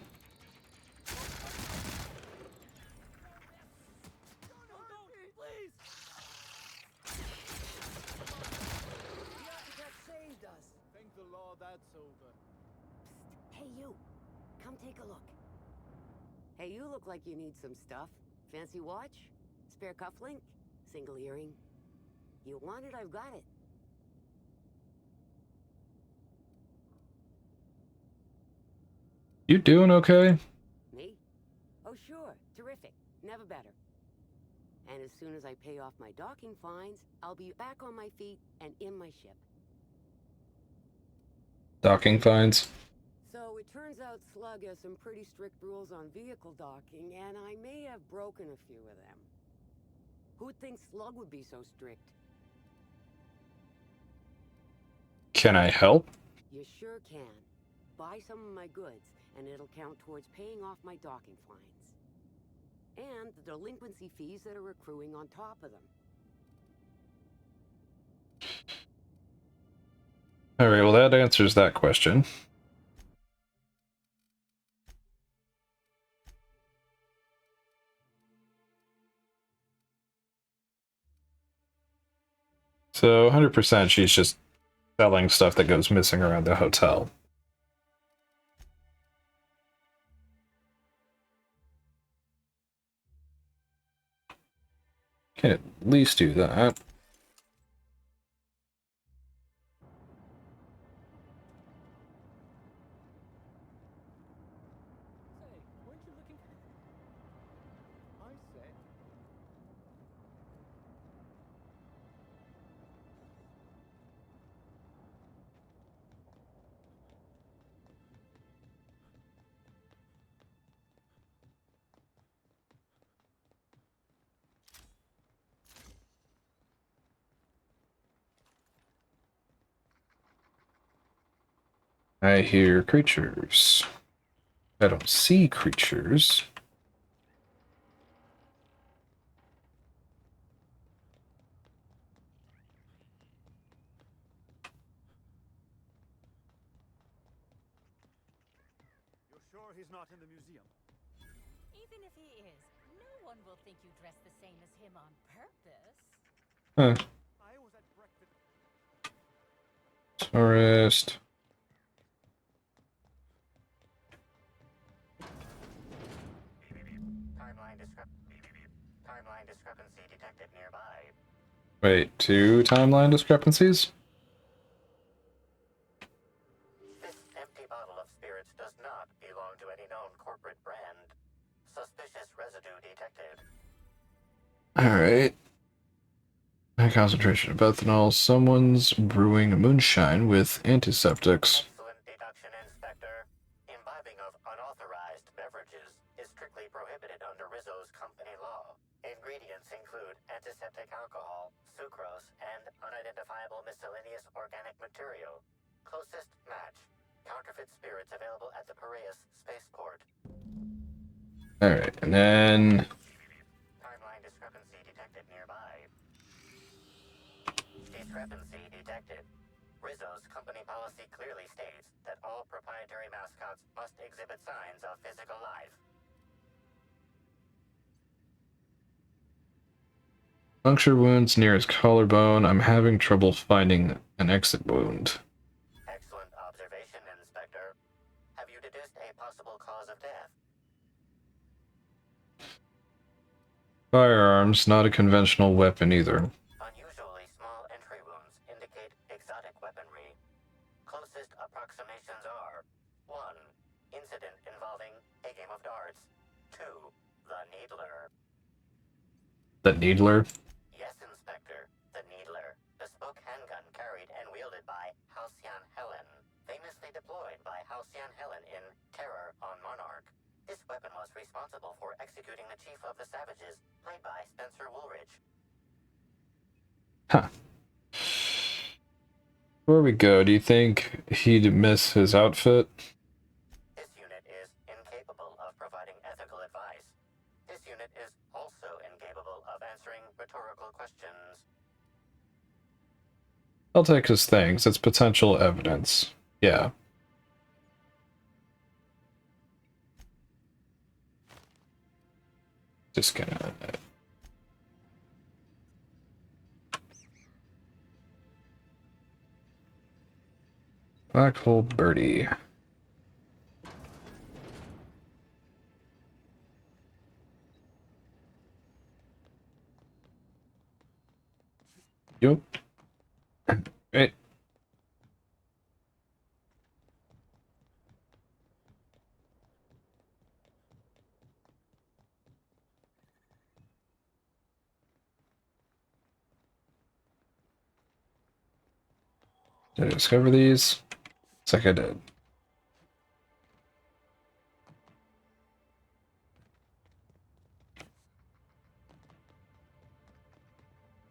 Thank the law that's over. Hey, you. Come take a look. Hey, you look like you need some stuff. Fancy watch? Spare cufflink? Single earring? You want it, I've got it. You doing okay? Me? Oh, sure. Terrific. Never better. And as soon as I pay off my docking fines, I'll be back on my feet and in my ship. Docking fines. So it turns out Slug has some pretty strict rules on vehicle docking, and I may have broken a few of them. Who'd think Slug would be so strict? Can I help? You sure can. Buy some of my goods, and it'll count towards paying off my docking fines. And the delinquency fees that are accruing on top of them. Alright, well that answers that question. So 100% she's just selling stuff that goes missing around the hotel. Can at least do that. I hear creatures. I don't see creatures. You're sure he's not in the museum? Even if he is, no one will think you dressed the same as him on purpose. Huh. I was at breakfast. Tourist. Timeline discrepancy detected nearby. Wait, 2 timeline discrepancies? This empty bottle of spirits does not belong to any known corporate brand. Suspicious residue detected. Alright. High concentration of ethanol. Someone's brewing moonshine with antiseptics. Excellent deduction, Inspector. Imbibing of unauthorized beverages is strictly prohibited under Rizzo's company law. Ingredients include antiseptic alcohol, sucrose, and unidentifiable miscellaneous organic material. Closest match. Counterfeit spirits available at the Piraeus spaceport. Alright, and then... Timeline discrepancy detected nearby. Discrepancy detected. Rizzo's company policy clearly states that all proprietary mascots must exhibit signs of physical life. Puncture wounds near his collarbone. I'm having trouble finding an exit wound. Excellent observation, Inspector. Have you deduced a possible cause of death? Firearms, not a conventional weapon either. Unusually small entry wounds indicate exotic weaponry. Closest approximations are 1. Incident involving a game of darts. 2. The Needler. The Needler? Yes, Inspector. The Needler. Bespoke handgun carried and wielded by Halcyon Helen. Famously deployed by Halcyon Helen in Terror on Monarch. This weapon was responsible for executing the Chief of the Savages, played by Spencer Woolridge. Huh. Before we go, do you think he'd miss his outfit? This unit is incapable of providing ethical advice. This unit is also incapable of answering rhetorical questions. I'll take his things. It's potential evidence. Yeah. Just gonna... Black Hole Birdie. Yup. Right. Did I discover these? Looks like I did.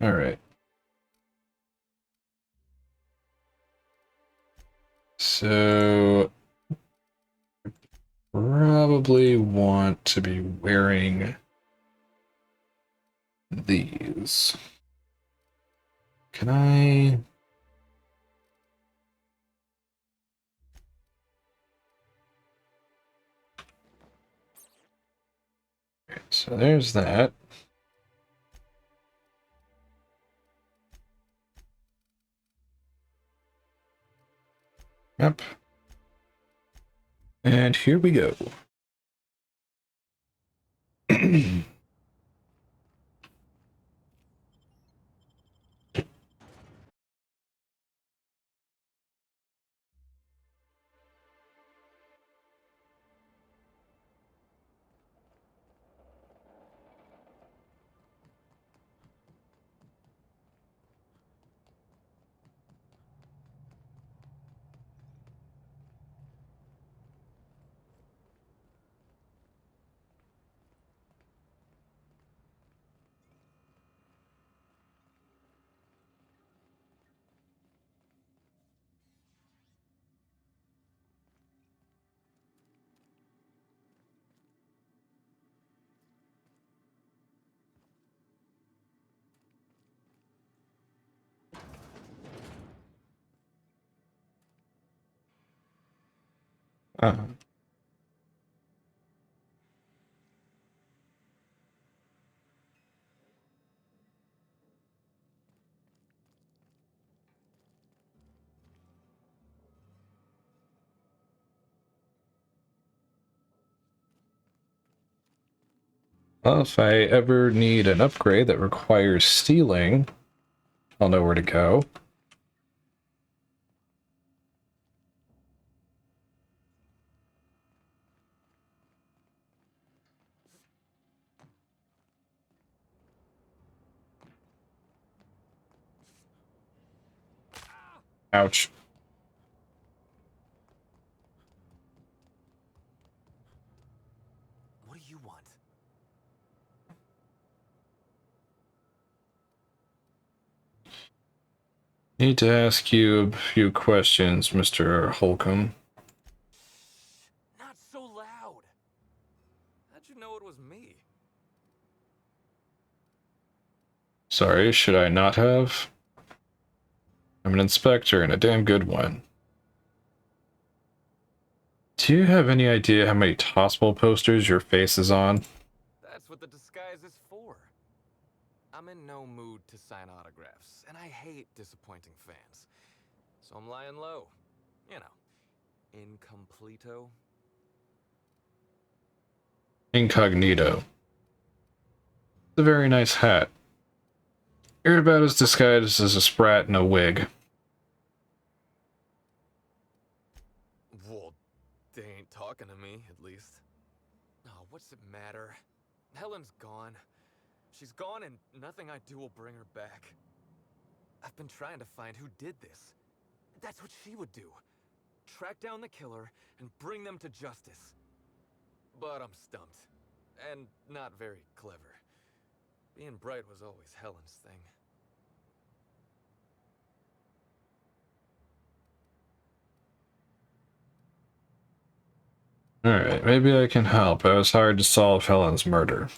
Alright. So... probably want to be wearing these. Can I... So there's that. Yep. And here we go. Well, if I ever need an upgrade that requires stealing, I'll know where to go. Ouch. What do you want? Need to ask you a few questions, Mr. Holcomb. Not so loud. How'd you know it was me? Sorry, should I not have? I'm an inspector and a damn good one. Do you have any idea how many Tossball posters your face is on? That's what the disguise is for. I'm in no mood to sign autographs, and I hate disappointing fans. So I'm lying low. You know, incompleto. Incognito. It's a very nice hat. You're about as disguised as a sprat in a wig. Well, they ain't talking to me, at least. Oh, what's it matter? Helen's gone. She's gone and nothing I do will bring her back. I've been trying to find who did this. That's what she would do. Track down the killer and bring them to justice. But I'm stumped. And not very clever. Being bright was always Helen's thing. Alright, maybe I can help. I was hired to solve Helen's murder.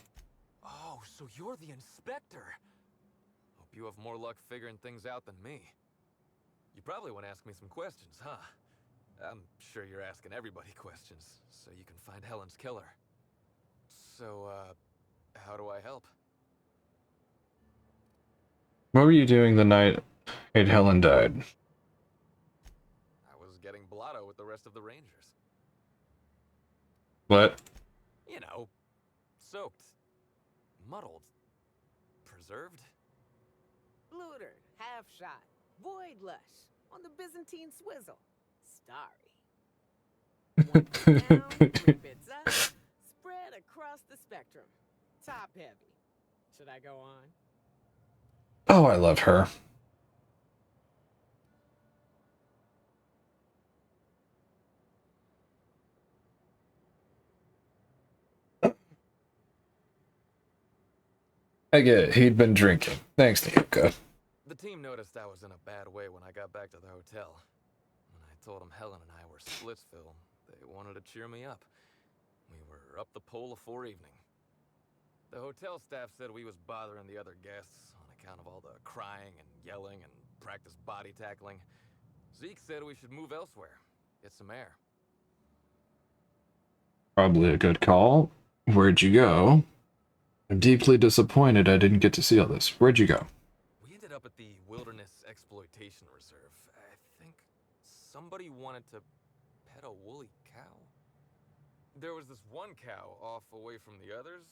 Oh, so you're the inspector. Hope you have more luck figuring things out than me. You probably want to ask me some questions, huh? I'm sure you're asking everybody questions, so you can find Helen's killer. So, how do I help? What were you doing the night Helen died? I was getting blotto with the rest of the Rangers. What? You know, soaked, muddled, preserved. Looter, half shot, void lush, on the Byzantine swizzle, starry. One bit down, 3 bits up, spread across the spectrum, top heavy. Should I go on? Oh, I love her. I get it. He'd been drinking. Thanks, Nyoka. The team noticed I was in a bad way when I got back to the hotel. When I told them Helen and I were Splitsville, they wanted to cheer me up. We were up the pole afore evening. The hotel staff said we was bothering the other guests on account of all the crying and yelling and practice body tackling. Zeke said we should move elsewhere, get some air. Probably a good call. Where'd you go? I'm deeply disappointed I didn't get to see all this. Where'd you go? We ended up at the Wilderness Exploitation Reserve. I think somebody wanted to pet a woolly cow. There was this one cow off away from the others.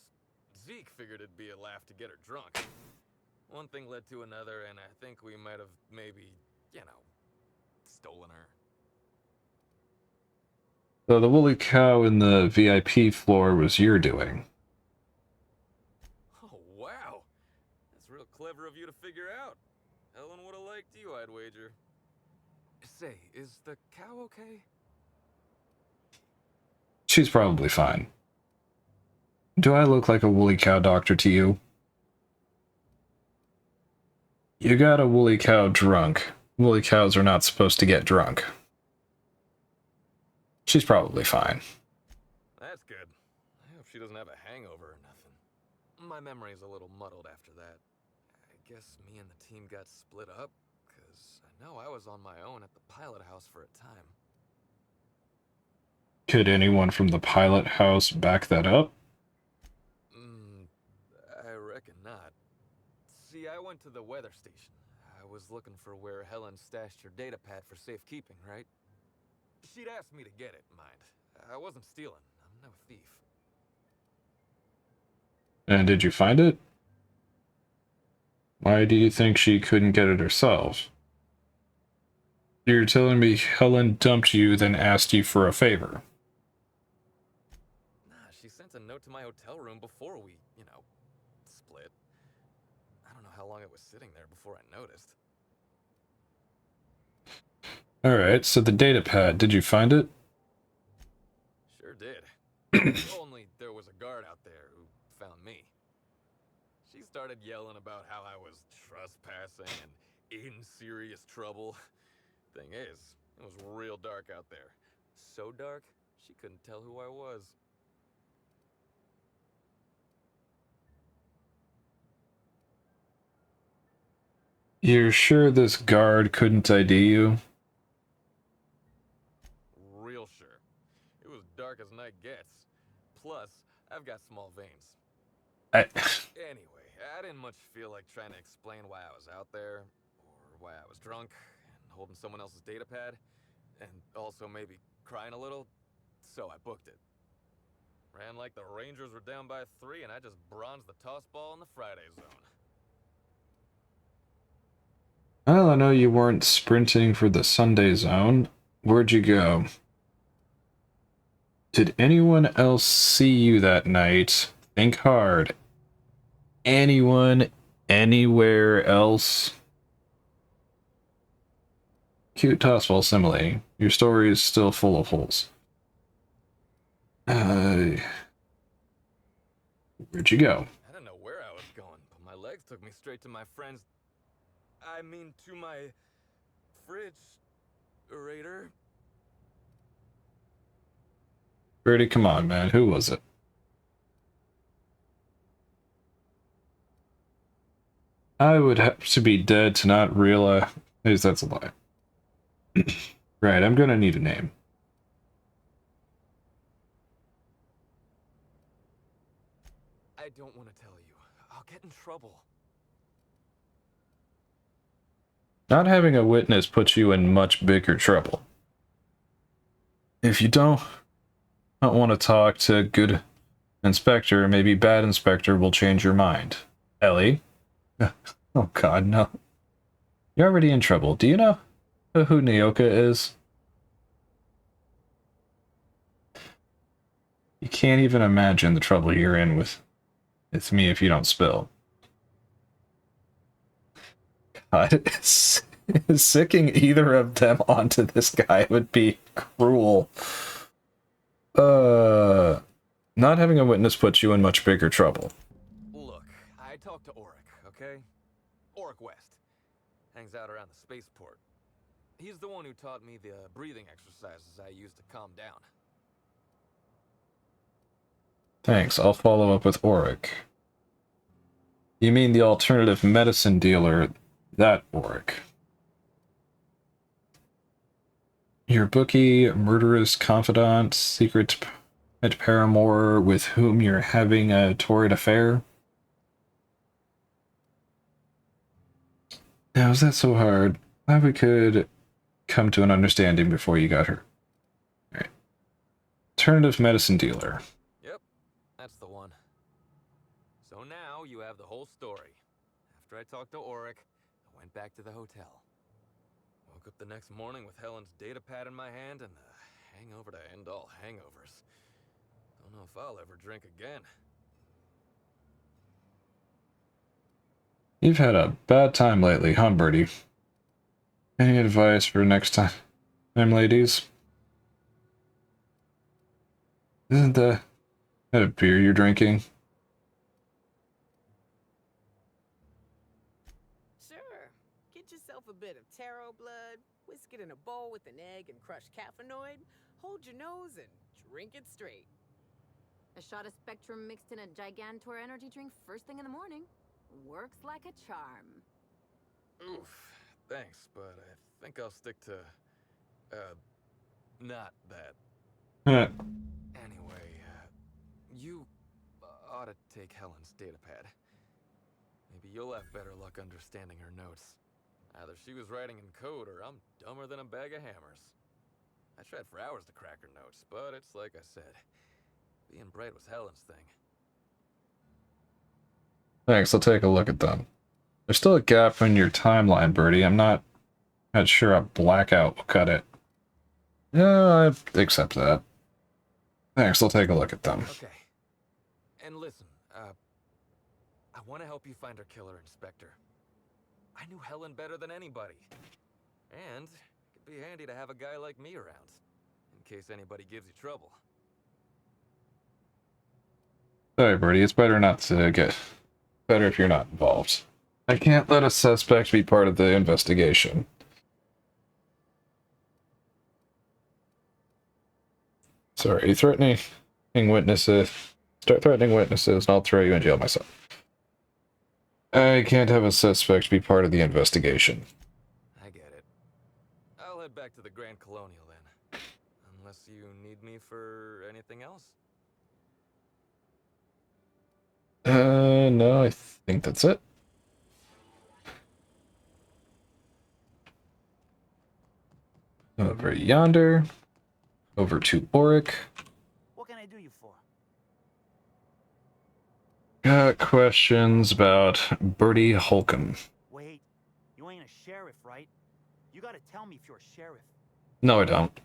Zeke figured it'd be a laugh to get her drunk. One thing led to another, and I think we might have maybe, you know, stolen her. So the woolly cow in the VIP floor was your doing. Oh, wow. That's real clever of you to figure out. Helen would have liked you, I'd wager. Say, is the cow okay? She's probably fine. Do I look like a woolly cow doctor to you? You got a woolly cow drunk. Woolly cows are not supposed to get drunk. She's probably fine. That's good. I hope she doesn't have a hangover or nothing. My memory's a little muddled after that. I guess me and the team got split up, because I know I was on my own at the pilot house for a time. Could anyone from the pilot house back that up? I reckon not. See, I went to the weather station. I was looking for where Helen stashed her data pad for safekeeping, right? She'd asked me to get it, mind. I wasn't stealing. I'm no thief. And did you find it? Why do you think she couldn't get it herself? You're telling me Helen dumped you, then asked you for a favor. Nah, she sent a note to my hotel room before we, you know, split. I don't know how long it was sitting there before I noticed. Alright, so the data pad, did you find it? Sure did. Only there was a guard out there who found me. She started yelling about how I was trespassing and in serious trouble. Thing is, it was real dark out there. So dark, she couldn't tell who I was. You're sure this guard couldn't ID you? Real sure. It was dark as night gets. Plus, I've got small veins. Anyway, I didn't much feel like trying to explain why I was out there, or why I was drunk, and holding someone else's data pad, and also maybe crying a little, so I booked it. Ran like the Rangers were down by 3, and I just bronzed the toss ball in the Friday zone. Well, I know you weren't sprinting for the Sunday zone. Where'd you go? Did anyone else see you that night? Think hard. Anyone, anywhere else? Cute tossball simile. Your story is still full of holes. Where'd you go? I don't know where I was going, but my legs took me straight to my friend's... I mean, to my... fridge-rator. Brady, come on, man. Who was it? I would have to be dead to not realize that's a lie. Right, I'm gonna need a name. I don't want to tell you. I'll get in trouble. Not having a witness puts you in much bigger trouble. If you don't want to talk to good inspector, maybe bad inspector will change your mind. Ellie? Oh god, no. You're already in trouble. Do you know who Nyoka is? You can't even imagine the trouble you're in with me if you don't spill. God, sicking either of them onto this guy would be cruel. Not having a witness puts you in much bigger trouble. Look, I talked to Auric, okay? Auric West. Hangs out around the spaceport. He's the one who taught me the breathing exercises I use to calm down. Thanks, I'll follow up with Auric. You mean the alternative medicine dealer, that Auric. Your bookie, murderous confidant, secret pet paramour with whom you're having a torrid affair? Now, is that so hard? Glad we could come to an understanding before you got her. Alright. Alternative medicine dealer. Yep, that's the one. So now you have the whole story. After I talked to Auric, I went back to the hotel. Woke up the next morning with Helen's data pad in my hand and the hangover to end all hangovers. Don't know if I'll ever drink again. You've had a bad time lately, huh, Birdie? Any advice for next time, ladies? Isn't that a beer you're drinking? Sure. Get yourself a bit of taro blood, whisk it in a bowl with an egg and crushed caffeinoid, hold your nose and drink it straight. A shot of Spectrum mixed in a Gigantor energy drink first thing in the morning. Works like a charm. Oof, thanks, but I think I'll stick to, not that. Anyway, you ought to take Helen's datapad. Maybe you'll have better luck understanding her notes. Either she was writing in code or I'm dumber than a bag of hammers. I tried for hours to crack her notes, but it's like I said. Being bright was Helen's thing. Thanks, I'll take a look at them. There's still a gap in your timeline, Birdie. I'm not sure a blackout will cut it. Yeah, I accept that. Thanks, I'll take a look at them. Okay. And listen, I want to help you find her killer, Inspector. I knew Helen better than anybody. And it'd be handy to have a guy like me around, in case anybody gives you trouble. Sorry, Birdie, it's better not to get... Better if you're not involved. I can't let a suspect be part of the investigation. Sorry, threatening witnesses. Start threatening witnesses and I'll throw you in jail myself. I can't have a suspect be part of the investigation. I get it. I'll head back to the Grand Colonial then. Unless you need me for anything else? No, I think that's it. Over yonder. Over to Auric. What can I do you for? Got questions about Birdie Holcomb. Wait, you ain't a sheriff, right? You gotta tell me if you're a sheriff. No, I don't.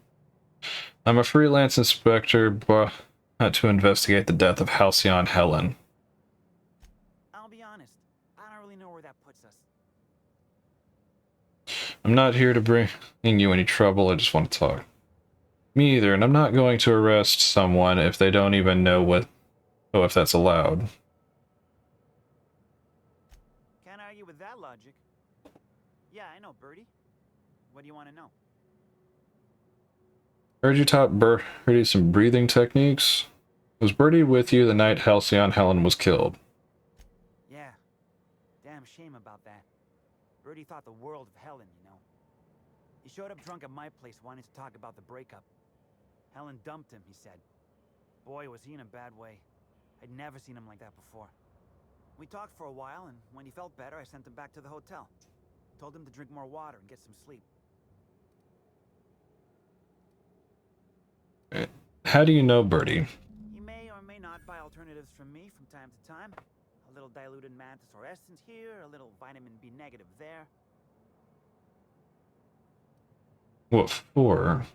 I'm a freelance inspector to investigate the death of Halcyon Helen. I'll be honest, I don't really know where that puts us. I'm not here to bring you any trouble, I just want to talk. Me either, and I'm not going to arrest someone if they don't even know if that's allowed. Can't argue with that logic. Yeah, I know, Birdie. What do you want to know? Heard you taught Birdie some breathing techniques. Was Birdie with you the night Halcyon Helen was killed? Yeah. Damn shame about that. Birdie thought the world of Helen, you know. He showed up drunk at my place wanting to talk about the breakup. Helen dumped him, he said. Boy, was he in a bad way. I'd never seen him like that before. We talked for a while, and when he felt better, I sent him back to the hotel. Told him to drink more water and get some sleep. How do you know Birdie? He may or may not buy alternatives from me from time to time. A little diluted mantis or essence here, a little vitamin B negative there. What for?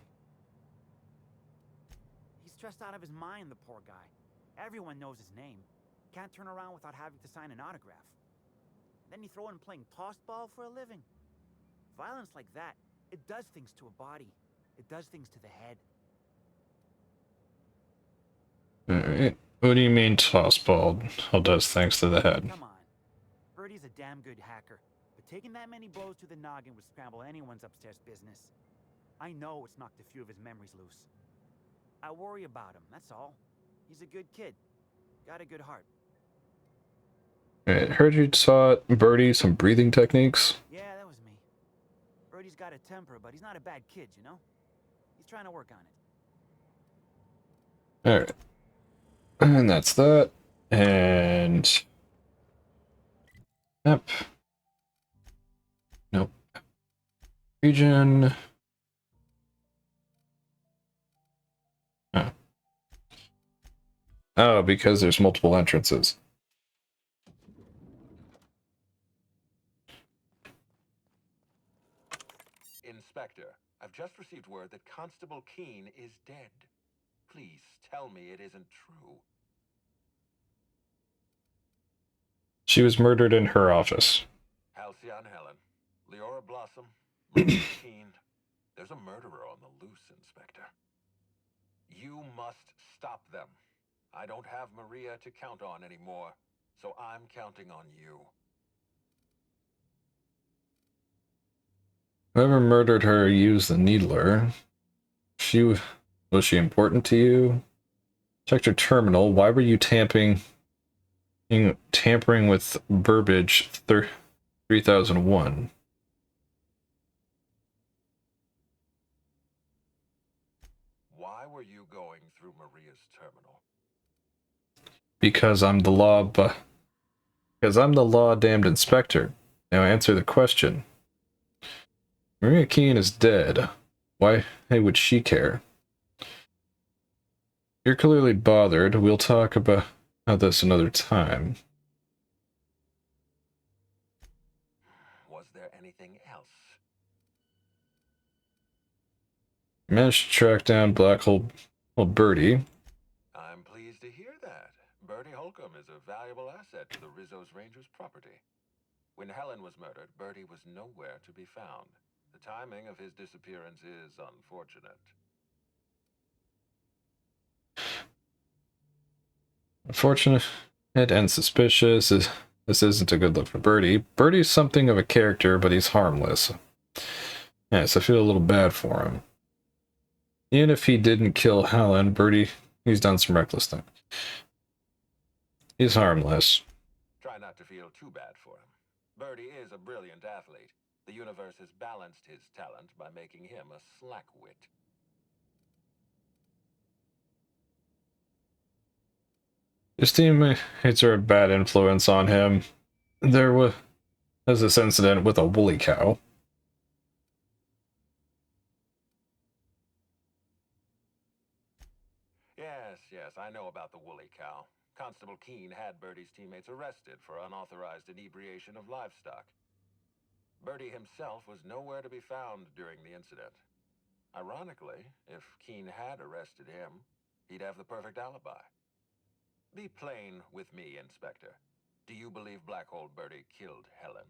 He's stressed out of his mind, the poor guy. Everyone knows his name. Can't turn around without having to sign an autograph. Then you throw in playing tossball for a living. Violence like that, it does things to a body. It does things to the head. Alright. What do you mean tossball does things to the head? Come on. Birdie's a damn good hacker, but taking that many blows to the noggin would scramble anyone's upstairs business. I know it's knocked a few of his memories loose. I worry about him, that's all. He's a good kid. Got a good heart. Alright, heard you taught Birdie some breathing techniques? Yeah, that was me. Birdie's got a temper, but he's not a bad kid, you know? He's trying to work on it. Alright. And that's that. And... Yep. Nope. Region. Oh, because there's multiple entrances. Inspector, I've just received word that Constable Keene is dead. Please tell me it isn't true. She was murdered in her office. Halcyon Helen, Leora Blossom, Maria Keene. There's a murderer on the loose, Inspector. You must stop them. I don't have Maria to count on anymore, so I'm counting on you. Whoever murdered her used the Needler. Was she important to you? Checked her terminal. Why were you tampering with Burbage 3001? Why were you going through Maria's terminal? Because I'm the law-damned inspector. Now answer the question. Maria Keene is dead. Why would she care? You're clearly bothered. We'll talk about this another time. Was there anything else? Managed to track down Black Hole Birdie. I'm pleased to hear that. Birdie Holcomb is a valuable asset to the Rizzo's Rangers property. When Helen was murdered, Birdie was nowhere to be found. The timing of his disappearance is unfortunate. Unfortunate and suspicious. This isn't a good look for Birdie. Birdie's something of a character, but he's harmless. Yes, I feel a little bad for him. Even if he didn't kill Helen, Birdie, he's done some reckless things. He's harmless. Try not to feel too bad for him. Birdie is a brilliant athlete. The universe has balanced his talent by making him a slackwit. His teammates are a bad influence on him. There was this incident with a woolly cow. Yes, I know about the woolly cow. Constable Keene had Birdie's teammates arrested for unauthorized inebriation of livestock. Birdie himself was nowhere to be found during the incident. Ironically, if Keene had arrested him, he'd have the perfect alibi. Be plain with me, Inspector. Do you believe Black Hole Birdie killed Helen?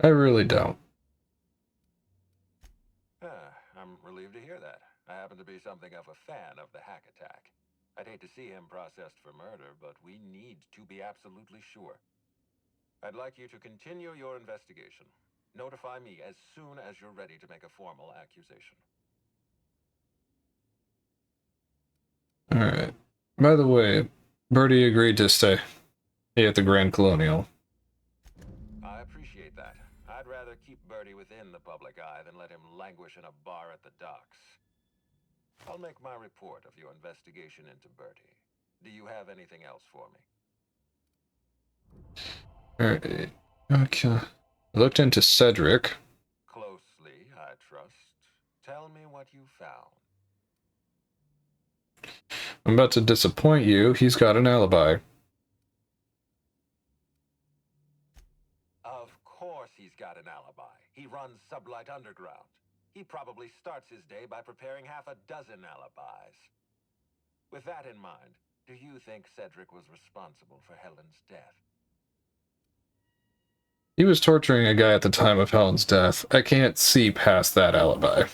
I really don't. I'm relieved to hear that. I happen to be something of a fan of the hack attack. I'd hate to see him processed for murder, but we need to be absolutely sure. I'd like you to continue your investigation. Notify me as soon as you're ready to make a formal accusation. Alright. By the way, Birdie agreed to stay at the Grand Colonial. I appreciate that. I'd rather keep Birdie within the public eye than let him languish in a bar at the docks. I'll make my report of your investigation into Birdie. Do you have anything else for me? Alright. Okay. I looked into Cedric. Closely, I trust. Tell me what you found. I'm about to disappoint you. He's got an alibi. Of course he's got an alibi. He runs Sublight Underground. He probably starts his day by preparing half a dozen alibis. With that in mind, do you think Cedric was responsible for Helen's death? He was torturing a guy at the time of Helen's death. I can't see past that alibi.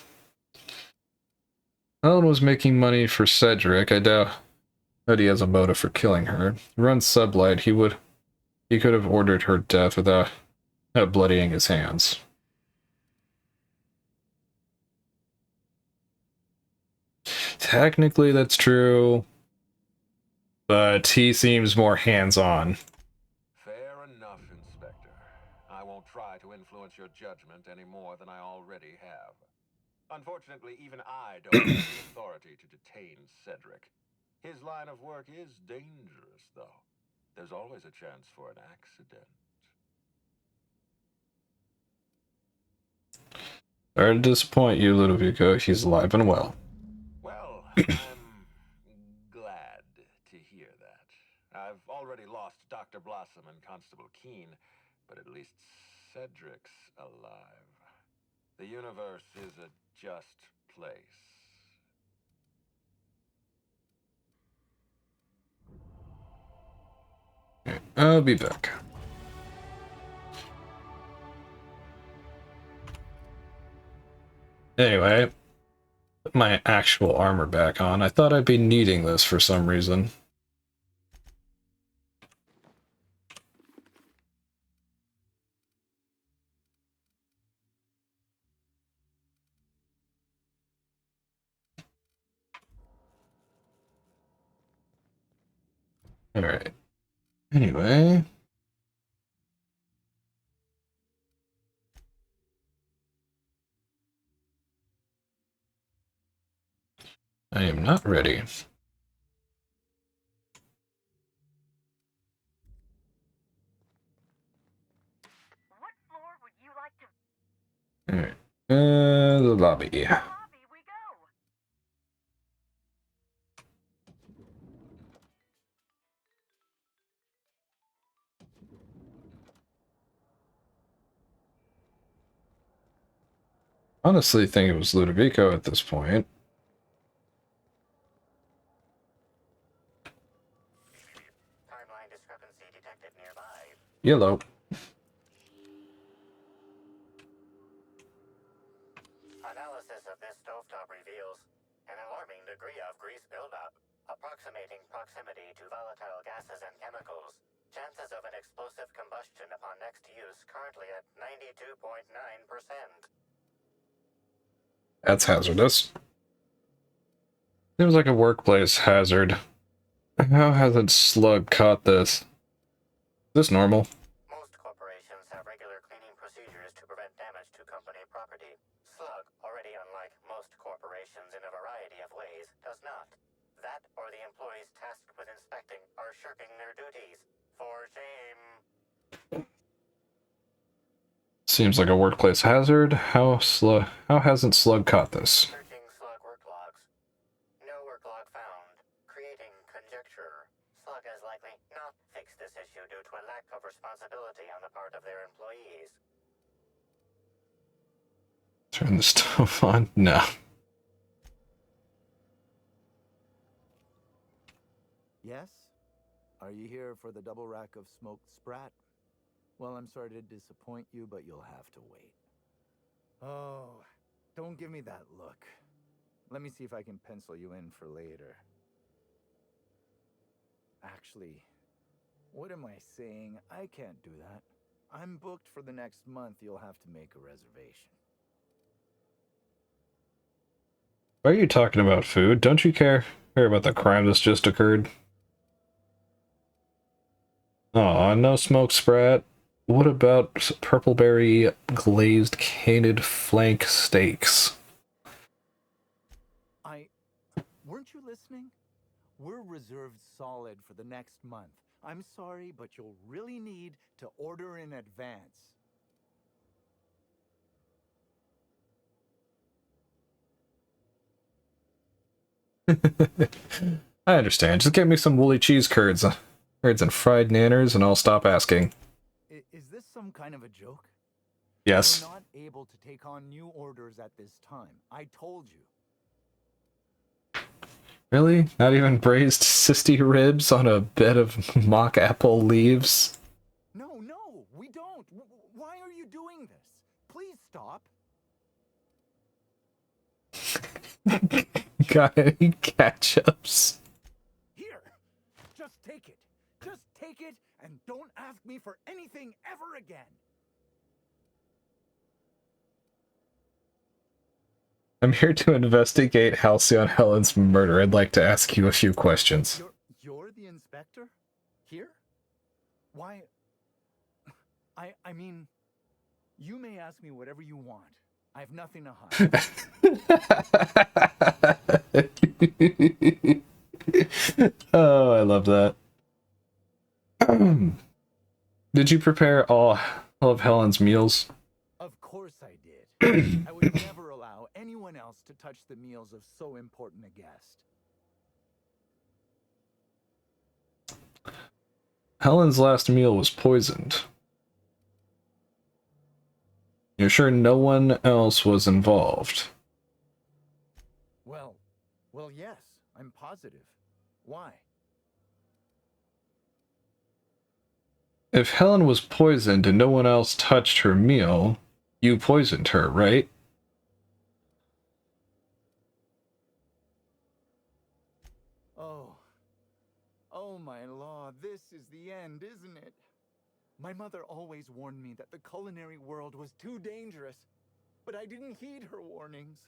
Helen was making money for Cedric. I doubt that he has a motive for killing her. He runs Sublight. He could have ordered her death without bloodying his hands. Technically, that's true, but he seems more hands-on. Fair enough, Inspector. I won't try to influence your judgment any more than I already have. Unfortunately, even I don't have the authority to detain Cedric. His line of work is dangerous, though. There's always a chance for an accident. Sorry to disappoint you, Ludovico. He's alive and well. I'm glad to hear that. I've already lost Dr. Blossom and Constable Keene, but at least Cedric's alive. The universe is a just place. I'll be back. Anyway, put my actual armor back on. I thought I'd be needing this for some reason. Alright. Anyway. I am not ready. What floor would you like to... Alright. The lobby. Honestly, think it was Ludovico at this point. Timeline discrepancy detected nearby. Yellow. Analysis of this stovetop reveals an alarming degree of grease buildup, approximating proximity to volatile gases and chemicals. Chances of an explosive combustion upon next use currently at 92.9%. That's hazardous. Seems like a workplace hazard. How hasn't Slug caught this? Is this normal? Most corporations have regular cleaning procedures to prevent damage to company property. Slug, already unlike most corporations in a variety of ways, does not. That or the employees tasked with inspecting are shirking their duties. For shame. Seems like a workplace hazard. How hasn't Slug caught this? Searching Slug work logs. No work log found. Creating conjecture. Slug has likely not fixed this issue due to a lack of responsibility on the part of their employees. Turn the stove on? No. Yes? Are you here for the double rack of smoked sprat? Well, I'm sorry to disappoint you, but you'll have to wait. Oh, don't give me that look. Let me see if I can pencil you in for later. Actually, what am I saying? I can't do that. I'm booked for the next month. You'll have to make a reservation. Why are you talking about food? Don't you care about the crime that's just occurred? Aw, no smoke sprat. What about purpleberry glazed canid flank steaks? Weren't you listening? We're reserved solid for the next month. I'm sorry, but you'll really need to order in advance. I understand. Just get me some woolly cheese curds and fried nanners, and I'll stop asking. Is this some kind of a joke? Yes. We're not able to take on new orders at this time. I told you. Really? Not even braised cysty ribs on a bed of mock apple leaves? No, we don't. Why are you doing this? Please stop. Got any ketchups? Here, just take it. Just take it and don't ask me for anything ever again. I'm here to investigate Halcyon Helen's murder. I'd like to ask you a few questions. You're the inspector? Here? Why? I mean, you may ask me whatever you want. I have nothing to hide. Oh, I love that. Did you prepare all of Helen's meals? Of course I did. I would never allow anyone else to touch the meals of so important a guest. Helen's last meal was poisoned. You're sure no one else was involved? Well, yes, I'm positive. Why? If Helen was poisoned and no one else touched her meal, you poisoned her, right? Oh my law, this is the end, isn't it? My mother always warned me that the culinary world was too dangerous, but I didn't heed her warnings.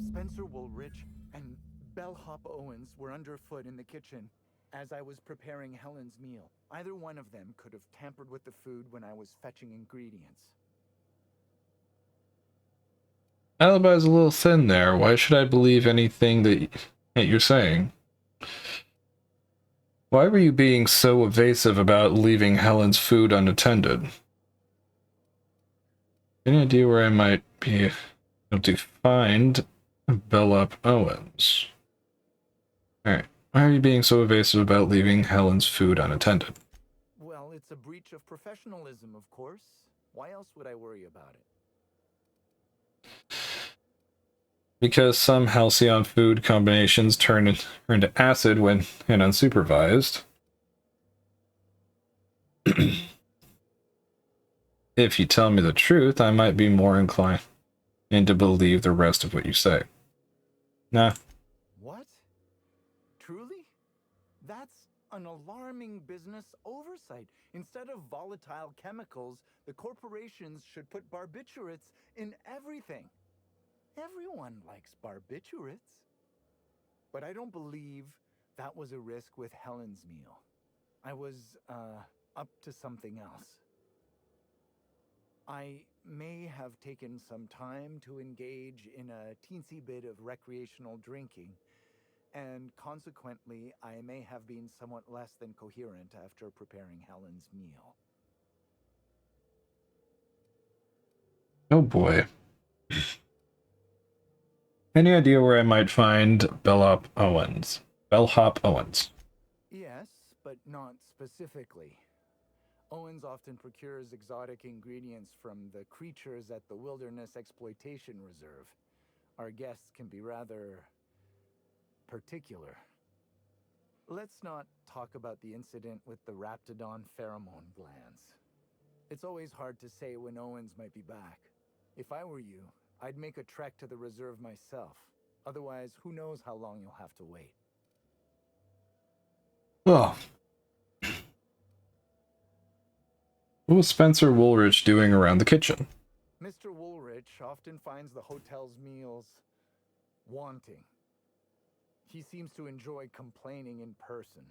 Spencer Woolrich and Bellhop Owens were underfoot in the kitchen as I was preparing Helen's meal. Either one of them could have tampered with the food when I was fetching ingredients. Alibi's a little thin there. Why should I believe anything that you're saying? Why were you being so evasive about leaving Helen's food unattended? Any idea where I might be able to find Bellhop Owens? Alright. Why are you being so evasive about leaving Helen's food unattended? Well, it's a breach of professionalism, of course. Why else would I worry about it? Because some Halcyon food combinations turn into acid when unsupervised. If you tell me the truth, I might be more inclined to believe the rest of what you say. Nah. What? Truly? That's an alarming business oversight. Instead of volatile chemicals, the corporations should put barbiturates in everything. Everyone likes barbiturates. But I don't believe that was a risk with Helen's meal. I was, up to something else. I may have taken some time to engage in a teensy bit of recreational drinking, and consequently, I may have been somewhat less than coherent after preparing Helen's meal. Oh boy. Any idea where I might find Bellhop Owens? Bellhop Owens. Yes, but not specifically. Owens often procures exotic ingredients from the creatures at the Wilderness Exploitation Reserve. Our guests can be rather particular. Let's not talk about the incident with the Raptidon pheromone glands. It's always hard to say when Owens might be back. If I were you, I'd make a trek to the reserve myself. Otherwise, who knows how long you'll have to wait. Oh. What was Spencer Woolrich doing around the kitchen? Mr. Woolrich often finds the hotel's meals wanting. He seems to enjoy complaining in person.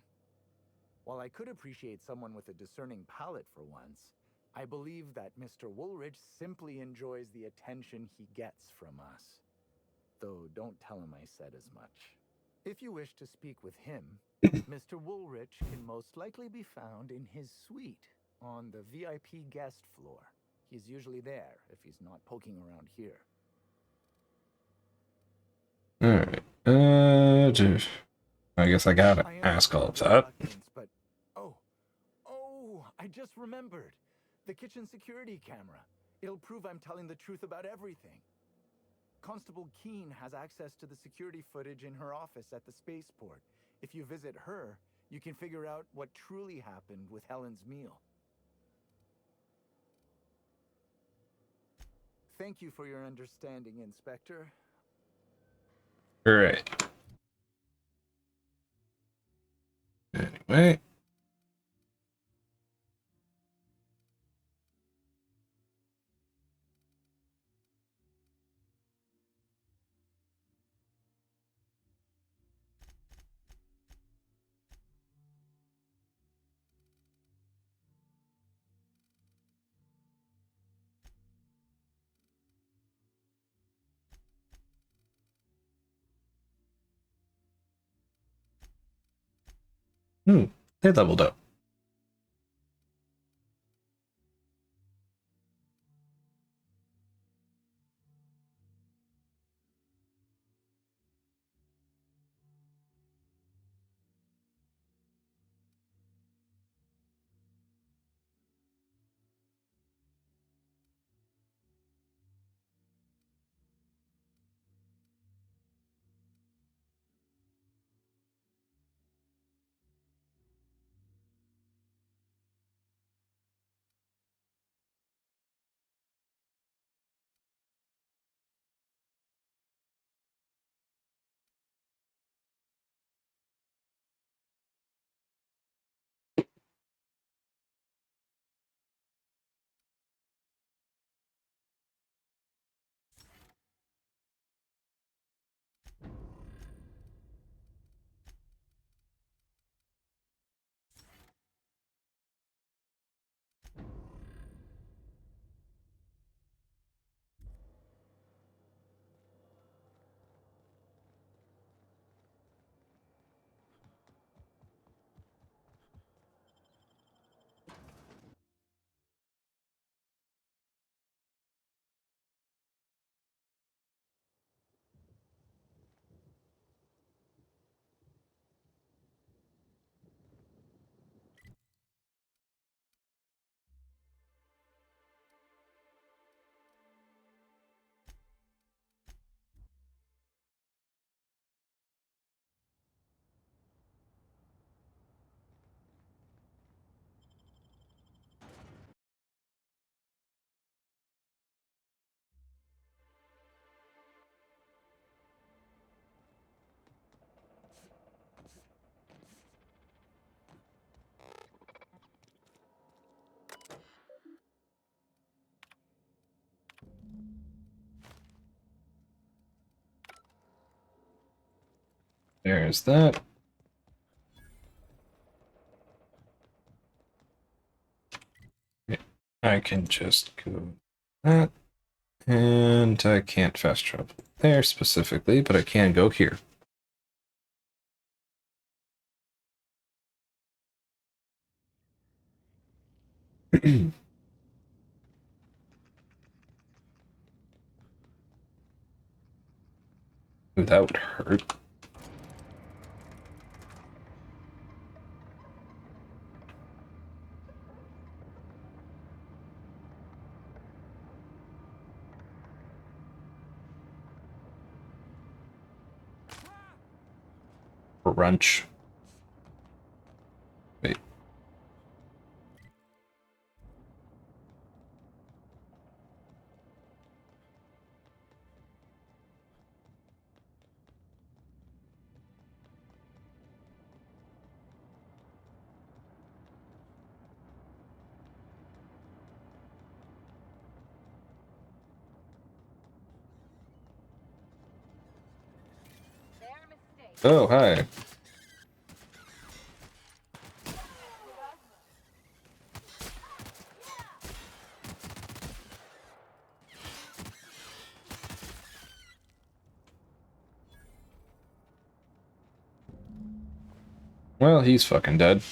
While I could appreciate someone with a discerning palate for once, I believe that Mr. Woolrich simply enjoys the attention he gets from us. Though don't tell him I said as much. If you wish to speak with him, Mr. Woolrich can most likely be found in his suite on the VIP guest floor. He's usually there if he's not poking around here. Alright. I guess I gotta ask all of that. But I just remembered. The kitchen security camera. It'll prove I'm telling the truth about everything. Constable Keene has access to the security footage in her office at the spaceport. If you visit her, you can figure out what truly happened with Helen's meal. Thank you for your understanding, Inspector. Alright. Anyway. They leveled up. There's that. I can just go that. And I can't fast travel there specifically, but I can go here. Ooh, that would hurt. Brunch. Wait. Oh, hi. Well, he's fucking dead.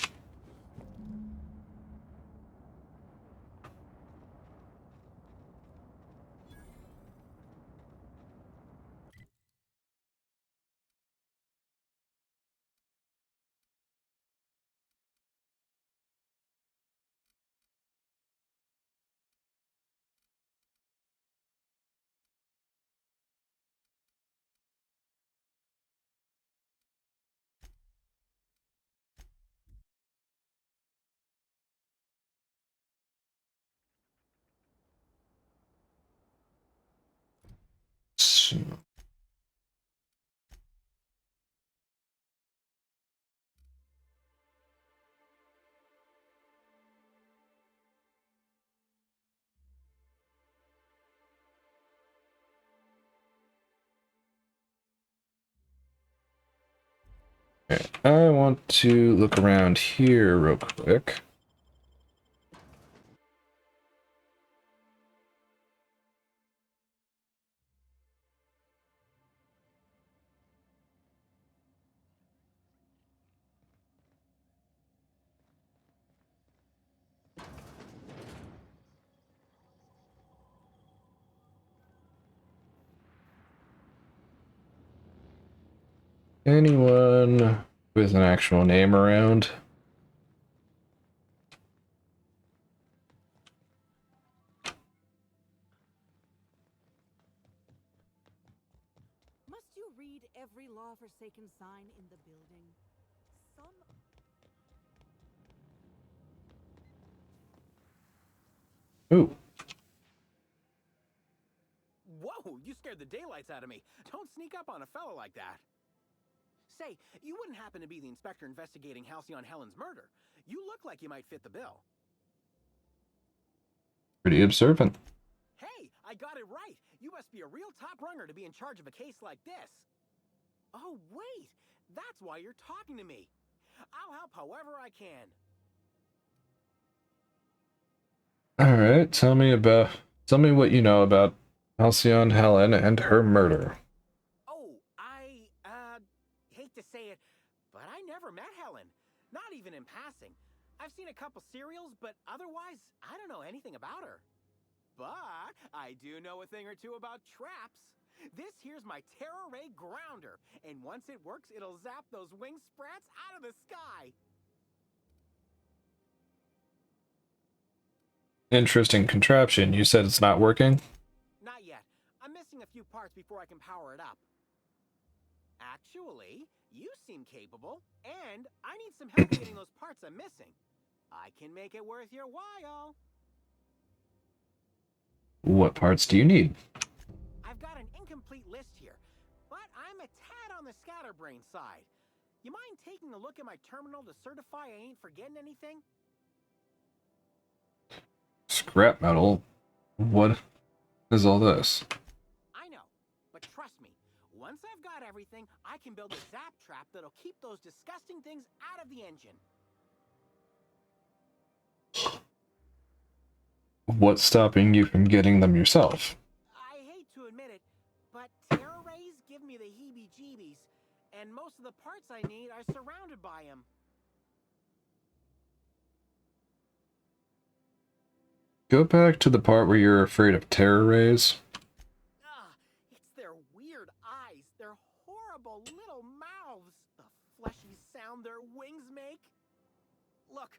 So, okay, I want to look around here real quick. Anyone with an actual name around? Must you read every law-forsaken sign in the building? Some... Ooh. Whoa, you scared the daylights out of me. Don't sneak up on a fellow like that. Say, you wouldn't happen to be the inspector investigating Halcyon Helen's murder. You look like you might fit the bill. Pretty observant. Hey, I got it right. You must be a real top-runger to be in charge of a case like this. Oh, wait. That's why you're talking to me. I'll help however I can. Alright, tell me what you know about Halcyon Helen and her murder. Oh, I hate to say it, but I never met Helen. Not even in passing. I've seen a couple serials, but otherwise, I don't know anything about her. But I do know a thing or two about traps. This here's my Terror Ray Grounder, and once it works, it'll zap those wing sprats out of the sky. Interesting contraption. You said it's not working? Not yet. I'm missing a few parts before I can power it up. Actually, you seem capable, and I need some help getting those parts I'm missing. I can make it worth your while. What parts do you need? I've got an incomplete list here, but I'm a tad on the scatterbrain side. You mind taking a look at my terminal to certify I ain't forgetting anything? Scrap metal? What is all this? I know, but trust me, once Once I've got everything, I can build a zap trap that'll keep those disgusting things out of the engine. What's stopping you from getting them yourself? I hate to admit it, but Terra rays give me the heebie-jeebies, and most of the parts I need are surrounded by them. Go back to the part where you're afraid of terror rays. It's their weird eyes, their horrible little mouths, the fleshy sound their wings make. Look,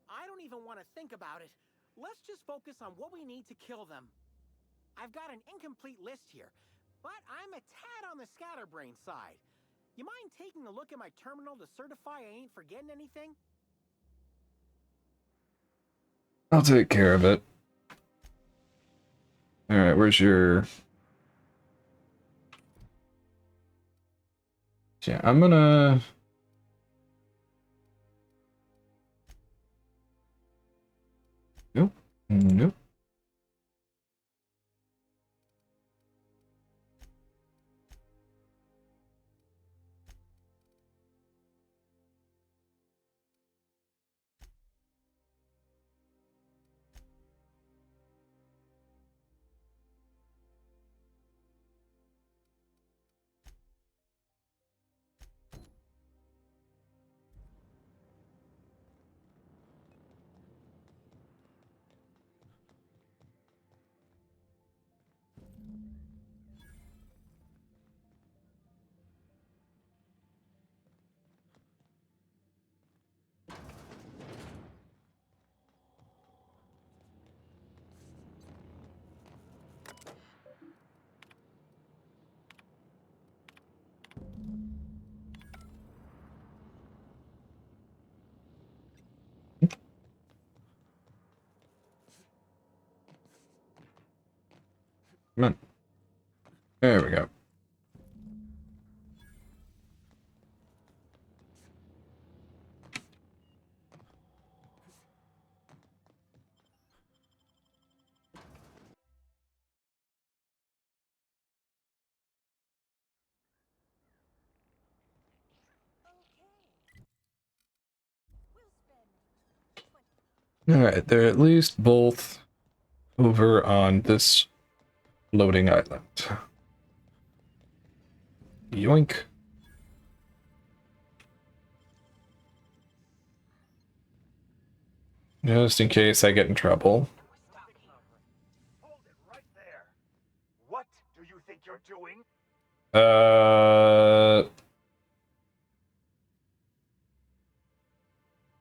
I don't even want to think about it. Let's just focus on what we need to kill them. I've got an incomplete list here, but I'm a tad on the scatterbrain side. You mind taking a look at my terminal to certify I ain't forgetting anything? I'll take care of it. Alright, where's your... Yeah, I'm gonna... Nope. Nope. Come on. There we go. Alright, they're at least both over on this floating island. Yoink. Just in case I get in trouble. What do you think you're doing?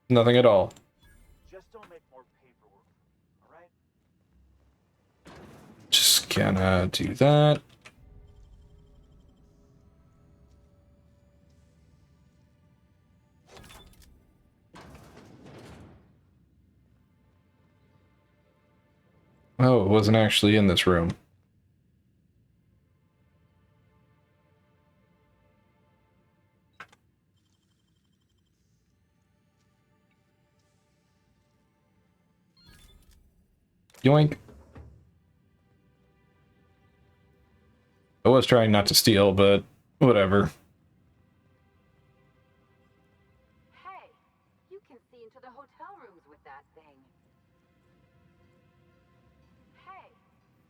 Nothing at all. Just don't make more paperwork, all right? Just gonna do that. Oh, it wasn't actually in this room. Yoink. I was trying not to steal, but whatever. Hey, you can see into the hotel rooms with that thing. Hey,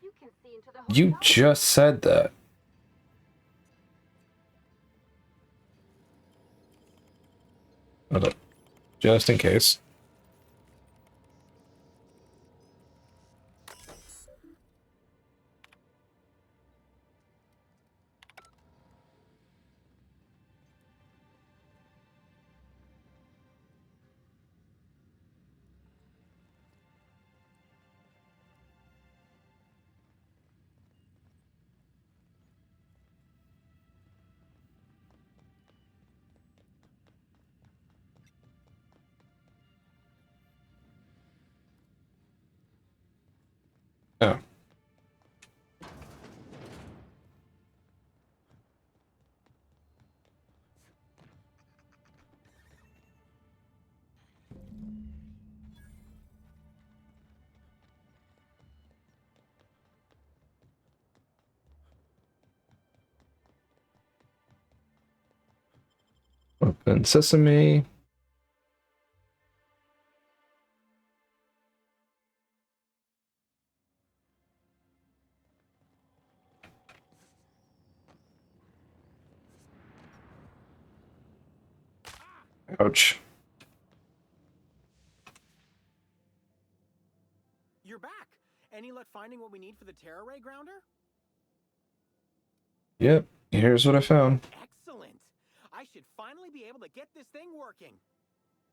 you can see into the You just said that. Hold up. Just in case. Open sesame. Ouch. You're back. Any luck finding what we need for the Terra Ray grounder? Yep, here's what I found. Excellent. I should finally be able to get this thing working.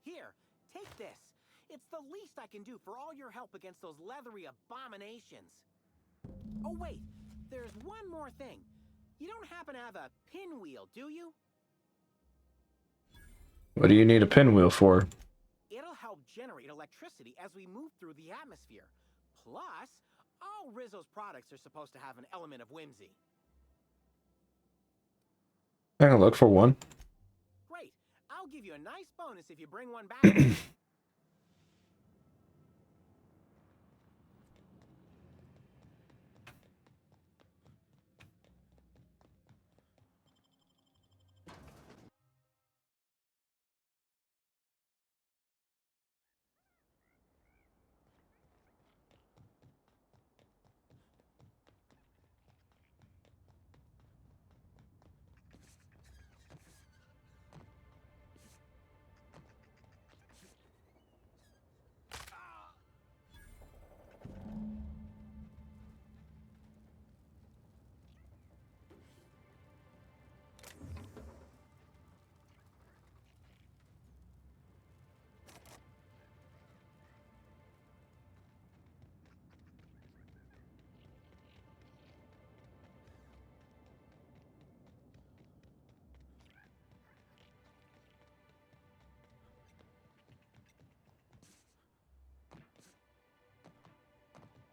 Here, take this. It's the least I can do for all your help against those leathery abominations. Oh wait, there's one more thing. You don't happen to have a pinwheel, do you? What do you need a pinwheel for? It'll help generate electricity as we move through the atmosphere. Plus, all Rizzo's products are supposed to have an element of whimsy. I'm gonna look for one. Great. I'll give you a nice bonus if you bring one back.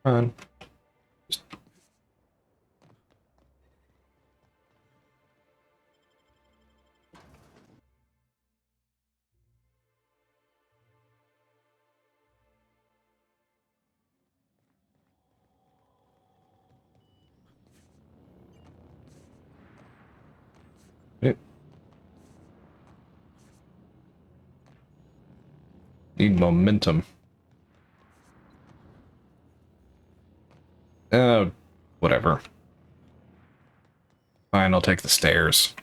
Come on. Yep. Need momentum. Whatever. Fine, I'll take the stairs.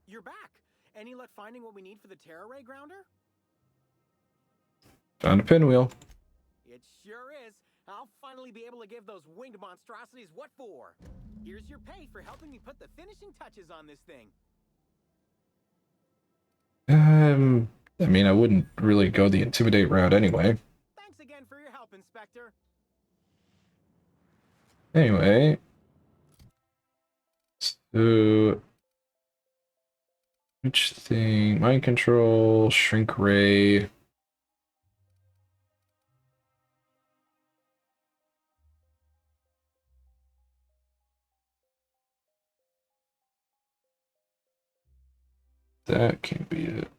You're back. Any luck finding what we need for the Terra Ray grounder? Found a pinwheel. It sure is. I'll finally be able to give those winged monstrosities what for. Here's your pay for helping me put the finishing touches on this thing. I mean, I wouldn't really go the intimidate route anyway. Thanks again for your help, Inspector. Anyway. So... which thing? Mind control, shrink ray... That can't be it.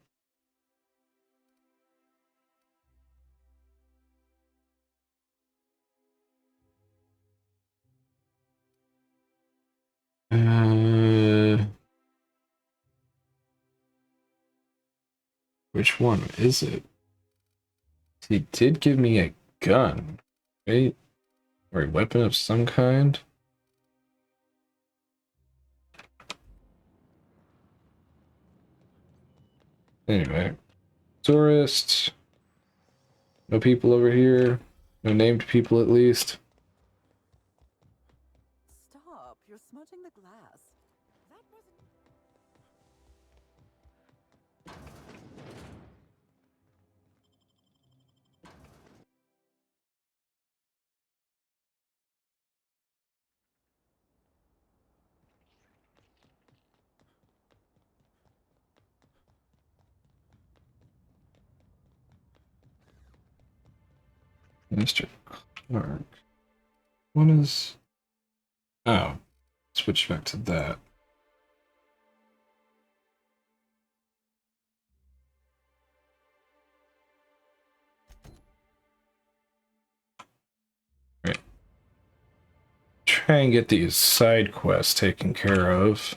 Which one is it? He did give me a gun, right? Or a weapon of some kind. Anyway, tourists. No people over here. No named people, at least. Stop! You're smudging the glass. That wasn't... Mr. Clark. What is... Oh. Switch back to that. try and get these side quests taken care of.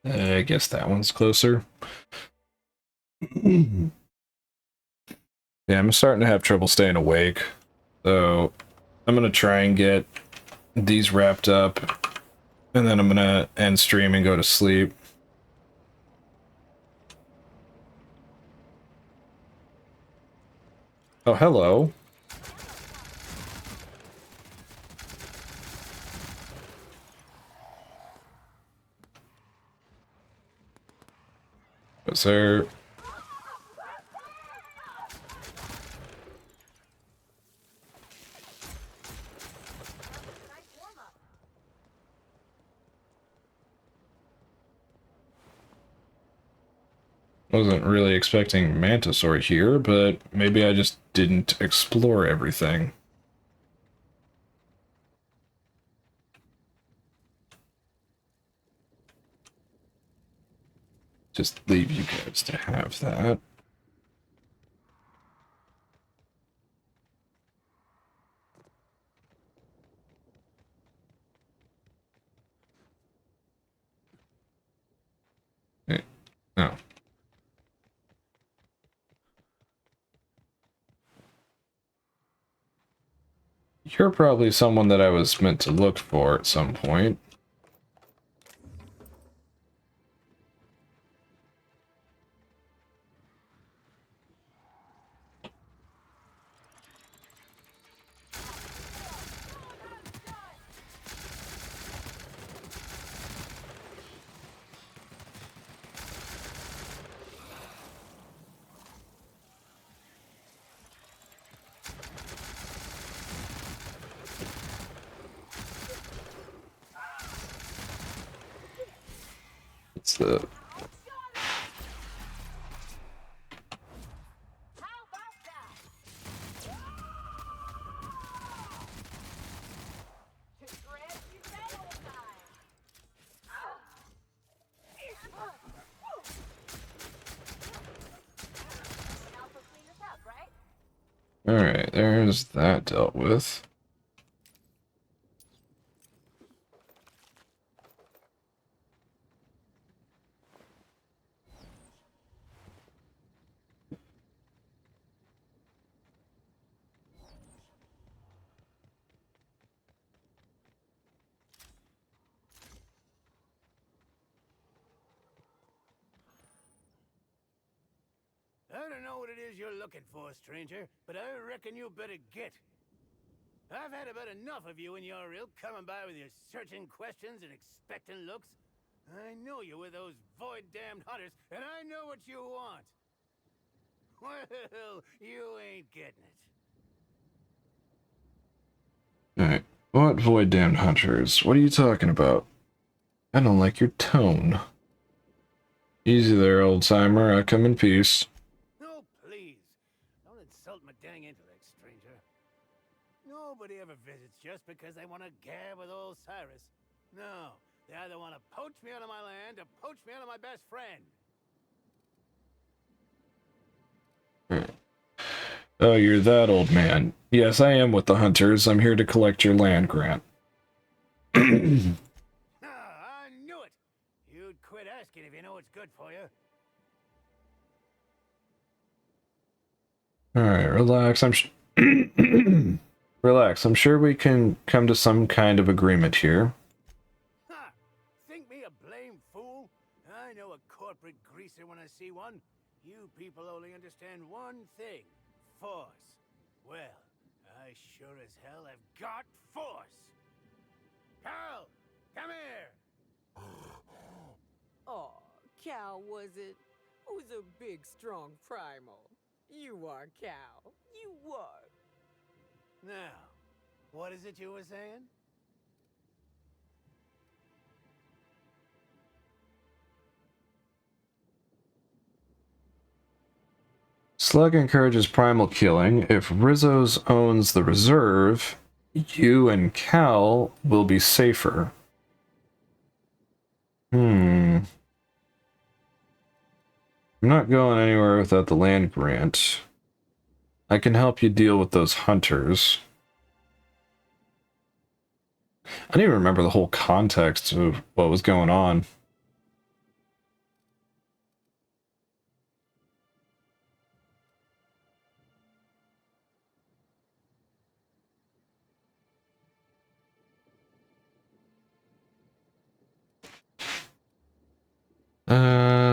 I guess that one's closer. Yeah, I'm starting to have trouble staying awake. So I'm going to try and get these wrapped up. And then I'm going to end stream and go to sleep. Oh, hello. Was there... Wasn't really expecting Mantisaur here, but maybe I just didn't explore everything. Just leave you guys to have that. Hey. Oh. You're probably someone that I was meant to look for at some point. It's the... Alright, there's that dealt with. I don't know what it is you're looking for, stranger, but I reckon you better get. I've had about enough of you and your ilk coming by with your searching questions and expectant looks. I know you with those void-damned hunters, and I know what you want. Well, you ain't getting it. Alright, what void-damned hunters? What are you talking about? I don't like your tone. Easy there, old-timer. I come in peace. No, please. Don't insult my dang intellect, stranger. Nobody ever visits just because they want to gab with old Cyrus. No, they either want to poach me out of my land or poach me out of my best friend. Oh, you're that old man. Yes, I am with the hunters. I'm here to collect your land grant. I knew it! You'd quit asking if you know what's good for you. Alright, relax. Relax. I'm sure we can come to some kind of agreement here. Ha! Think me a blame fool? I know a corporate greaser when I see one. You people only understand one thing. Force. Well, I sure as hell have got force. Cal, come here! Oh, Cal, was it? Who's a big, strong primal? You are, Cal. You are. Now, what is it you were saying? Slug encourages primal killing. If Rizzo's owns the reserve, you and Cal will be safer. I'm not going anywhere without the land grant. I can help you deal with those hunters. I don't even remember the whole context of what was going on.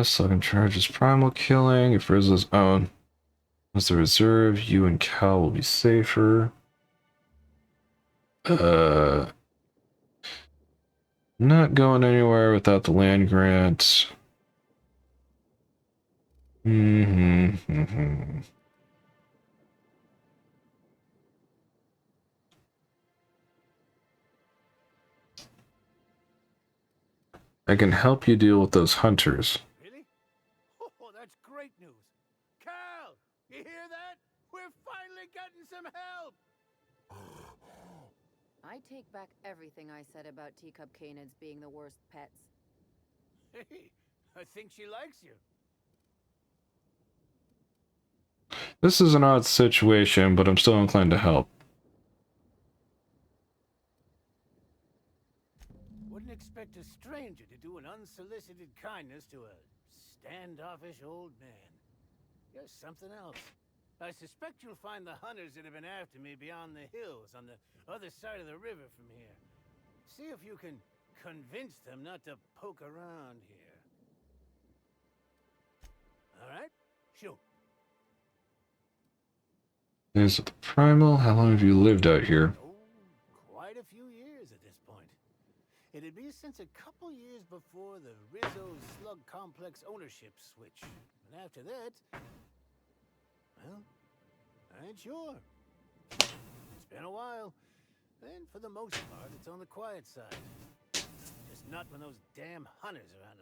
Slugging charges primal killing. If Rizzo's own as the reserve, you and Cal will be safer. Not going anywhere without the land grant. I can help you deal with those hunters. Really? Oh, that's great news. Cal, you hear that? We're finally getting some help. I take back everything I said about teacup canids being the worst pets. Hey, I think she likes you. This is an odd situation, but I'm still inclined to help. Wouldn't expect a stranger to do an unsolicited kindness to a standoffish old man. There's something else. I suspect you'll find the hunters that have been after me beyond the hills on the other side of the river from here. See if you can convince them not to poke around here. All right? Shoot. Is it the primal? How long have you lived out here? Quite a few years at this point. It'd be since a couple years before the Rizzo Slug Complex ownership switch. And after that, well, I ain't sure. It's been a while. And for the most part, it's on the quiet side. Just not when those damn hunters are out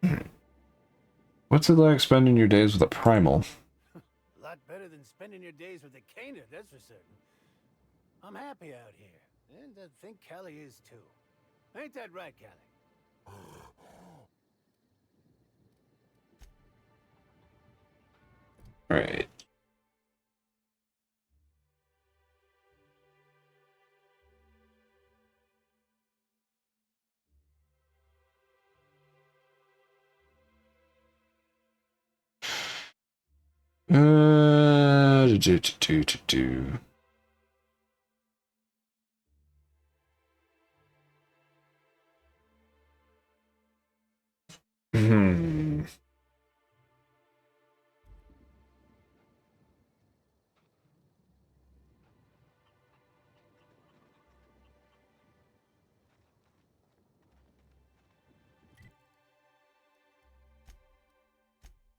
and about. What's it like spending your days with a primal? A lot better than spending your days with the Canid, that's for certain. I'm happy out here, and I think Callie is too. Ain't that right, Callie? Right. Do.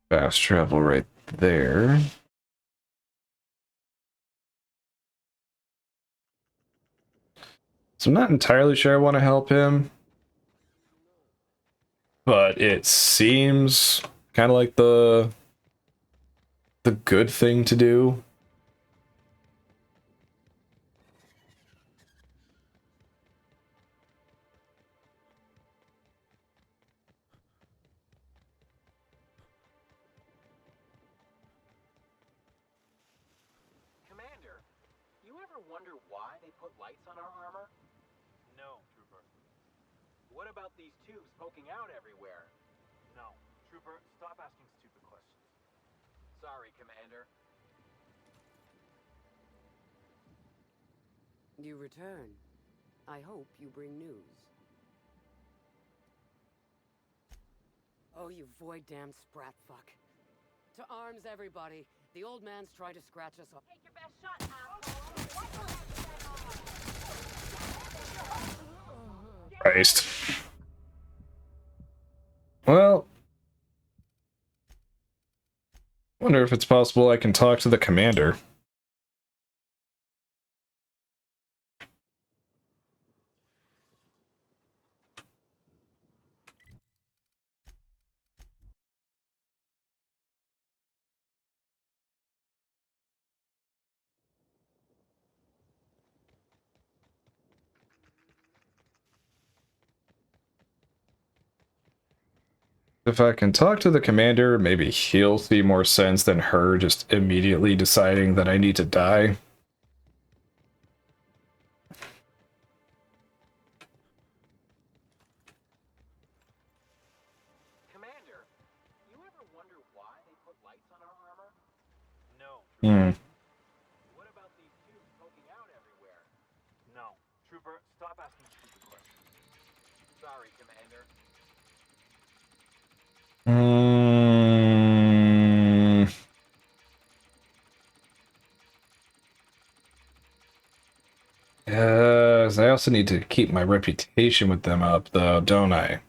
Fast travel right there. So I'm not entirely sure I want to help him. But it seems kind of like the good thing to do. Commander, you ever wonder why they put lights on our armor? No, Trooper. What about these tubes poking out everywhere? No. Trooper, stop asking stupid questions. Sorry, Commander. You return. I hope you bring news. Oh, you void-damned sprat fuck. To arms, everybody. The old man's trying to scratch us off. Take your best shot, asshole. Christ. Well, wonder if it's possible I can talk to the commander. If I can talk to the commander, maybe he'll see more sense than her just immediately deciding that I need to die. Commander, you ever wonder why they put lights on our armor? No. What about these tubes poking out everywhere? No. Trooper, stop asking stupid questions. Sorry, Commander. Yes, I also need to keep my reputation with them up, though, don't I?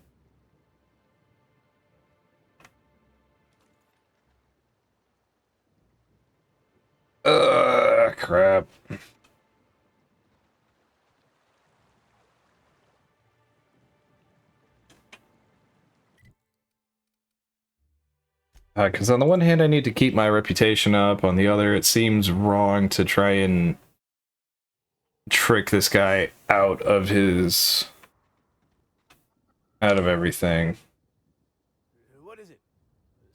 Crap. Because on the one hand, I need to keep my reputation up. On the other, it seems wrong to try and trick this guy out of everything. What is it?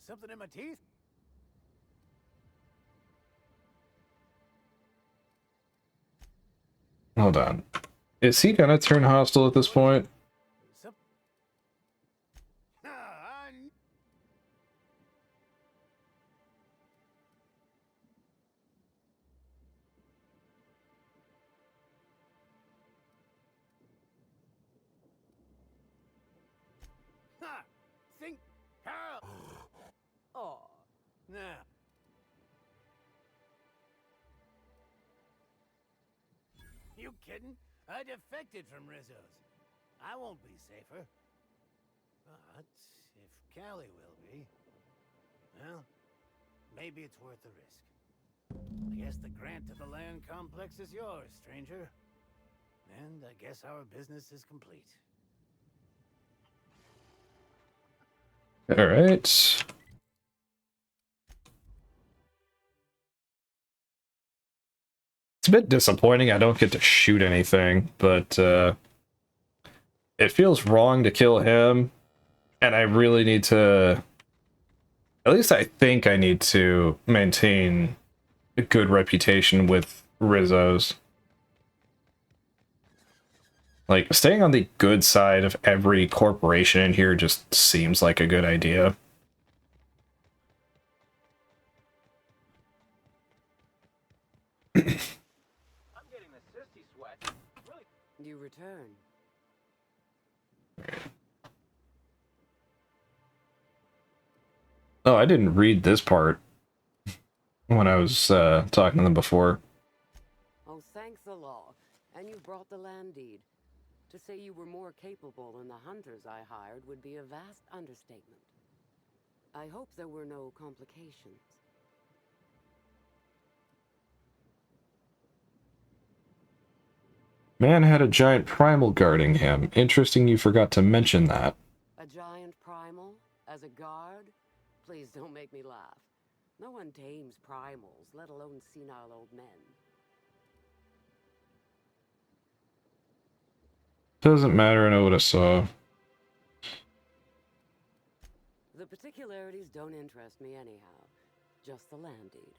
Something in my teeth? Hold on. Is he gonna turn hostile at this point? Ha! Think, Carl. Oh, now. You kidding? I defected from Rizzo's. I won't be safer. But if Callie will be, well, maybe it's worth the risk. I guess the grant to the land complex is yours, stranger. And I guess our business is complete. All right. It's a bit disappointing I don't get to shoot anything, but it feels wrong to kill him, and I really need to, at least I think I need to maintain a good reputation with Rizzo's. Like, staying on the good side of every corporation in here just seems like a good idea. I'm getting the sissy sweat. Really? You return. Oh, I didn't read this part when I was talking to them before. Oh, thank the law. And you brought the land deed. To say you were more capable than the hunters I hired would be a vast understatement. I hope there were no complications. Man had a giant primal guarding him. Interesting you forgot to mention that. A giant primal? As a guard? Please don't make me laugh. No one tames primals, let alone senile old men. Doesn't matter, I know what I saw. The particularities don't interest me anyhow. Just the land deed.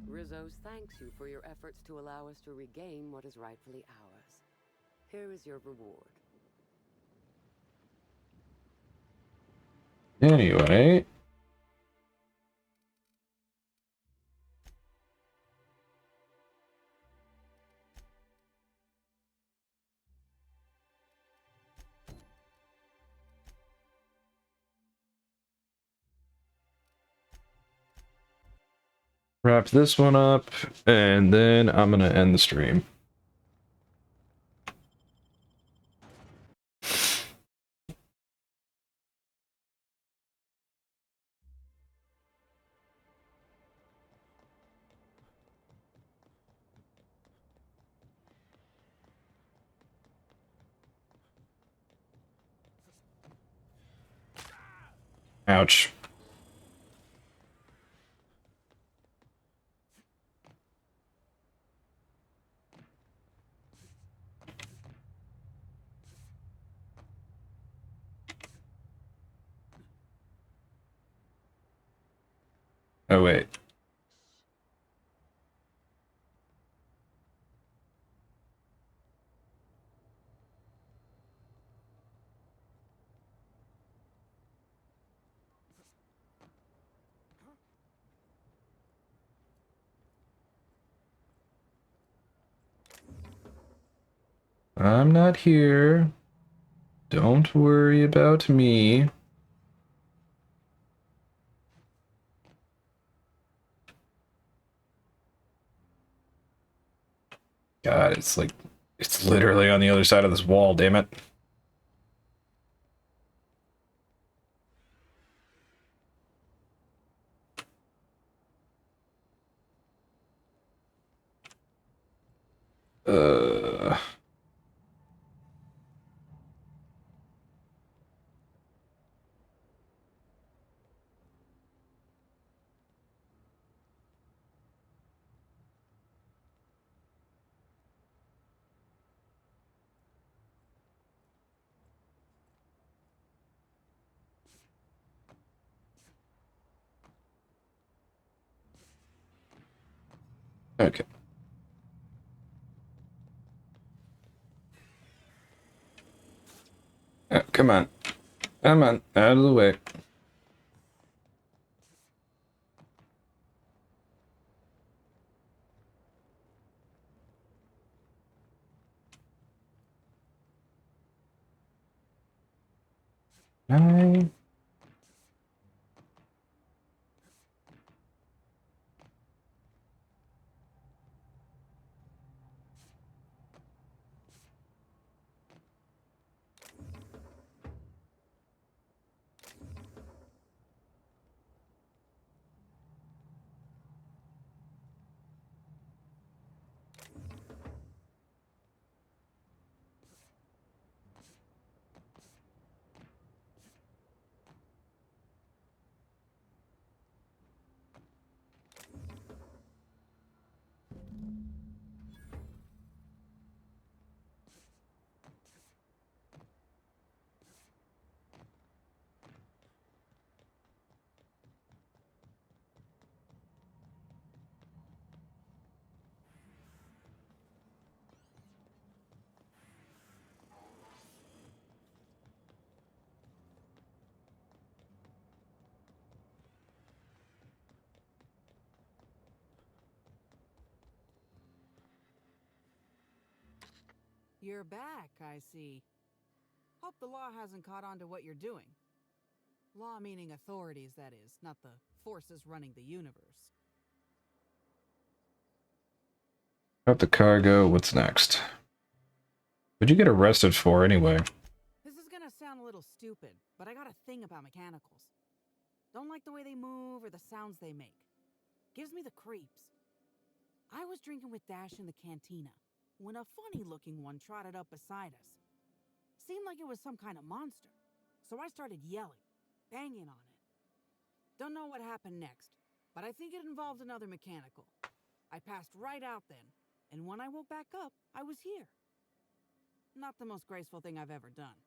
Rizzo's thanks you for your efforts to allow us to regain what is rightfully ours. Here is your reward. Anyway. Wrap this one up, and then I'm gonna end the stream. Ouch. Oh, wait. I'm not here. Don't worry about me. God, it's literally on the other side of this wall, damn it. Uh... Okay. Come on. Come on, out of the way. I... You're back, I see. Hope the law hasn't caught on to what you're doing. Law meaning authorities, that is, not the forces running the universe. Got the cargo, what's next? What'd you get arrested for, anyway? This is gonna sound a little stupid, but I got a thing about mechanicals. Don't like the way they move or the sounds they make. Gives me the creeps. I was drinking with Dash in the cantina when a funny-looking one trotted up beside us. Seemed like it was some kind of monster, so I started yelling, banging on it. Don't know what happened next, but I think it involved another mechanical. I passed right out then, and when I woke back up, I was here. Not the most graceful thing I've ever done.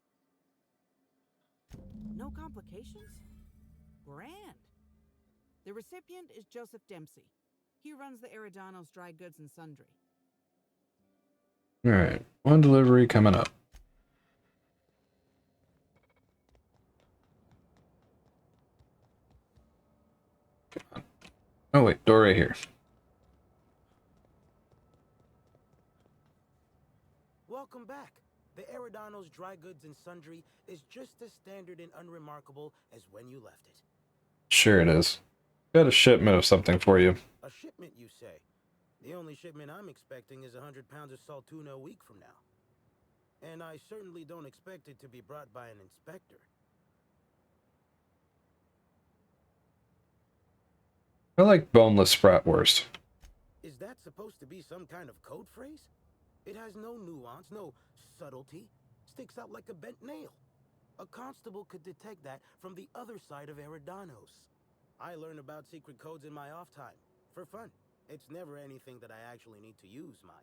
No complications? Grand. The recipient is Joseph Dempsey. He runs the Eridanos Dry Goods and Sundry. Alright, one delivery coming up. Come on. Oh wait, door right here. Welcome back. The Eridanos Dry Goods and Sundry is just as standard and unremarkable as when you left it. Sure it is. Got a shipment of something for you. A shipment, you say? The only shipment I'm expecting is 100 pounds of salt tuna a week from now. And I certainly don't expect it to be brought by an inspector. I like boneless bratwurst. Is that supposed to be some kind of code phrase? It has no nuance, no subtlety. Sticks out like a bent nail. A constable could detect that from the other side of Eridanos. I learn about secret codes in my off time. For fun. It's never anything that I actually need to use, mind.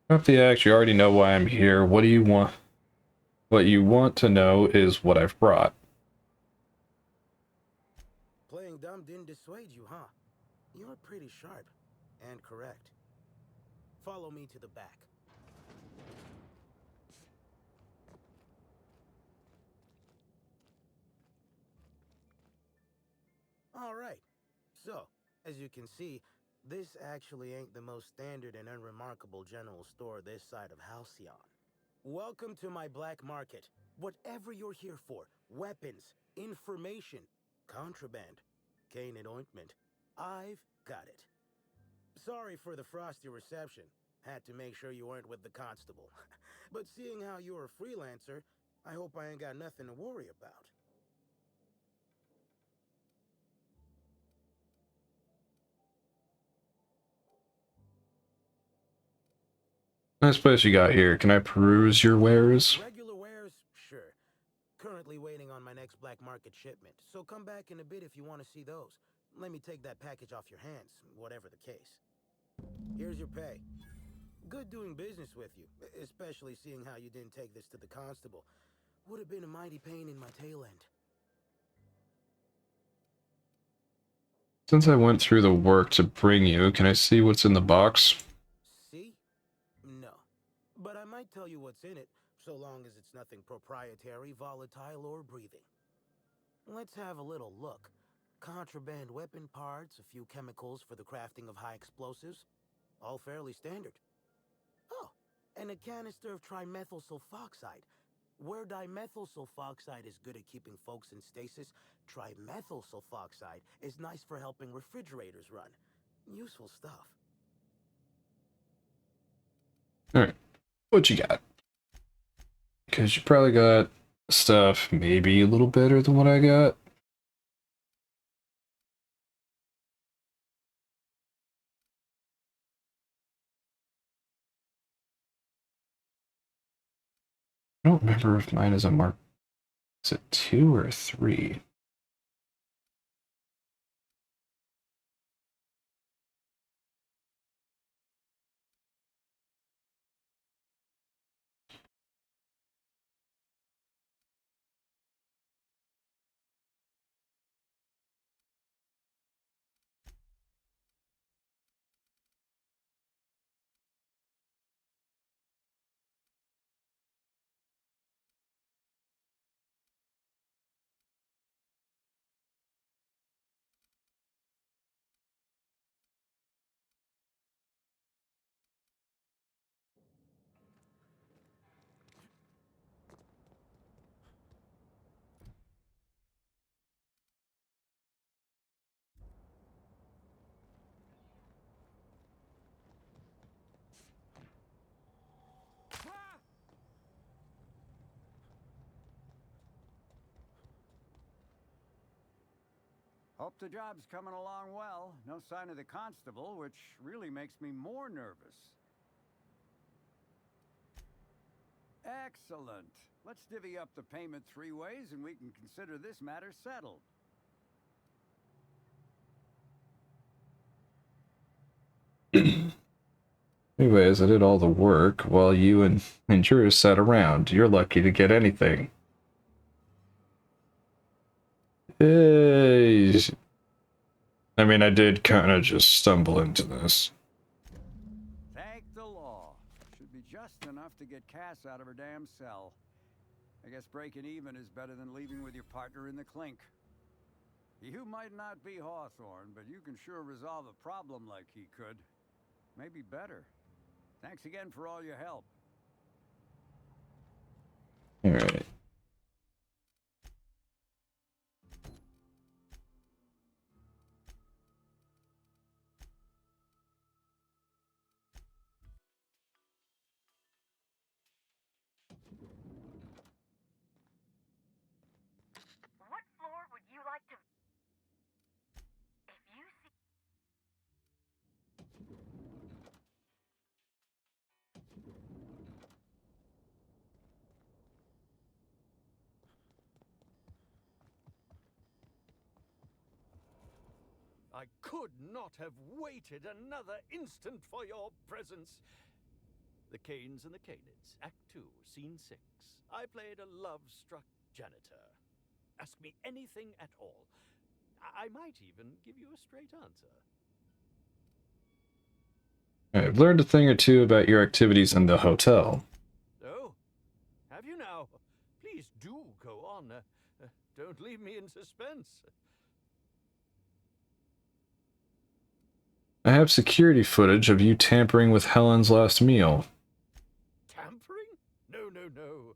If you actually already know why I'm here, what do you want? What you want to know is what I've brought. dumb didn't dissuade you, huh? You're pretty sharp and correct. Follow me to the back. All right. So, as you can see, this actually ain't the most standard and unremarkable general store this side of Halcyon. Welcome to my black market. Whatever you're here for, weapons, information, contraband, cane and ointment, I've got it. Sorry for the frosty reception. Had to make sure you weren't with the constable. But seeing how you're a freelancer, I hope I ain't got nothing to worry about. Nice place you got here. Can I peruse your wares? Regular wares? Sure. Currently waiting on my next black market shipment, so come back in a bit if you want to see those. Let me take that package off your hands, whatever the case. Here's your pay. Good doing business with you, especially seeing how you didn't take this to the constable. Would have been a mighty pain in my tail end. Since I went through the work to bring you, can I see what's in the box? See? No. But I might tell you what's in it, so long as it's nothing proprietary, volatile, or breathing. Let's have a little look. Contraband weapon parts, a few chemicals for the crafting of high explosives. All fairly standard. Oh, and a canister of trimethyl sulfoxide. Where dimethyl sulfoxide is good at keeping folks in stasis, trimethyl sulfoxide is nice for helping refrigerators run. Useful stuff. Alright. What you got? Because you probably got stuff maybe a little better than what I got. I don't remember if mine is a mark. Is it 2 or 3? Hope the job's coming along well. No sign of the constable, which really makes me more nervous. Excellent. Let's divvy up the payment 3 ways and we can consider this matter settled. Anyways, I did all the work while you and Drew sat around. You're lucky to get anything. Hey. I mean, I did kind of just stumble into this. Thank the law. Should be just enough to get Cass out of her damn cell. I guess breaking even is better than leaving with your partner in the clink. You might not be Hawthorne, but you can sure resolve a problem like he could. Maybe better. Thanks again for all your help. All right. What floor would you like to... If you see... I could not have waited another instant for your presence. The Canes and the Canids, Act 2, Scene 6. I played a love-struck janitor. Ask me anything at all. I might even give you a straight answer. I've learned a thing or two about your activities in the hotel. Oh, have you now? Please do go on. Don't leave me in suspense. I have security footage of you tampering with Helen's last meal. Tampering? No, no, no.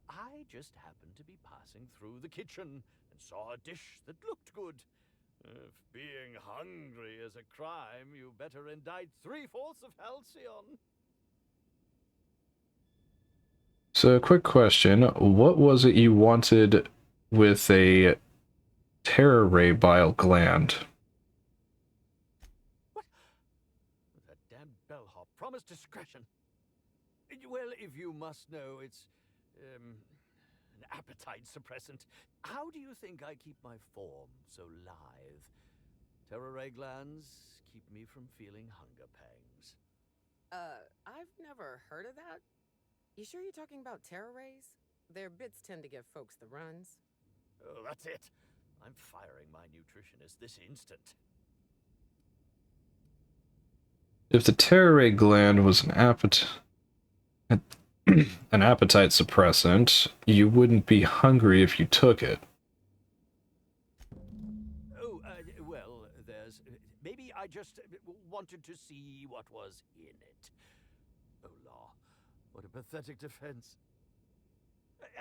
I just happened to be passing through the kitchen and saw a dish that looked good. If being hungry is a crime, you better indict 3/4 of Halcyon. So, quick question. What was it you wanted with a terror ray bile gland? That damned bellhop promised discretion. Well, if you must know, it's an appetite suppressant. How do you think I keep my form so lithe? Terror ray glands keep me from feeling hunger pangs. I've never heard of that. You sure you're talking about terror rays? Their bits tend to give folks the runs. Oh, that's it. I'm firing my nutritionist this instant. If the terror ray gland was an appetite suppressant, you wouldn't be hungry if you took it. Oh, well, there's... maybe I just wanted to see what was in it. Oh, law. What a pathetic defense.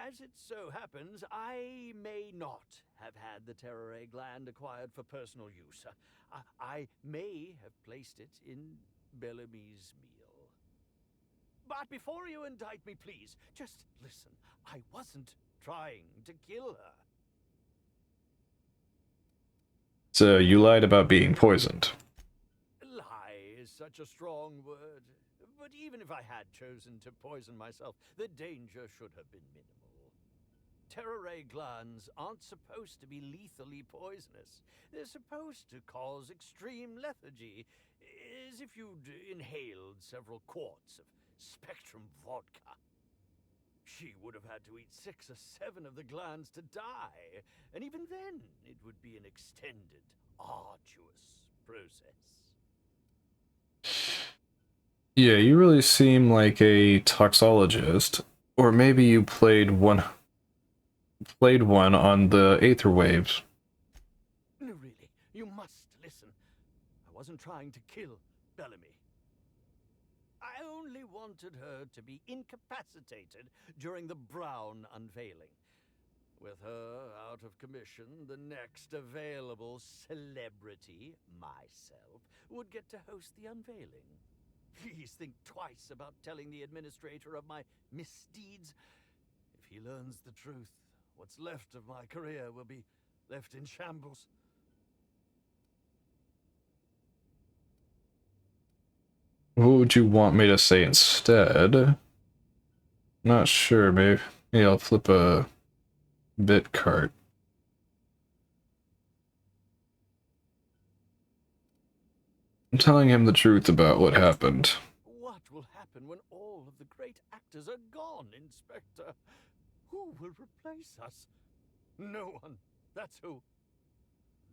As it so happens, I may not have had the terror ray gland acquired for personal use. I may have placed it in Bellamy's meal. But before you indict me, please, just listen. I wasn't trying to kill her. So, you lied about being poisoned. Lie is such a strong word. But even if I had chosen to poison myself, the danger should have been minimal. Terror ray glands aren't supposed to be lethally poisonous. They're supposed to cause extreme lethargy, as if you'd inhaled several quarts of Spectrum vodka. She would have had to eat 6 or 7 of the glands to die, and even then it would be an extended, arduous process. Yeah, you really seem like a toxologist. Or maybe you played one on the Aether Waves. No, really, you must listen. I wasn't trying to kill Bellamy. I only wanted her to be incapacitated during the Brown unveiling. With her out of commission, the next available celebrity, myself, would get to host the unveiling. Please think twice about telling the administrator of my misdeeds. If he learns the truth, what's left of my career will be left in shambles. What would you want me to say instead? Not sure, maybe I'll flip a bit cart. I'm telling him the truth about what happened. What will happen when all of the great actors are gone, Inspector? Who will replace us? No one. That's who.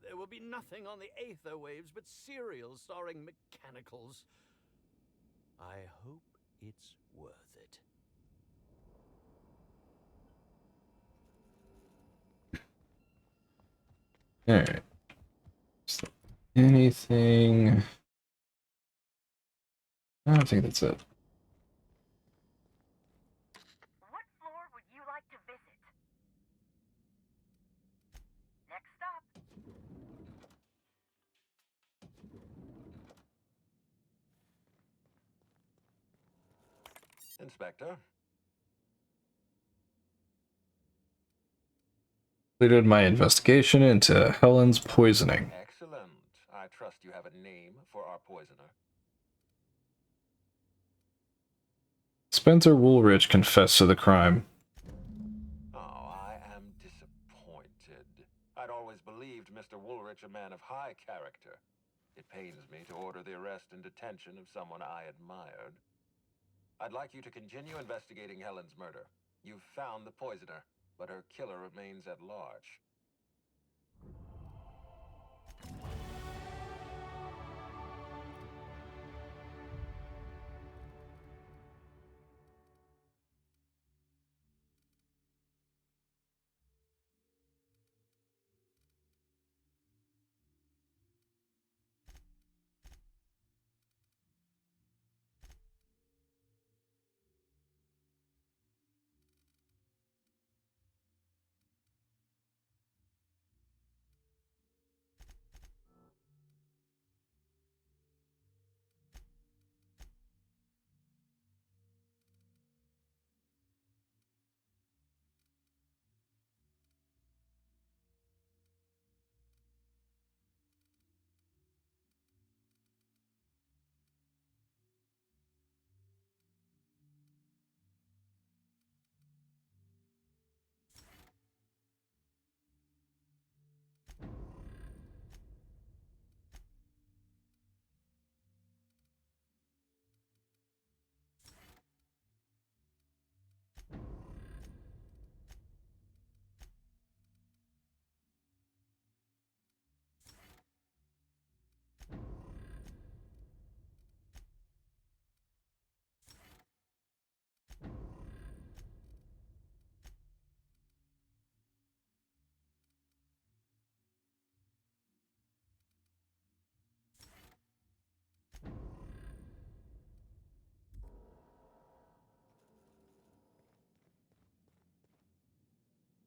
There will be nothing on the Aether Waves but serials starring mechanicals. I hope it's worth it. Alright. So, anything... I don't think that's it. What floor would you like to visit? Next stop. Inspector? Completed my investigation into Helen's poisoning. Excellent. I trust you have a name for our poisoner. Spencer Woolrich confessed to the crime. Oh, I am disappointed. I'd always believed Mr. Woolrich a man of high character. It pains me to order the arrest and detention of someone I admired. I'd like you to continue investigating Helen's murder. You've found the poisoner, but her killer remains at large.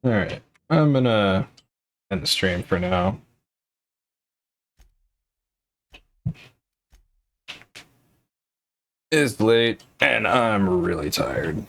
Alright, I'm gonna end the stream for now. It's late, and I'm really tired.